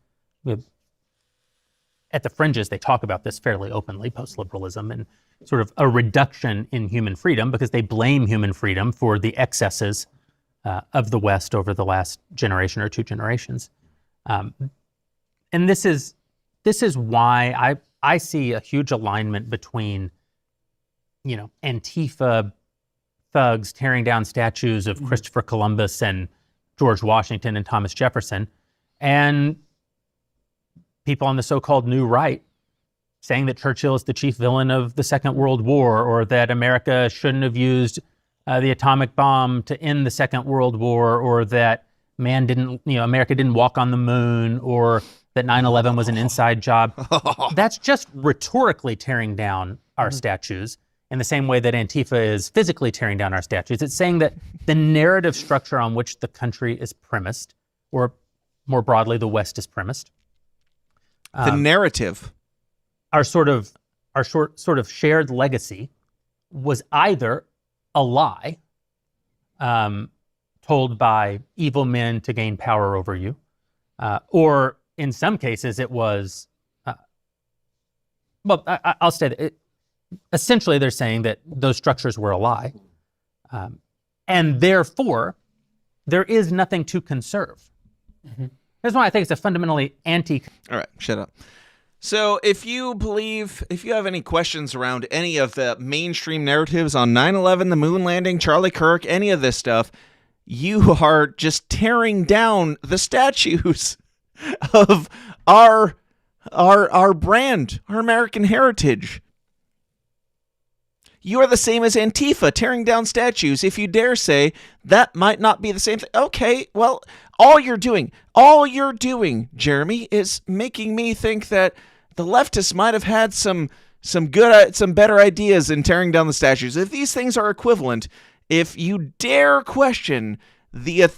At the fringes, they talk about this fairly openly, post-liberalism, and sort of a reduction in human freedom because they blame human freedom for the excesses of the West over the last generation or two generations. And this is why I see a huge alignment between, Antifa thugs tearing down statues of Christopher Columbus and George Washington and Thomas Jefferson, and people on the so-called new right saying that Churchill is the chief villain of the Second World War, or that America shouldn't have used the atomic bomb to end the Second World War, or that America didn't walk on the moon, or that 9/11 was an inside job. That's just rhetorically tearing down our statues in the same way that Antifa is physically tearing down our statues. It's saying that the narrative structure on which the country is premised, or more broadly, the West is premised. The narrative. Our sort of shared legacy was either a lie told by evil men to gain power over you, or in some cases it was, I'll say that essentially they're saying that those structures were a lie. And therefore, there is nothing to conserve. That's why I think it's a fundamentally All right, shut up. So if you have any questions around any of the mainstream narratives on 9/11, the moon landing, Charlie Kirk, any of this stuff, you are just tearing down the statues of our brand, our American heritage. You are the same as Antifa, tearing down statues. If you dare say that might not be the same thing. Okay, well, all you're doing, Jeremy, is making me think that the leftists might have had some better ideas in tearing down the statues. If these things are equivalent, if you dare question the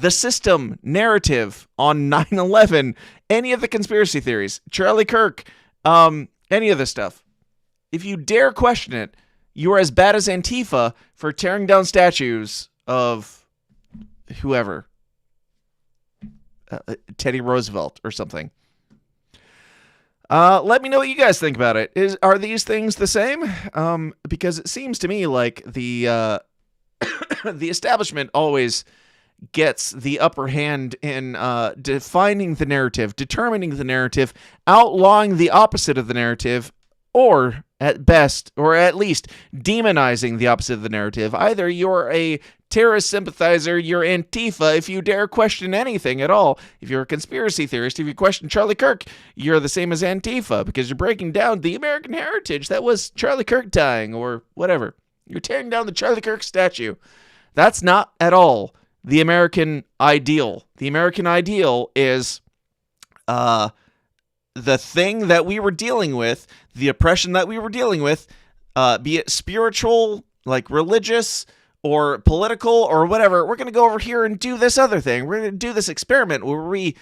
system narrative on 9/11, any of the conspiracy theories, Charlie Kirk, any of this stuff, if you dare question it, you are as bad as Antifa for tearing down statues of whoever, Teddy Roosevelt or something. Let me know what you guys think about it. Are these things the same? Because it seems to me like the the establishment always gets the upper hand in defining the narrative, determining the narrative, outlawing the opposite of the narrative, or at best, or at least demonizing the opposite of the narrative. Either you're a terrorist sympathizer, you're Antifa if you dare question anything at all. If you're a conspiracy theorist, if you question Charlie Kirk, you're the same as Antifa because you're breaking down the American heritage that was Charlie Kirk dying or whatever. You're tearing down the Charlie Kirk statue. That's not at all the American ideal. The American ideal is the thing that we were dealing with, the oppression that we were dealing with, be it spiritual, like religious, or political, or whatever. We're going to go over here and do this other thing. We're going to do this experiment where we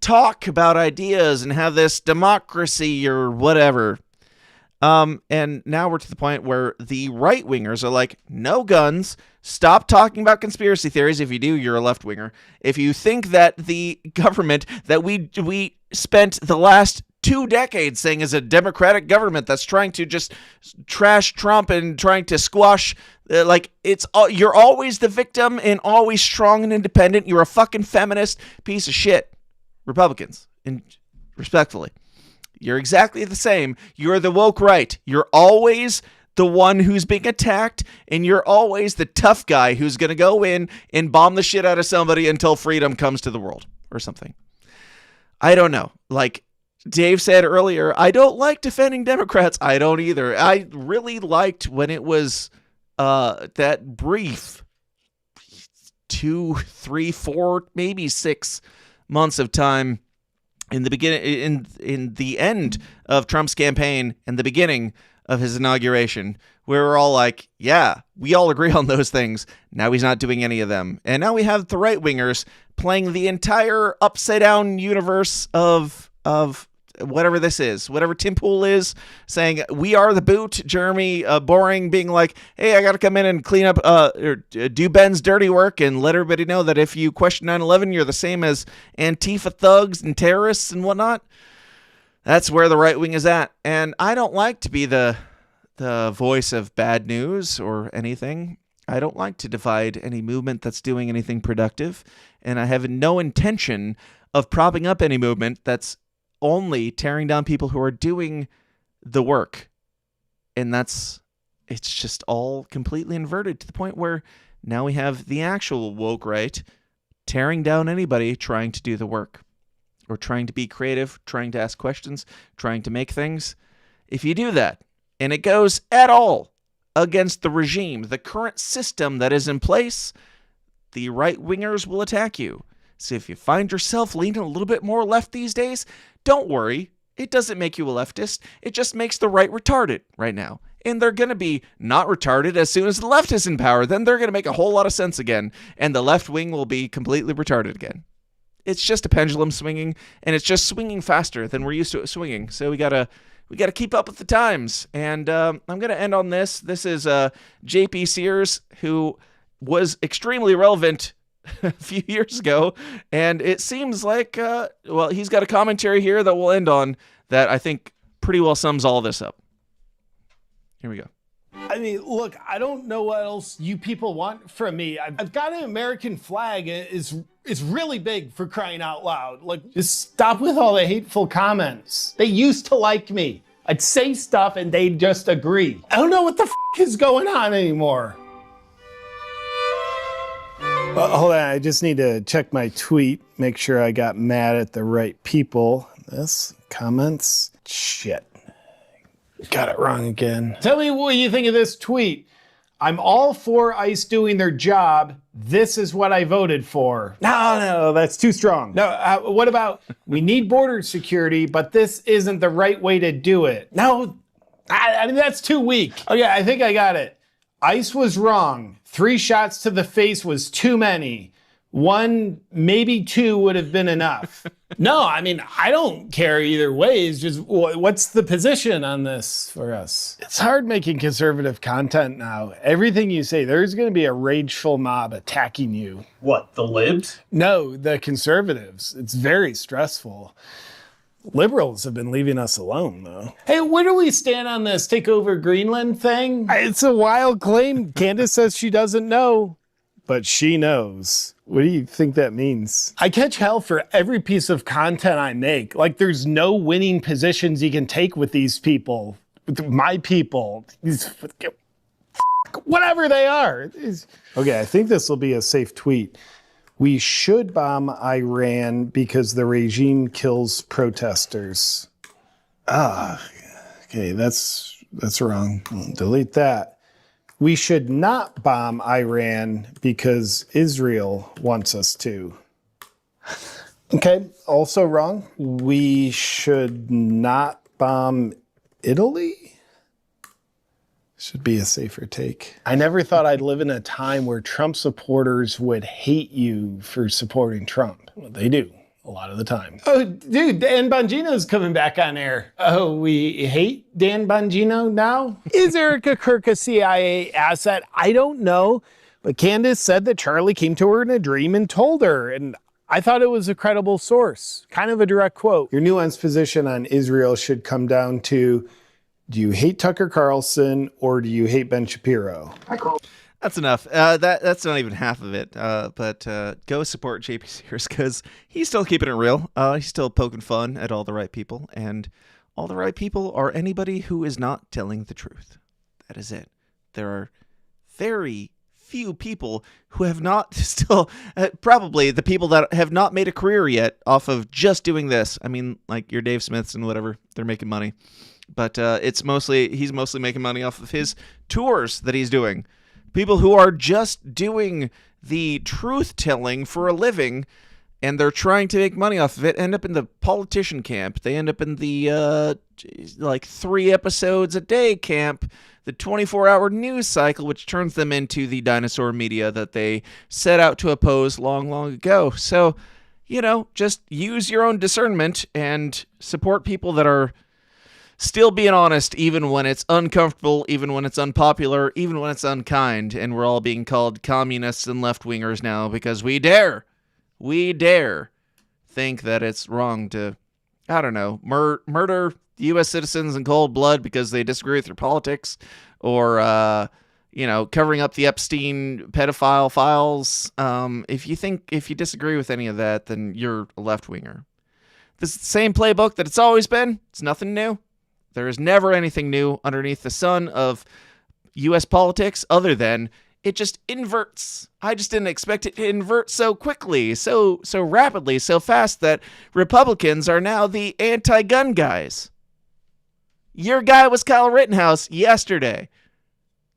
talk about ideas and have this democracy or whatever. And now we're to the point where the right-wingers are like, no guns, stop talking about conspiracy theories. If you do, you're a left-winger. If you think that the government that we spent the last 2 decades saying is a democratic government that's trying to just trash Trump and trying to squash, you're always the victim and always strong and independent. You're a fucking feminist piece of shit. Republicans, respectfully. You're exactly the same. You're the woke right. You're always the one who's being attacked, and you're always the tough guy who's going to go in and bomb the shit out of somebody until freedom comes to the world or something. I don't know. Like Dave said earlier, I don't like defending Democrats. I don't either. I really liked when it was that brief 2, 3, 4, maybe 6 months of time in the beginning, in the end of Trump's campaign and the beginning of his inauguration, where we're all like, yeah, we all agree on those things. Now he's not doing any of them. And now we have the right-wingers playing the entire upside-down universe of whatever this is, whatever Tim Pool is, saying, we are the boot. Jeremy Boring being like, hey, I got to come in and clean up, or do Ben's dirty work and let everybody know that if you question 9/11, you're the same as Antifa thugs and terrorists and whatnot. That's where the right wing is at. And I don't like to be the voice of bad news or anything. I don't like to divide any movement that's doing anything productive. And I have no intention of propping up any movement that's only tearing down people who are doing the work. And it's just all completely inverted to the point where now we have the actual woke right tearing down anybody trying to do the work or trying to be creative, trying to ask questions, trying to make things. If you do that and it goes at all against the regime, the current system that is in place, the right-wingers will attack you. So if you find yourself leaning a little bit more left these days, don't worry. It doesn't make you a leftist. It just makes the right retarded right now. And they're going to be not retarded as soon as the left is in power. Then they're going to make a whole lot of sense again. And the left wing will be completely retarded again. It's just a pendulum swinging, and it's just swinging faster than we're used to it swinging. So we gotta keep up with the times. And I'm going to end on this. This is J.P. Sears, who was extremely relevant a few years ago, and it seems like he's got a commentary here that we'll end on that I think pretty well sums all this up. Here we go. I mean, look, I don't know what else you people want from me. I've got an American flag. It's really big, for crying out loud. Like, just stop with all the hateful comments. They used to like me. I'd say stuff and they'd just agree. I don't know what the is going on anymore. Hold on, I just need to check my tweet, make sure I got mad at the right people. This, comments, shit. Got it wrong again. Tell me what you think of this tweet. I'm all for ICE doing their job. This is what I voted for. No, that's too strong. No, what about, we need border security, but this isn't the right way to do it. No, I mean, that's too weak. Okay, I think I got it. ICE was wrong. 3 shots to the face was too many. 1, maybe 2 would have been enough. No, I mean, I don't care either way. It's just, what's the position on this for us? It's hard making conservative content now. Everything you say, there's going to be a rageful mob attacking you. What, the libs? No, the conservatives. It's very stressful. Liberals have been leaving us alone, though. Hey, where do we stand on this take over Greenland thing? It's a wild claim. Candace says she doesn't know, but she knows. What do you think that means? I catch hell for every piece of content I make. Like, there's no winning positions you can take with these people. With my people. These whatever they are. Okay, I think this will be a safe tweet. We should bomb Iran because the regime kills protesters. Okay, that's wrong. Delete that. We should not bomb Iran because Israel wants us to. Okay, also wrong. We should not bomb Italy? Should be a safer take. I never thought I'd live in a time where Trump supporters would hate you for supporting Trump. Well, they do. A lot of the time. Oh, dude, Dan Bongino's coming back on air. Oh, we hate Dan Bongino now? Is Erika Kirk a CIA asset? I don't know. But Candace said that Charlie came to her in a dream and told her. And I thought it was a credible source. Kind of a direct quote. Your nuanced position on Israel should come down to, do you hate Tucker Carlson or do you hate Ben Shapiro? That's enough. That's not even half of it. But go support JP Sears because he's still keeping it real. He's still poking fun at all the right people. And all the right people are anybody who is not telling the truth. That is it. There are very few people who have not still, probably the people that have not made a career yet off of just doing this. I mean, like your Dave Smiths and whatever, they're making money. But he's mostly making money off of his tours that he's doing. People who are just doing the truth-telling for a living, and they're trying to make money off of it, end up in the politician camp. They end up in the, 3 episodes a day camp, the 24-hour news cycle, which turns them into the dinosaur media that they set out to oppose long, long ago. So, just use your own discernment and support people that are still being honest, even when it's uncomfortable, even when it's unpopular, even when it's unkind, and we're all being called communists and left-wingers now because we dare think that it's wrong to, murder U.S. citizens in cold blood because they disagree with your politics, or, covering up the Epstein pedophile files. If you disagree with any of that, then you're a left-winger. This is the same playbook that it's always been. It's nothing new. There is never anything new underneath the sun of U.S. politics other than it just inverts. I just didn't expect it to invert so quickly, so rapidly, so fast that Republicans are now the anti-gun guys. Your guy was Kyle Rittenhouse yesterday.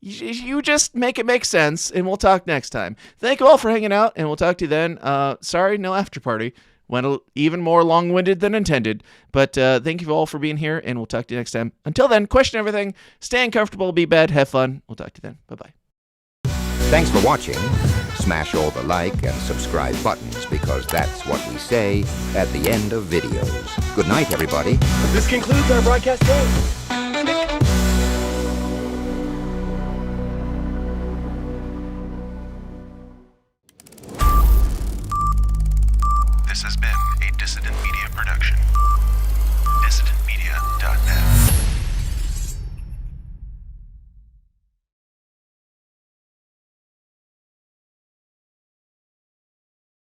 You just make it make sense, and we'll talk next time. Thank you all for hanging out, and we'll talk to you then. Sorry, no after party. Went even more long-winded than intended. But thank you all for being here, and we'll talk to you next time. Until then, question everything. Stay uncomfortable, be bad, have fun. We'll talk to you then. Bye-bye. Thanks for watching. Smash all the like and subscribe buttons because that's what we say at the end of videos. Good night, everybody. This concludes our broadcast day.